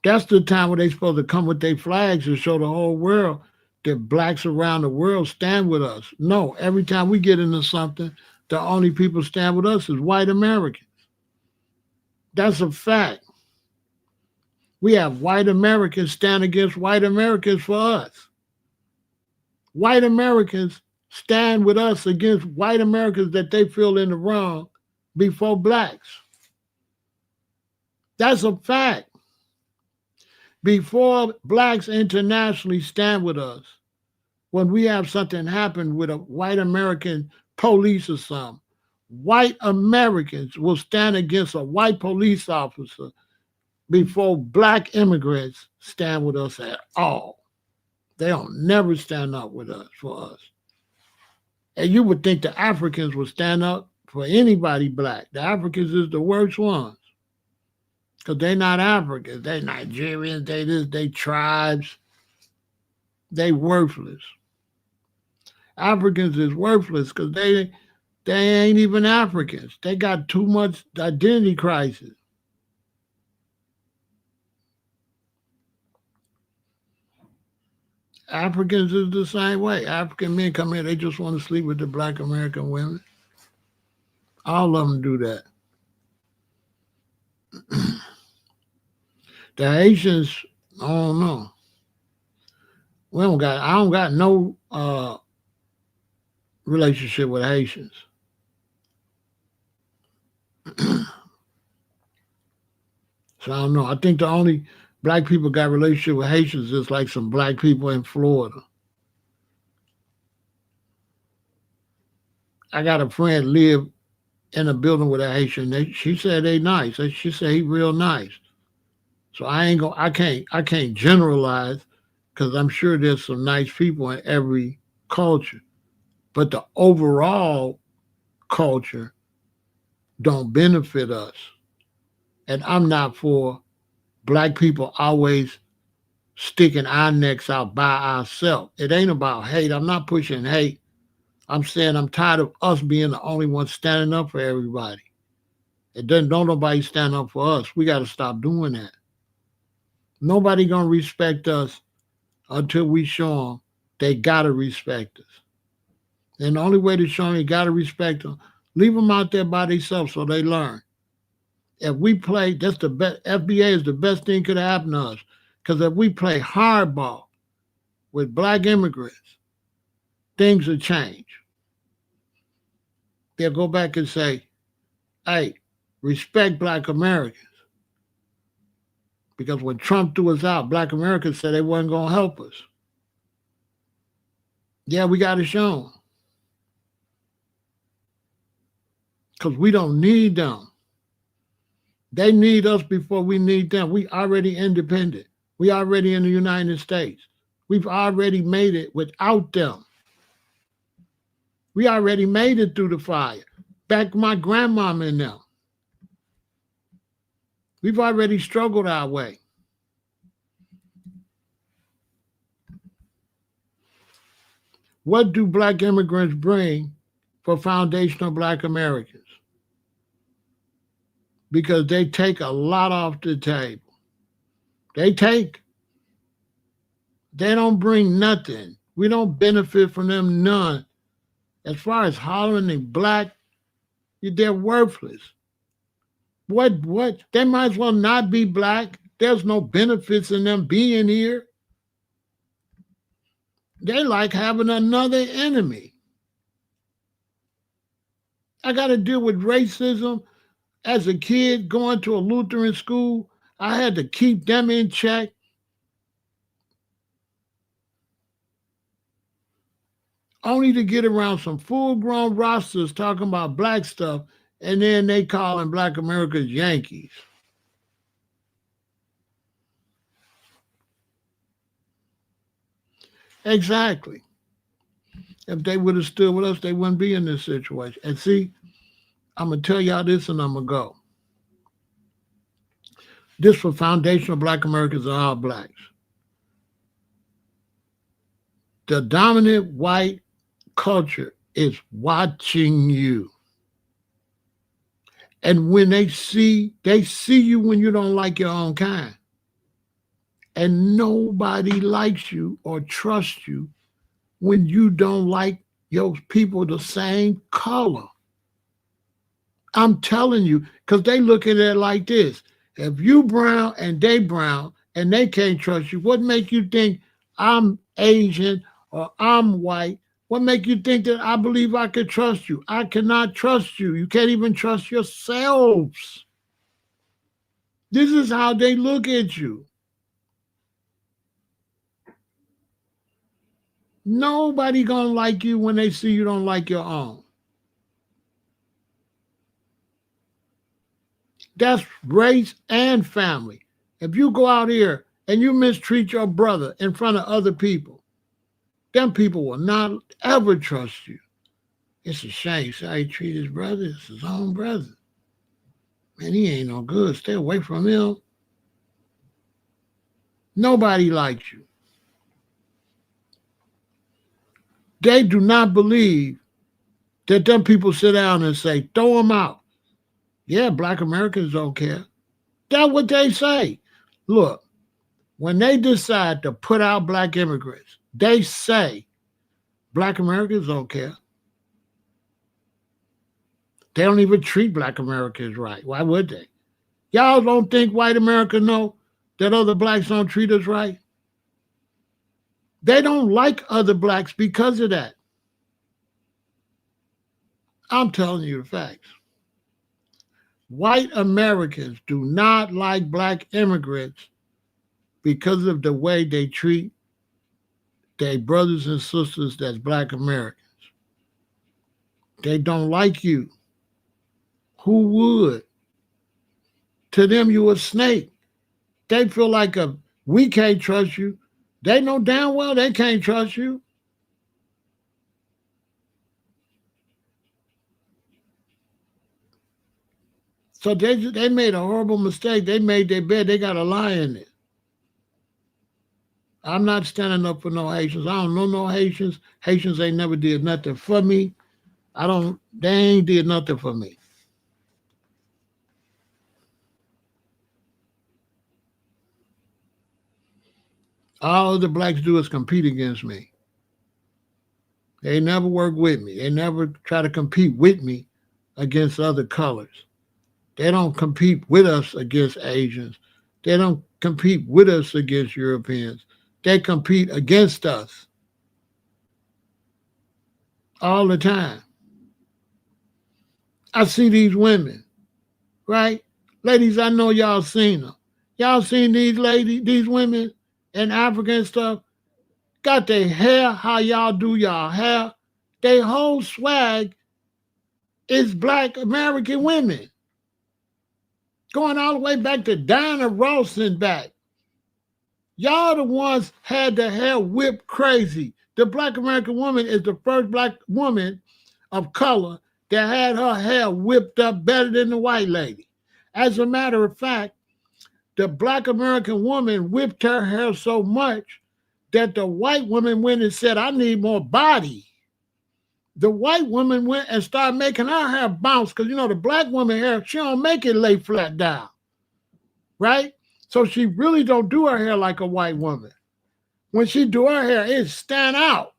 That's the time where they supposed to come with their flags and show the whole world that blacks around the world stand with us. No, every time we get into something, the only people stand with us is white Americans. That's a fact. We have white Americans stand against white Americans for us. White Americans stand with us against white Americans that they feel in the wrong before blacks. That's a fact. Before blacks internationally stand with us, when we have something happen with a white American police or something, white Americans will stand against a white police officer before black immigrants stand with us at all. They don't never stand up with us for us. And you would think the Africans would stand up for anybody black. The Africans is the worst ones because they're not Africans. They Nigerians. They this. They tribes. They worthless. Africans is worthless because they ain't even Africans. They got too much identity crisis. Africans is the same way. African men come here, they just want to sleep with the black American women. All of them do that. The Haitians, I don't know. I don't got no relationship with Haitians. So I don't know. I think the only black people got relationship with Haitians is like some black people in Florida. I got a friend live in a building with a Haitian. She said they nice. She said he real nice. So I can't generalize because I'm sure there's some nice people in every culture. But the overall culture don't benefit us. And I'm not for black people always sticking our necks out by ourselves. It ain't about hate. I'm not pushing hate. I'm saying I'm tired of us being the only ones standing up for everybody. It doesn't don't nobody stand up for us. We got to stop doing that. Nobody gonna respect us until we show them they gotta respect us. And the only way to show them you gotta respect them, leave them out there by themselves so they learn. If we play, that's the best. FBA is the best thing could happen to us. Because if we play hardball with black immigrants, things will change. They'll go back and say, hey, respect black Americans. Because when Trump threw us out, black Americans said they wasn't going to help us. Yeah, we got to show them. Because we don't need them. They need us before we need them. We already independent. We already in the United States. We've already made it without them. We already made it through the fire. Back my grandmama and them. We've already struggled our way. What do black immigrants bring for foundational black Americans? Because they take a lot off the table. They don't bring nothing. We don't benefit from them none. As far as hollering and black, they're worthless. What? They might as well not be black. There's no benefits in them being here. They like having another enemy. I got to deal with racism. As a kid going to a Lutheran school, I had to keep them in check. Only to get around some full-grown rosters talking about black stuff, and then they calling black Americans Yankees. Exactly. If they would have stood with us, they wouldn't be in this situation. And see, I'm going to tell y'all this and I'm going to go. This for foundational black Americans and all blacks. The dominant white culture is watching you. And when they see you when you don't like your own kind. And nobody likes you or trusts you when you don't like your people the same color. I'm telling you, because they look at it like this. If you brown and they can't trust you, what make you think I'm Asian or I'm white? What make you think that I believe I could trust you? I cannot trust you. You can't even trust yourselves. This is how they look at you. Nobody gonna like you when they see you don't like your own. That's race and family. If you go out here and you mistreat your brother in front of other people, them people will not ever trust you. It's a shame. See how he treat his brother? It's his own brother. Man, he ain't no good. Stay away from him. Nobody likes you. They do not believe that them people sit down and say, throw them out. Yeah, black Americans don't care. That's what they say. Look, when they decide to put out black immigrants, they say black Americans don't care. They don't even treat black Americans right. Why would they? Y'all don't think white America know that other blacks don't treat us right? They don't like other blacks because of that. I'm telling you the facts. White Americans do not like black immigrants because of the way they treat their brothers and sisters that's black Americans. They don't like you. Who would? To them, you a snake. They feel like we can't trust you. They know damn well they can't trust you. So they made a horrible mistake. They made their bed. They got a lie in it. I'm not standing up for no Haitians. I don't know no Haitians. Haitians ain't never did nothing for me. They ain't did nothing for me. All the blacks do is compete against me. They never work with me. They never try to compete with me against other colors. They don't compete with us against Asians. They don't compete with us against Europeans. They compete against us all the time. I see these women, right? Ladies, I know y'all seen them. Y'all seen these women in Africa and stuff, got their hair how y'all do y'all hair. Their whole swag is black American women. Going all the way back to Diana Ross and back. Y'all the ones had the hair whipped crazy. The black American woman is the first black woman of color that had her hair whipped up better than the white lady. As a matter of fact, the black American woman whipped her hair so much that the white woman went and said, I need more body. The white woman went and started making her hair bounce because, the black woman hair, she don't make it lay flat down, right? So she really don't do her hair like a white woman. When she do her hair, it stand out.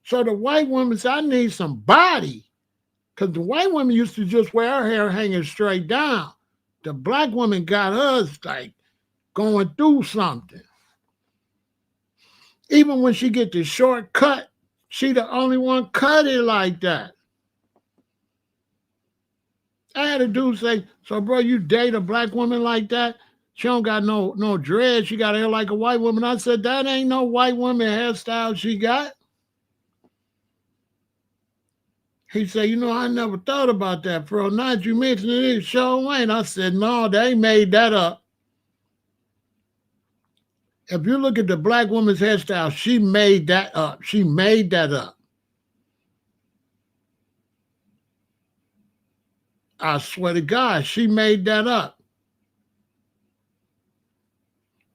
So the white woman said, I need some body. Because the white woman used to just wear her hair hanging straight down. The black woman got hers like going through something. Even when she get the short cut, she the only one cut it like that. I had a dude say, so bro, you date a black woman like that? She don't got no dread. She got hair like a white woman. I said, that ain't no white woman hairstyle she got. He said, I never thought about that, bro. Now that you mentioned it, sure ain't. I said, no, they made that up. If you look at the black woman's hairstyle, she made that up. She made that up. I swear to God, she made that up.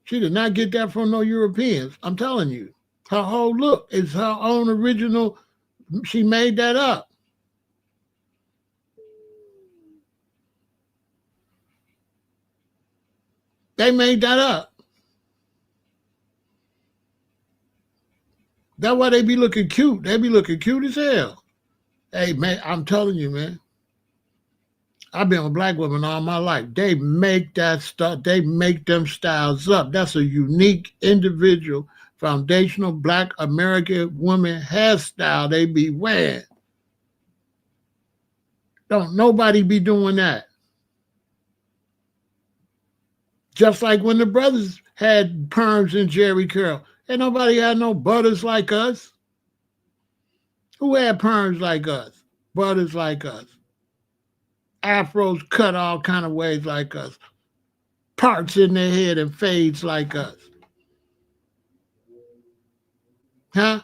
She did not get that from no Europeans. I'm telling you. Her whole look is her own original. She made that up. They made that up. That's why they be looking cute. They be looking cute as hell. Hey, man, I'm telling you, man. I've been with black women all my life. They make that stuff. They make them styles up. That's a unique, individual, foundational black American woman hairstyle they be wearing. Don't nobody be doing that. Just like when the brothers had perms and Jerry curl. Ain't nobody had no butters like us. Who had perms like us? Butters like us. Afros cut all kind of ways like us. Parts in their head and fades like us. Huh?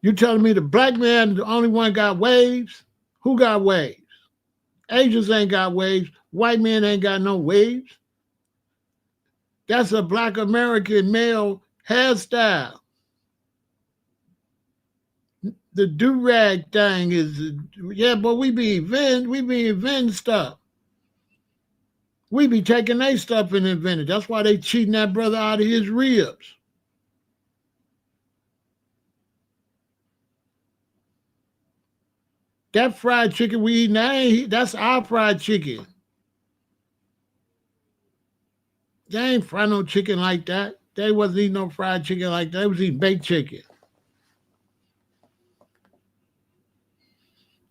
You telling me the black man the only one got waves? Who got waves? Asians ain't got waves. White men ain't got no waves. That's a black American male hairstyle. The do-rag thing is, yeah, but we be inventing stuff. We be taking their stuff and inventing. That's why they cheating that brother out of his ribs. That fried chicken we eat now, that's our fried chicken. They ain't fried no chicken like that. They wasn't eating no fried chicken like that. They was eating baked chicken.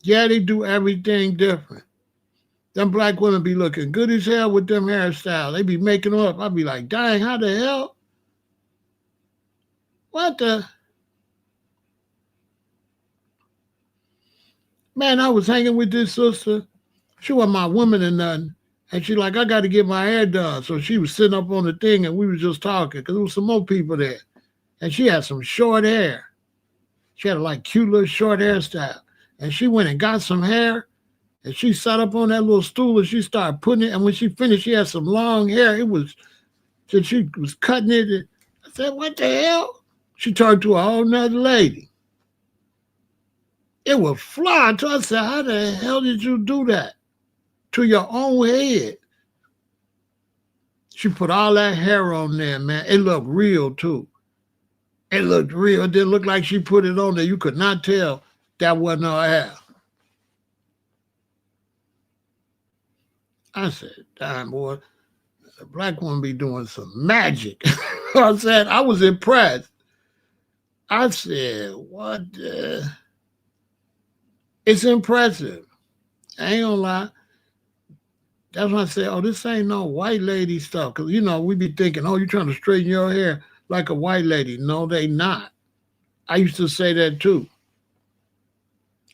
Yeah, they do everything different. Them black women be looking good as hell with them hairstyles. They be making them up. I be like, dang, how the hell? What the? Man, I was hanging with this sister. She wasn't my woman or nothing. And she like, I got to get my hair done. So she was sitting up on the thing and we was just talking because there was some more people there. And she had some short hair. She had a like cute little short hairstyle. And she went and got some hair and she sat up on that little stool and she started putting it. And when she finished, she had some long hair. It was, so she was cutting it. I said, what the hell? She turned to a whole nother lady. It was fly. So I said, how the hell did you do that? To your own head. She put all that hair on there, man. It looked real, too. It looked real. It didn't look like she put it on there. You could not tell that wasn't her hair. I said, damn, boy, the black woman be doing some magic. I said, I was impressed. I said, what the? It's impressive. I ain't gonna lie. That's why I say, oh, this ain't no white lady stuff. Because, you know, we be thinking, oh, you trying to straighten your hair like a white lady. No, they not. I used to say that too.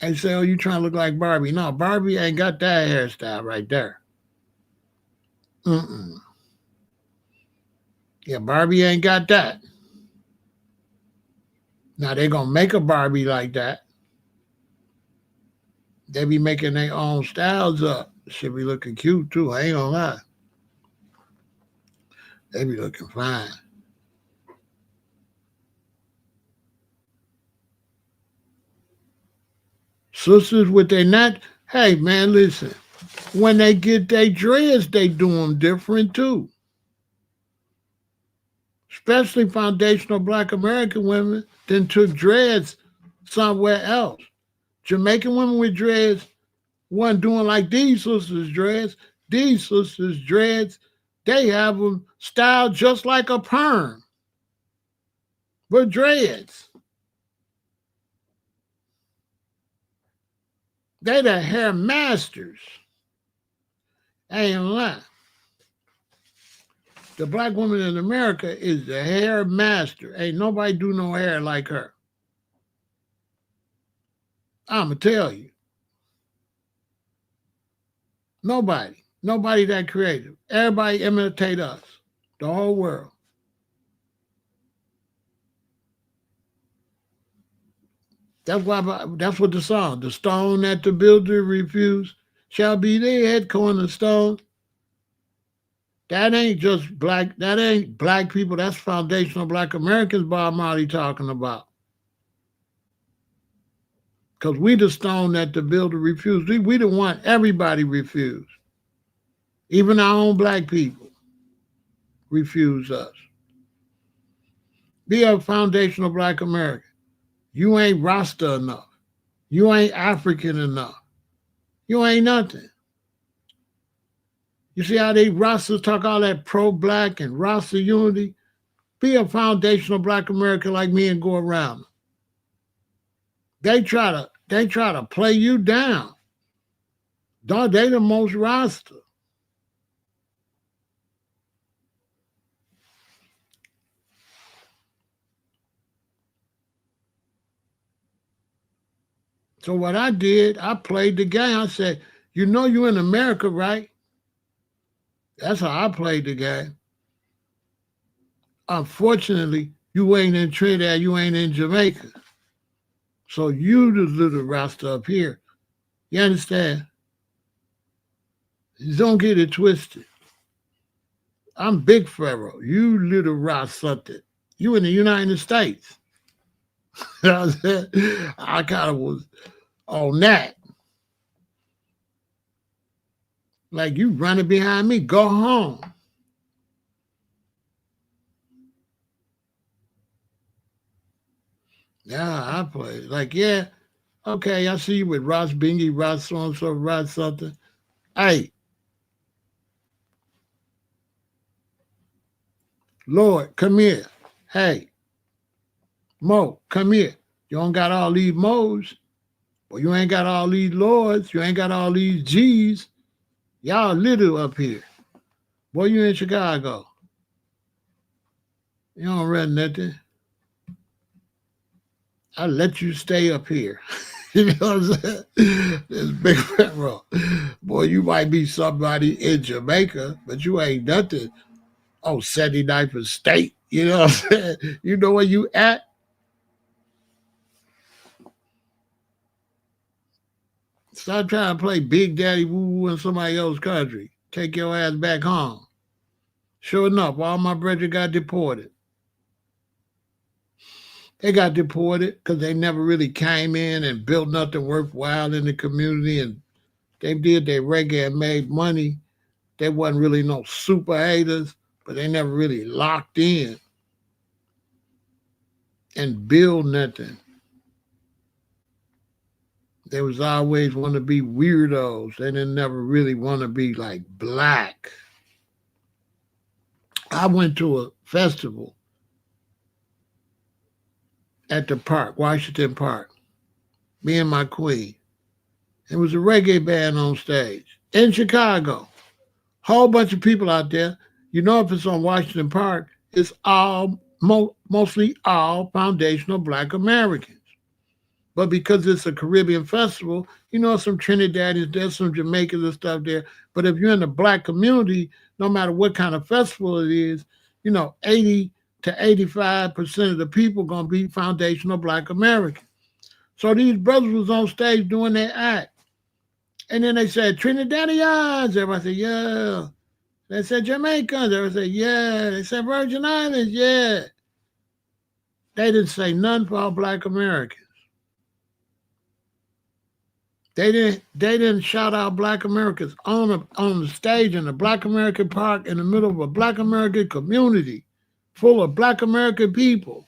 They say, oh, you trying to look like Barbie. No, Barbie ain't got that hairstyle right there. Mm-mm. Yeah, Barbie ain't got that. Now, they going to make a Barbie like that. They be making their own styles up. Should be looking cute too. I ain't gonna lie. They be looking fine. Sisters with their not. Hey man, listen. When they get their dreads, they do them different too. Especially foundational Black American women then took dreads somewhere else. Jamaican women with dreads wasn't doing like these sisters' dreads. These sisters' dreads, they have them styled just like a perm, but dreads. They the hair masters. I ain't lying. The black woman in America is the hair master. Ain't nobody do no hair like her. I'ma tell you. Nobody. Nobody that creative. Everybody imitate us. The whole world. That's what the song. The stone that the builder refused shall be the head cornerstone. That ain't just black. That ain't black people. That's foundational Black Americans Bob Marley talking about. Because we the stone that the builder refused. We the one everybody refused. Even our own black people refuse us. Be a foundational Black American. You ain't Rasta enough. You ain't African enough. You ain't nothing. You see how they Rastas talk all that pro-black and Rasta unity? Be a foundational Black American like me and go around. They try to play you down. Dog, they the most Rasta. So what I did, I played the game. I said, you know you in America, right? That's how I played the game. Unfortunately, you ain't in Trinidad, you ain't in Jamaica. So you the little Rasta up here. You understand? Don't get it twisted. I'm Big Pharaoh. You little Rasta. You in the United States. I kind of was on that. Like you running behind me. Go home. Yeah, I play. Like, yeah, okay, I see you with Ross Bingy, Ross so and so, Ross something. Hey, Lord, come here. Hey, Mo, come here. You don't got all these Mo's. Well, you ain't got all these Lords. You ain't got all these G's. Y'all little up here. Boy, you in Chicago. You don't run nothing. I let you stay up here. You know what I'm saying? This big Pharaoh. Boy, you might be somebody in Jamaica, but you ain't nothing. Oh, 79th State. You know what I'm saying? You know where you at? Stop trying to play Big Daddy Woo Woo in somebody else's country. Take your ass back home. Sure enough, all my brethren got deported. They got deported because they never really came in and built nothing worthwhile in the community, and they did their reggae and made money. They wasn't really no super haters, but they never really locked in and build nothing. They was always want to be weirdos. They didn't never really want to be like black. I went to a festival at the park, Washington Park, me and my queen. It was a reggae band on stage in Chicago. Whole bunch of people out there. You know, if it's on Washington Park, it's all mostly all foundational Black Americans. But because it's a Caribbean festival, you know, some Trinidadians, there's some Jamaicans and stuff there. But if you're in the Black community, no matter what kind of festival it is, you know, 80 to 85% of the people gonna be foundational Black Americans. So these brothers was on stage doing their act. And then they said Trinidadians. Everybody said, yeah. They said Jamaicans. Everybody said, yeah. They said Virgin Islands, yeah. They didn't say none for all Black Americans. They didn't shout out Black Americans on the stage in the Black American Park in the middle of a Black American community full of Black American people.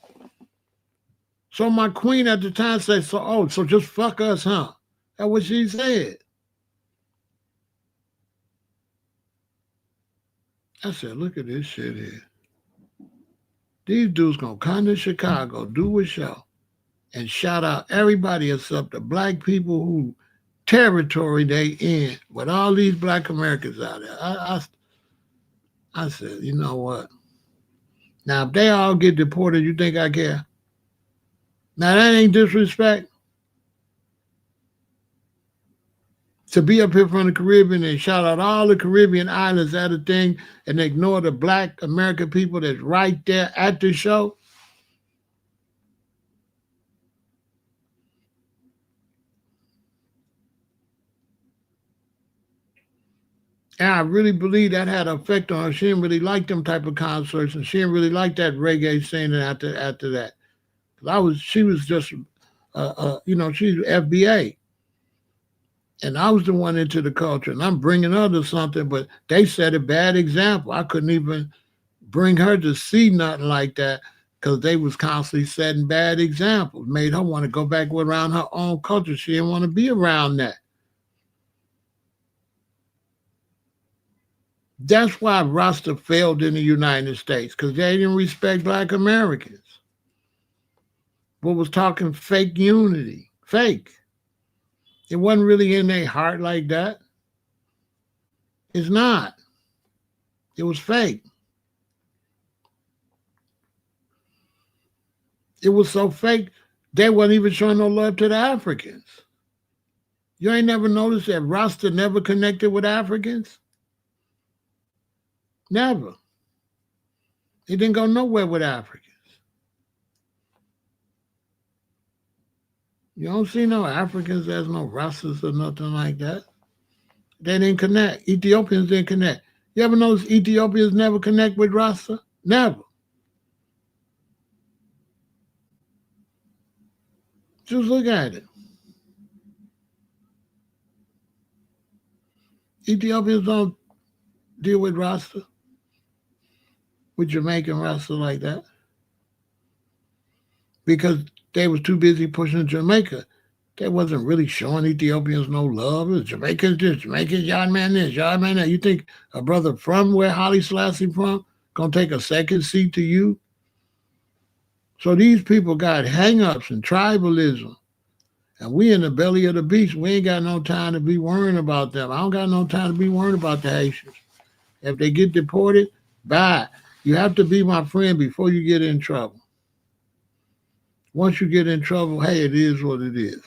So my queen at the time said, so just fuck us, huh? That's what she said. I said, look at this shit here. These dudes gonna come to Chicago, do a show, and shout out everybody except the black people who territory they in with all these Black Americans out there. I said, you know what? Now if they all get deported, you think I care? Now that ain't disrespect. To be up here from the Caribbean and shout out all the Caribbean islands at a thing and ignore the Black American people that's right there at the show. And I really believe that had an effect on her. She didn't really like them type of concerts, and she didn't really like that reggae scene after that. She was just, she's FBA, and I was the one into the culture, and I'm bringing her to something, but they set a bad example. I couldn't even bring her to see nothing like that because they was constantly setting bad examples, made her want to go back around her own culture. She didn't want to be around that. That's why Rasta failed in the United States because they didn't respect Black Americans. But was talking fake unity, fake. It wasn't really in their heart like that. It's not. It was fake. It was so fake, they wasn't even showing no love to the Africans. You ain't never noticed that Rasta never connected with Africans? Never. He didn't go nowhere with Africans. You don't see no Africans, there's no Rastas or nothing like that. They didn't connect. Ethiopians didn't connect. You ever notice Ethiopians never connect with Rasta? Never. Just look at it. Ethiopians don't deal with Rasta, with Jamaican Rasta like that, because they was too busy pushing Jamaica. They wasn't really showing Ethiopians no love. It was Jamaicans this, Jamaicans, y'all man this, y'all man that. You think a brother from where Holly Selassie from gonna take a second seat to you? So these people got hang-ups and tribalism. And we in the belly of the beast. We ain't got no time to be worrying about them. I don't got no time to be worrying about the Haitians. If they get deported, bye. You have to be my friend before you get in trouble. Once you get in trouble, hey, it is what it is.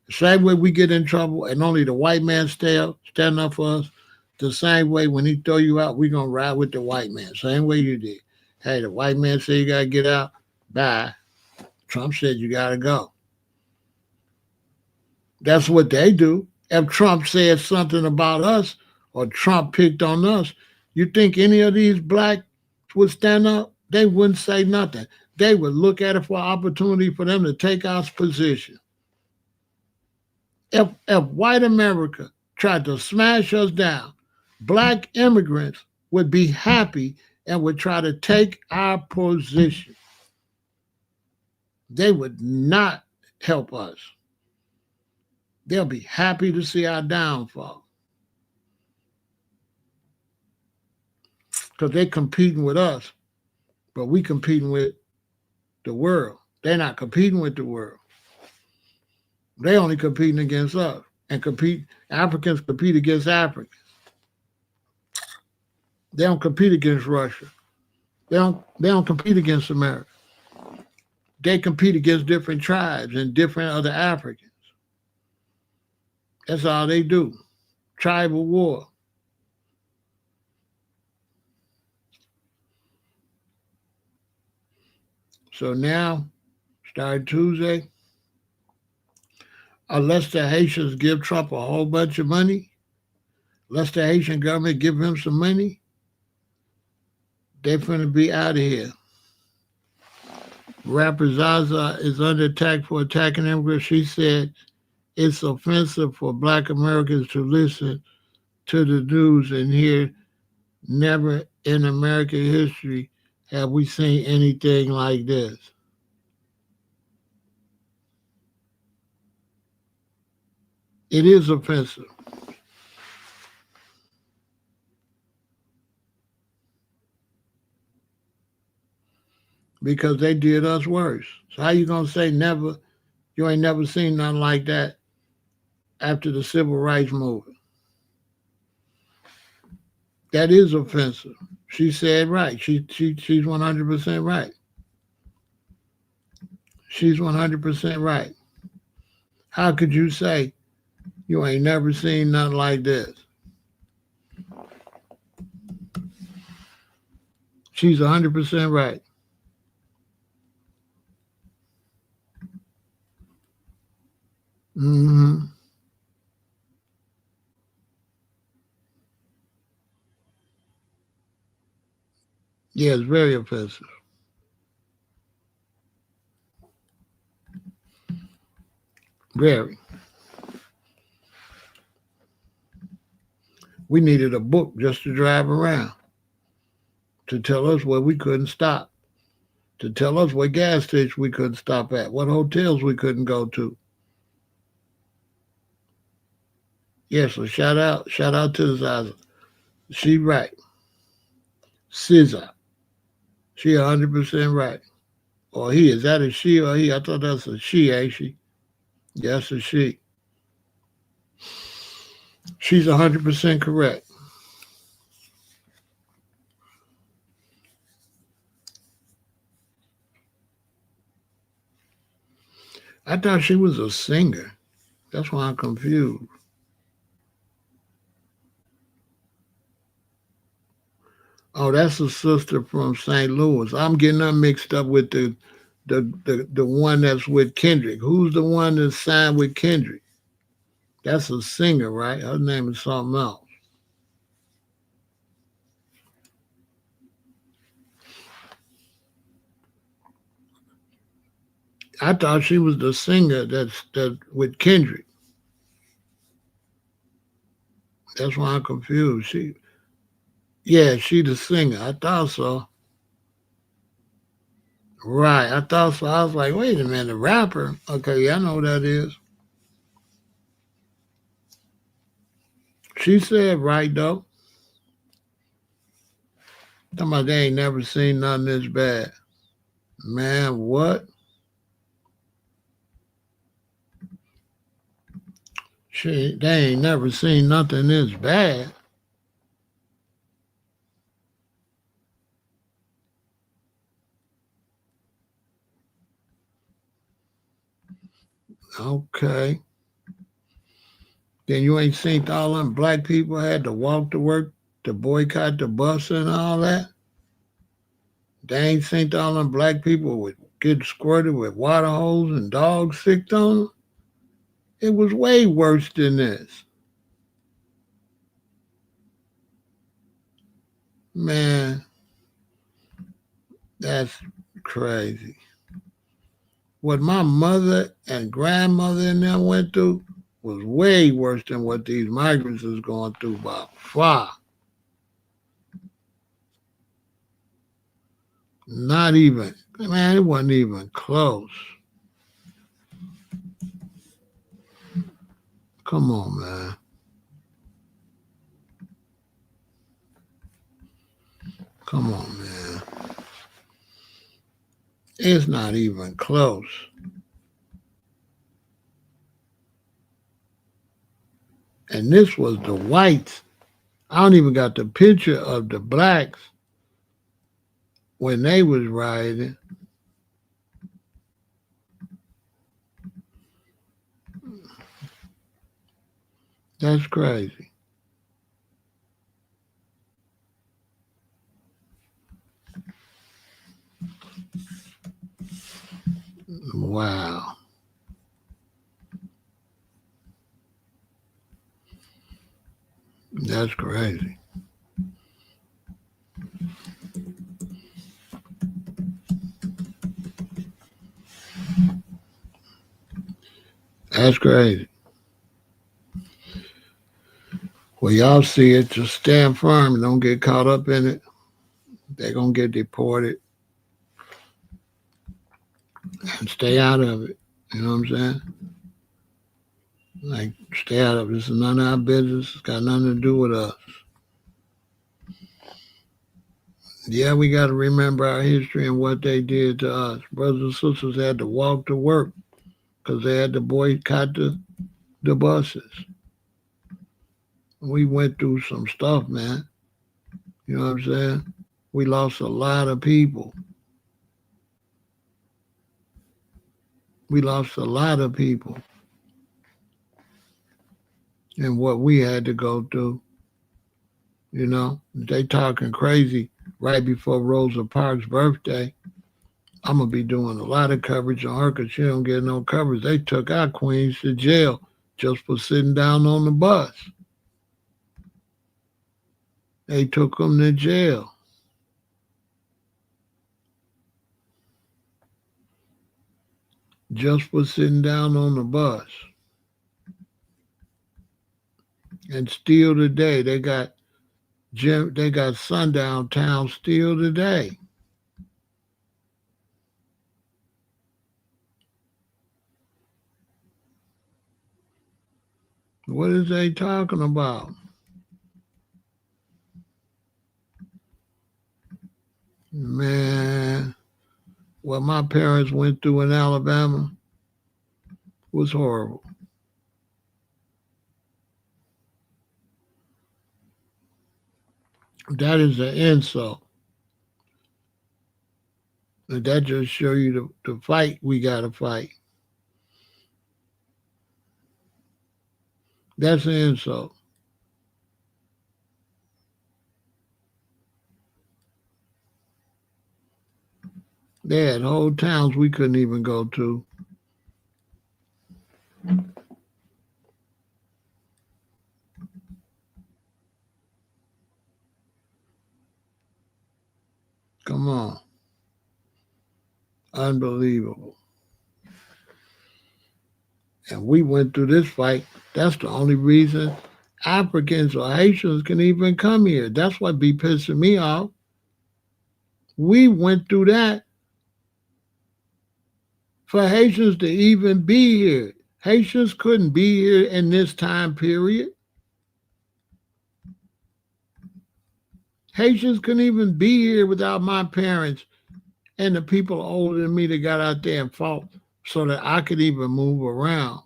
The same way we get in trouble and only the white man stand up for us, the same way when he throw you out, we going to ride with the white man. Same way you did. Hey, the white man said you got to get out. Bye. Trump said you got to go. That's what they do. If Trump said something about us or Trump picked on us, you think any of these blacks would stand up? They wouldn't say nothing. They would look at it for an opportunity for them to take our position. If white America tried to smash us down, black immigrants would be happy and would try to take our position. They would not help us. They'll be happy to see our downfall because they're competing with us, but we competing with the world. They're not competing with the world. They only competing against us and compete. Africans compete against Africans. They don't compete against Russia. They don't compete against America. They compete against different tribes and different other Africans. That's all they do. Tribal war. So now, starting Tuesday, unless the Haitians give Trump a whole bunch of money, unless the Haitian government give him some money, they're finna be out of here. Rapper Zaza is under attack for attacking immigrants. She said it's offensive for black Americans to listen to the news and hear never in American history have we seen anything like this. It is offensive. Because they did us worse. So how you gonna say never? You ain't never seen nothing like that after the civil rights movement. That is offensive. She said right. She's 100% right. She's 100% right. How could you say you ain't never seen nothing like this? She's 100% right. Mm-hmm. Yeah, it's very offensive. Very. We needed a book just to drive around to tell us where we couldn't stop, to tell us what gas stations we couldn't stop at, what hotels we couldn't go to. Yeah, so shout out to Zaza. She right. SZA. She 100% right. Or he, is that a she or he? I thought that's a she, ain't she? Yes, a she. She's 100% correct. I thought she was a singer. That's why I'm confused. Oh, that's a sister from St. Louis. I'm getting her mixed up with the The one that's with Kendrick. Who's the one that signed with Kendrick? That's a singer, right? Her name is something else. I thought she was the singer that with Kendrick. That's why I'm confused. Yeah, she the singer. I thought so. Right, I thought so. I was like, wait a minute, the rapper. Okay, yeah, I know who that is. She said right though. Talking about they ain't never seen nothing this bad. Man, what? They ain't never seen nothing this bad. Okay. Then you ain't seen all them black people had to walk to work to boycott the bus and all that. They ain't seen all them black people with get squirted with water hose and dogs sicked on them. It was way worse than this. Man, that's crazy. What my mother and grandmother and them went through was way worse than what these migrants is going through by far. Not even, man, it wasn't even close. Come on, man. Come on, man. It's not even close. And this was the whites. I don't even got the picture of the blacks when they was rioting. That's crazy. Wow. That's crazy. That's crazy. Well, y'all see it, just stand firm and don't get caught up in it. They're going to get deported and stay out of it. You know what I'm saying? Like, stay out of it. This is none of our business. It's got nothing to do with us. Yeah, we got to remember our history and what they did to us. Brothers and sisters had to walk to work because they had to boycott the buses. We went through some stuff, man. You know what I'm saying? We lost a lot of people. We lost a lot of people. And what we had to go through, you know, they talking crazy right before Rosa Parks' birthday. I'm gonna be doing a lot of coverage on her because she don't get no coverage. They took our queens to jail just for sitting down on the bus. They took them to jail. Just for sitting down on the bus. And still today, they got sundown town still today. What is they talking about? Man, what my parents went through in Alabama was horrible. That is an insult. And that just show you the fight we got to fight. That's an insult. They had whole towns we couldn't even go to. Come on. Unbelievable. And we went through this fight. That's the only reason Africans or Haitians can even come here. That's what be pissing me off. We went through that for Haitians to even be here. Haitians couldn't be here in this time period. Haitians couldn't even be here without my parents and the people older than me that got out there and fought so that I could even move around.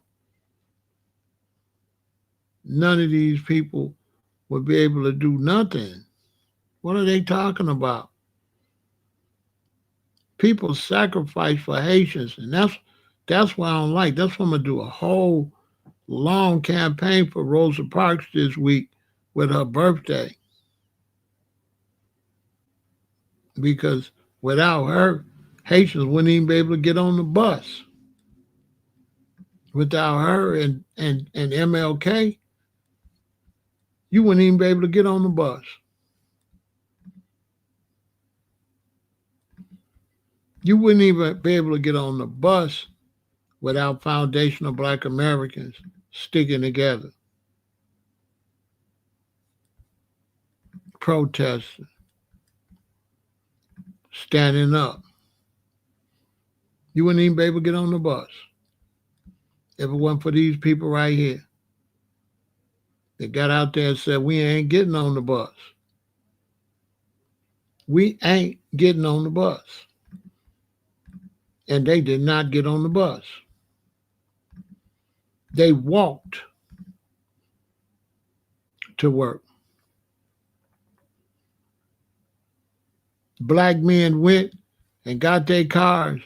None of these people would be able to do nothing. What are they talking about? People sacrifice for Haitians, and that's what I don't like. That's why I'm gonna do a whole long campaign for Rosa Parks this week with her birthday. Because without her, Haitians wouldn't even be able to get on the bus. Without her and MLK, you wouldn't even be able to get on the bus. You wouldn't even be able to get on the bus without foundational Black Americans sticking together, protesting, standing up. You wouldn't even be able to get on the bus if it wasn't for these people right here that got out there and said, we ain't getting on the bus. We ain't getting on the bus. And they did not get on the bus. They walked to work. Black men went and got their cars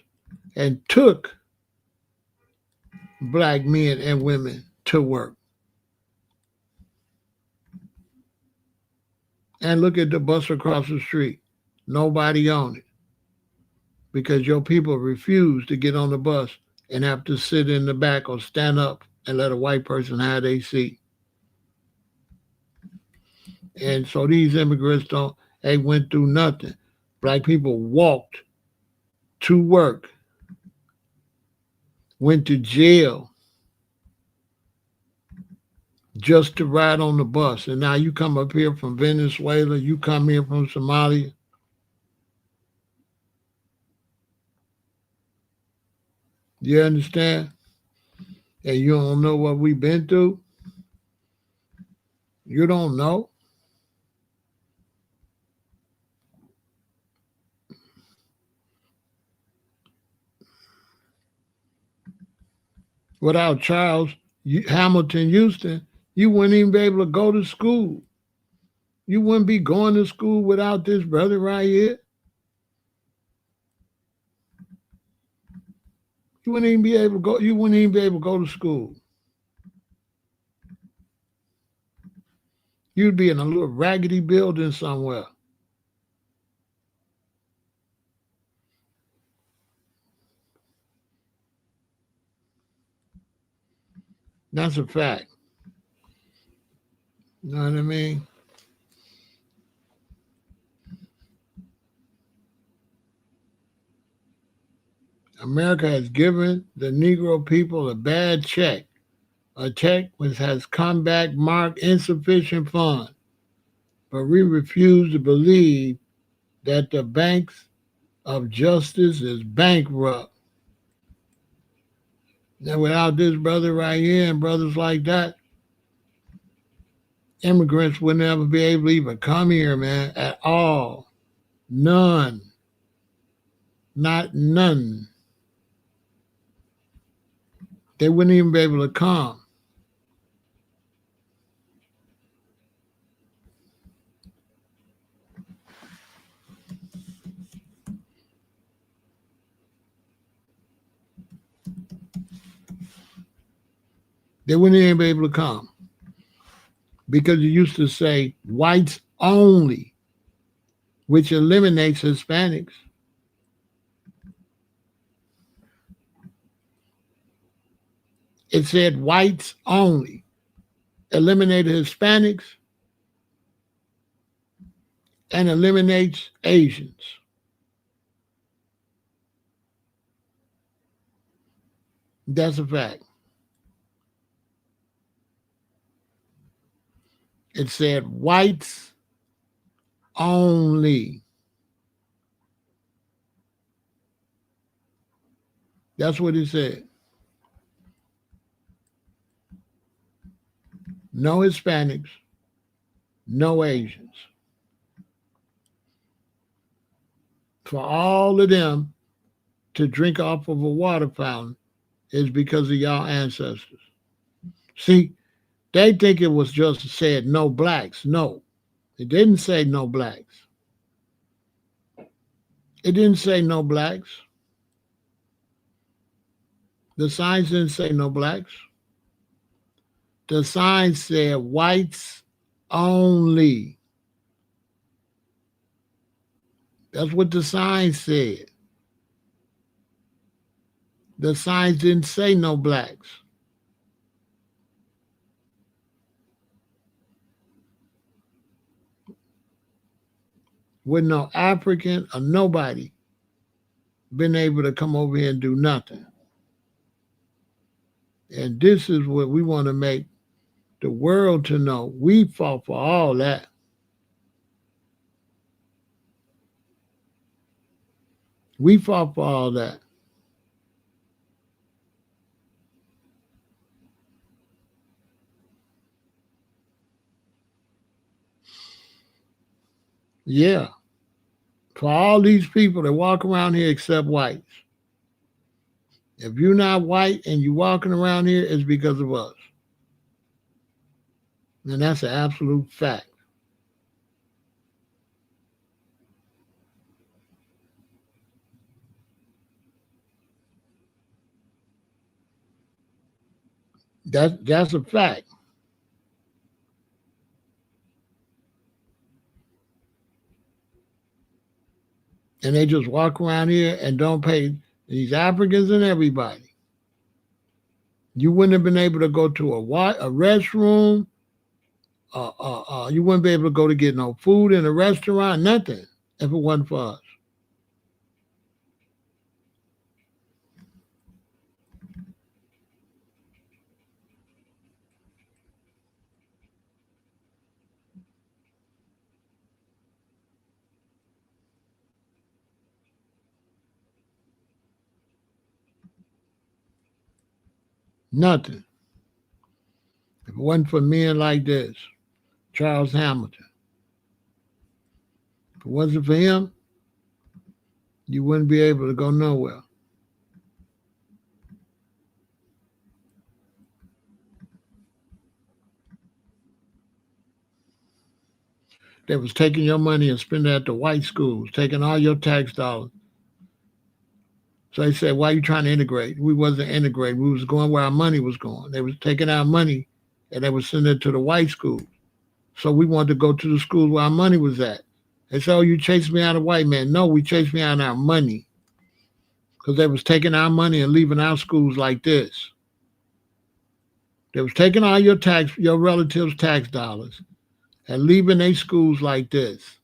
and took Black men and women to work. And look at the bus across the street. Nobody on it. Because your people refuse to get on the bus and have to sit in the back or stand up and let a white person have their seat. And so these immigrants they went through nothing. Black people walked to work, went to jail just to ride on the bus. And now you come up here from Venezuela, you come here from Somalia. You understand? And you don't know what we've been through? You don't know? Without Charles Hamilton Houston, you wouldn't even be able to go to school. You wouldn't be going to school without this brother right here. You wouldn't even be able to go. You wouldn't even be able to go to school. You'd be in a little raggedy building somewhere. That's a fact. You know what I mean? America has given the Negro people a bad check, a check which has come back marked insufficient funds. But we refuse to believe that the banks of justice is bankrupt. Now, without this brother right here and brothers like that, immigrants would never be able to even come here, man, at all. None. Not none. They wouldn't even be able to come. They wouldn't even be able to come. Because you used to say whites only, which eliminates Hispanics. It said whites only. Eliminated Hispanics and eliminates Asians. That's a fact. It said whites only. That's what it said. No Hispanics, no Asians. For all of them to drink off of a water fountain is because of y'all ancestors. See, they think it was just said no blacks. No, it didn't say no blacks. It didn't say no blacks. The signs didn't say no blacks. The sign said whites only. That's what the sign said. The signs didn't say no blacks. With no African or nobody been able to come over here and do nothing. And this is what we want to make the world to know. We fought for all that. We fought for all that. Yeah. For all these people that walk around here except whites. If you're not white and you're walking around here, it's because of us. And that's an absolute fact. That's a fact. And they just walk around here and don't pay these Africans and everybody. You wouldn't have been able to go to a restroom. You wouldn't be able to go to get no food in a restaurant, nothing, if it wasn't for us. Nothing. If it wasn't for men like this, Charles Hamilton, if it wasn't for him, you wouldn't be able to go nowhere. They was taking your money and spending it at the white schools, taking all your tax dollars. So they said, why are you trying to integrate? We wasn't integrating. We was going where our money was going. They was taking our money and they was sending it to the white schools. So we wanted to go to the schools where our money was at. They said, oh, you chased me out of white man. No, we chased me out of our money. Because they was taking our money and leaving our schools like this. They was taking all your relatives' tax dollars and leaving their schools like this.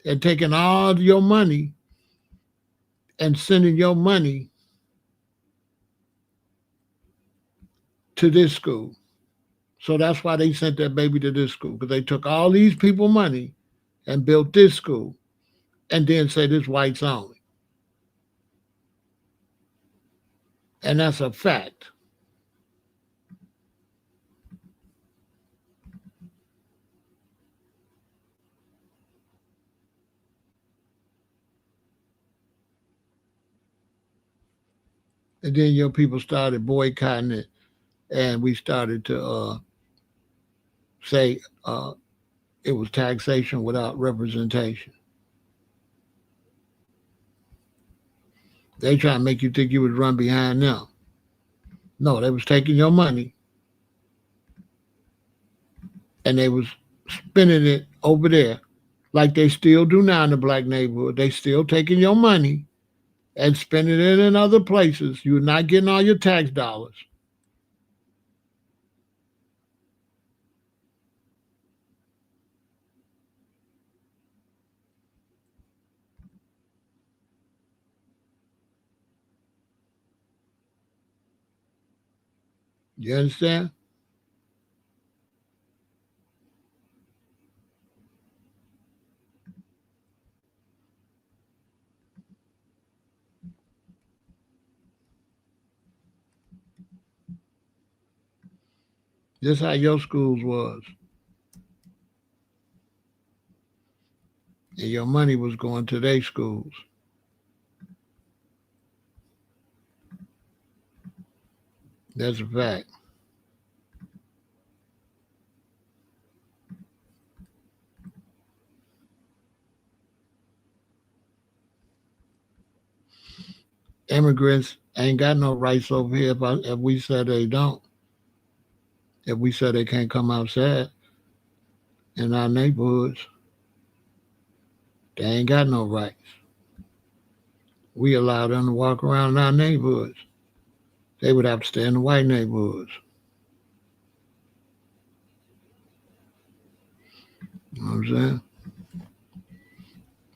They're taking all your money and sending your money to this school. So that's why they sent that baby to this school, because they took all these people money and built this school and then say this whites only. And that's a fact. And then your people started boycotting it, and we started to say it was taxation without representation. They try to make you think you would run behind them. No, they was taking your money and they was spending it over there like they still do now in the black neighborhood. They still taking your money and spending it in other places. You're not getting all your tax dollars. You understand? This how your schools was. And your money was going to their schools. That's a fact. Immigrants ain't got no rights over here if we say they don't. If we say they can't come outside in our neighborhoods, they ain't got no rights. We allow them to walk around in our neighborhoods. They would have to stay in the white neighborhoods. You know what I'm saying?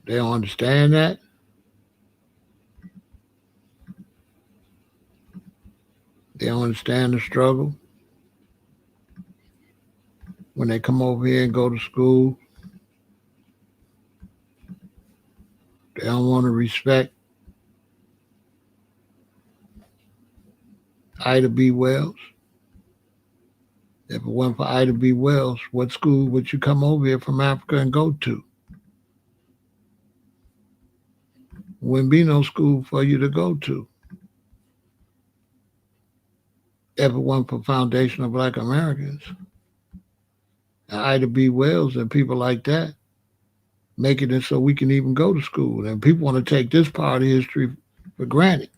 They don't understand that. They don't understand the struggle. When they come over here and go to school, they don't want to respect Ida B. Wells. If it wasn't for Ida B. Wells, what school would you come over here from Africa and go to? Wouldn't be no school for you to go to. If it wasn't for Foundation of Black Americans, and Ida B. Wells and people like that, making it so we can even go to school. And people want to take this part of history for granted.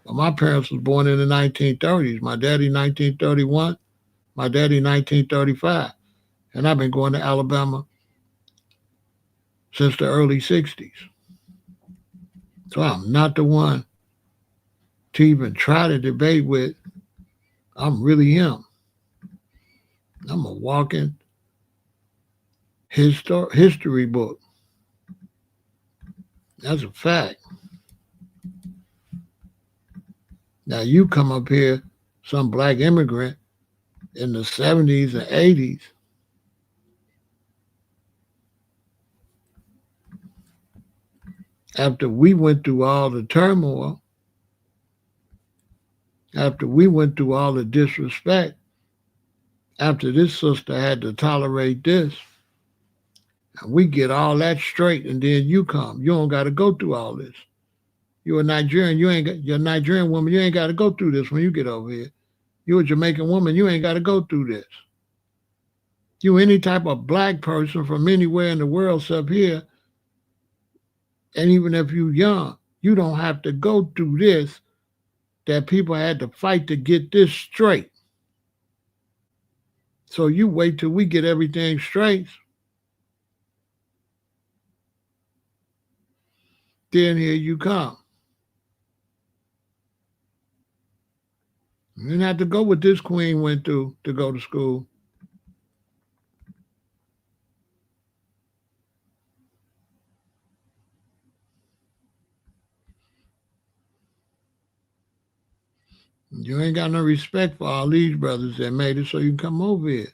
But my parents was born in the 1930s. My daddy 1931, my daddy 1935. And I've been going to Alabama since the early 60s. So I'm not the one to even try to debate with. I'm really him. I'm a walking history book. That's a fact. Now you come up here, some black immigrant in the 70s and 80s, after we went through all the turmoil, after we went through all the disrespect, after this sister had to tolerate this, and we get all that straight, and then you come. You don't got to go through all this. You're a Nigerian. You're a Nigerian woman. You ain't got to go through this when you get over here. You're a Jamaican woman. You ain't got to go through this. You any type of black person from anywhere in the world up here, and even if you're young, you don't have to go through this that people had to fight to get this straight. So you wait till we get everything straight. Then here you come. You didn't have to go what this queen went through to go to school. You ain't got no respect for all these brothers that made it so you can come over here.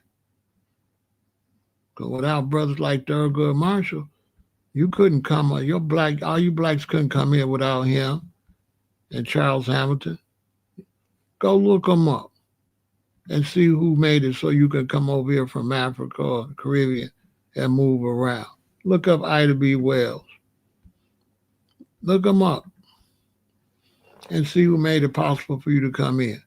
Because without brothers like Thurgood Marshall, you couldn't come. All you blacks couldn't come here without him and Charles Hamilton. Go look them up and see who made it so you can come over here from Africa or the Caribbean and move around. Look up Ida B. Wells. Look them up and see who made it possible for you to come in.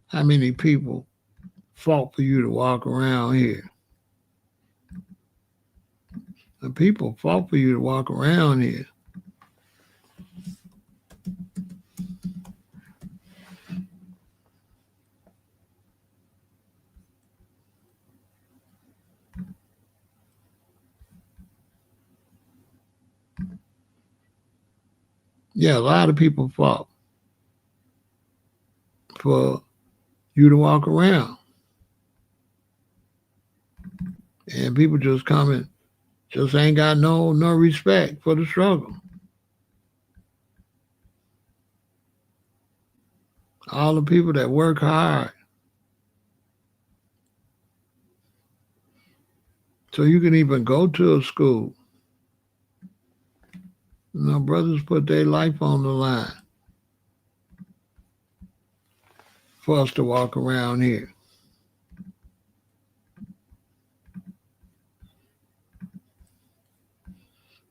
How many people fought for you to walk around here? The people fought for you to walk around here. Yeah, a lot of people fought for you to walk around. And people just coming, just ain't got no respect for the struggle. All the people that work hard so you can even go to a school. Brothers put their life on the line for us to walk around here.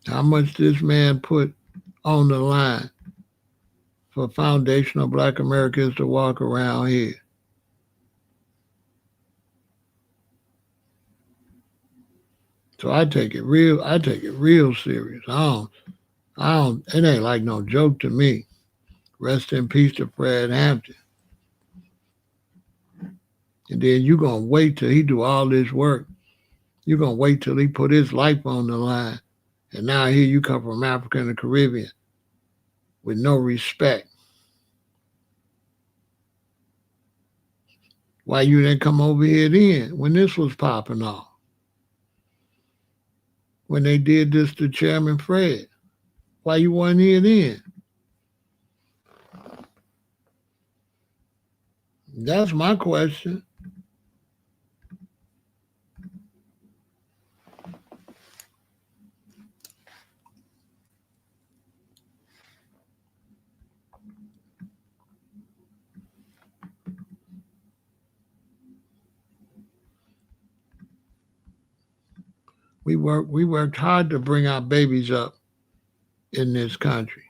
How much this man put on the line for foundational black Americans to walk around here. So I take it real serious. It ain't like no joke to me. Rest in peace to Fred Hampton. And then you gonna wait till he do all this work. You gonna wait till he put his life on the line. And now here you come from Africa and the Caribbean with no respect. Why you didn't come over here then when this was popping off? When they did this to Chairman Fred? Why you wasn't here then? That's my question. We worked hard to bring our babies up in this country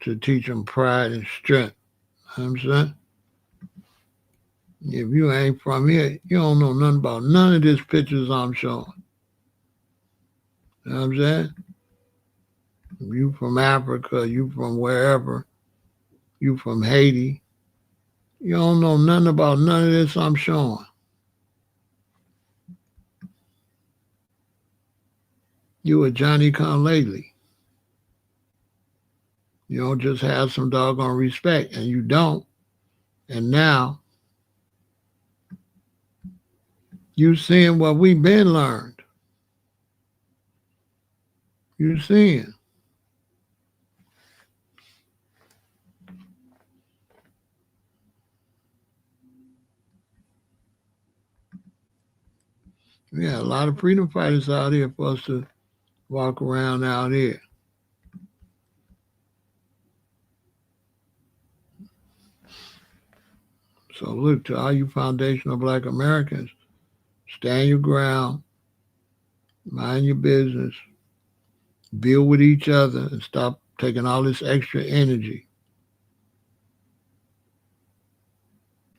to teach them pride and strength. You know what I'm saying? If you ain't from here, you don't know nothing about none of these pictures I'm showing. You know what I'm saying? You from Africa, you from wherever, you from Haiti, you don't know nothing about none of this I'm showing. You a Johnny come lately. You don't just have some doggone respect, and you don't. And now you seeing what we've been learned. You seeing. We got a lot of freedom fighters out here for us to walk around out here. So look, to all you foundational black Americans, stand your ground, mind your business, build with each other, and stop taking all this extra energy,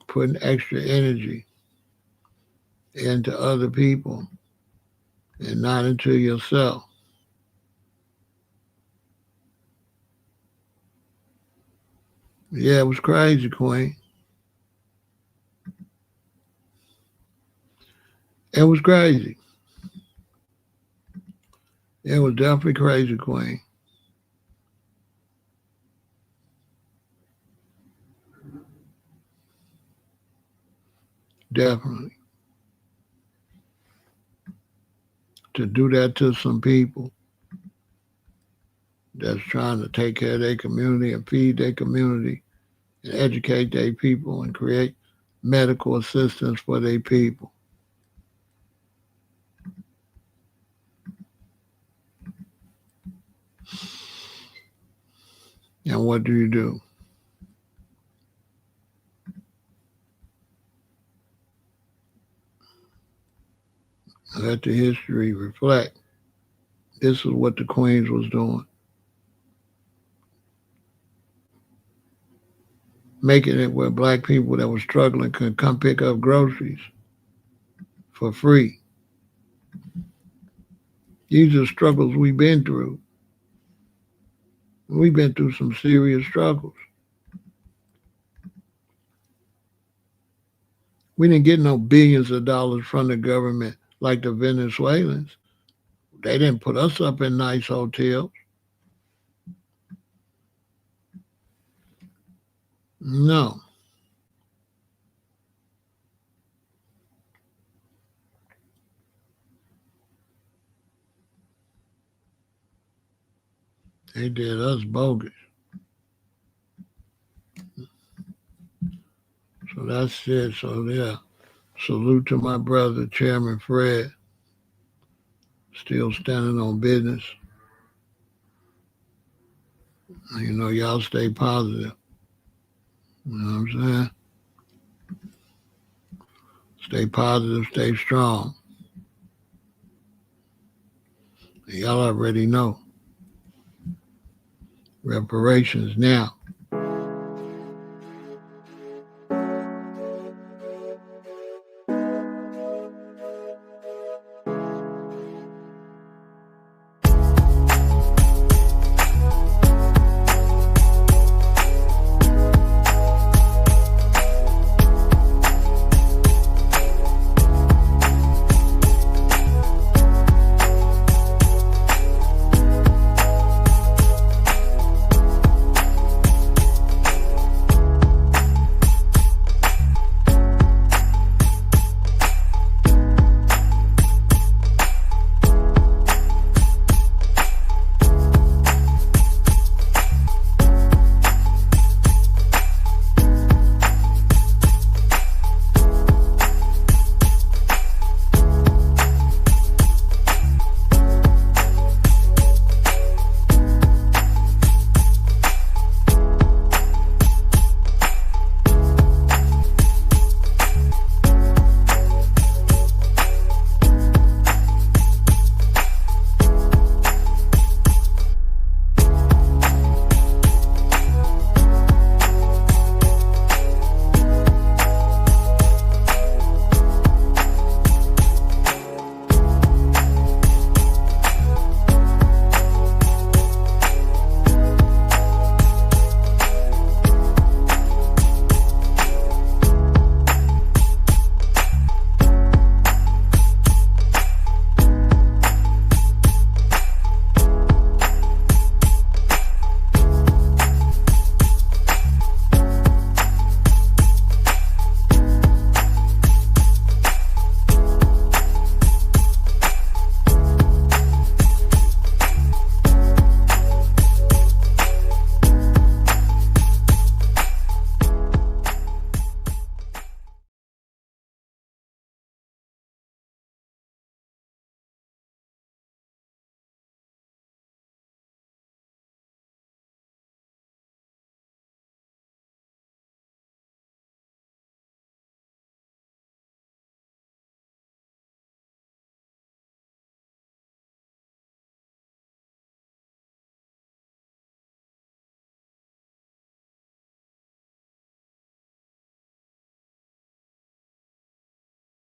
putting extra energy into other people and not into yourself. Yeah, it was crazy, Queen. It was crazy. It was definitely crazy, Queen. Definitely. To do that to some people that's trying to take care of their community and feed their community and educate their people and create medical assistance for their people. And what do you do? Let the history reflect. This is what the Queens was doing. Making it where black people that were struggling could come pick up groceries for free. These are struggles we've been through. We've been through some serious struggles. We didn't get no billions of dollars from the government like the Venezuelans. They didn't put us up in nice hotels. No. They did us bogus. So that's it. So yeah. Salute to my brother, Chairman Fred. Still standing on business. You know, y'all stay positive. You know what I'm saying? Stay positive, stay strong. Y'all already know. Reparations now.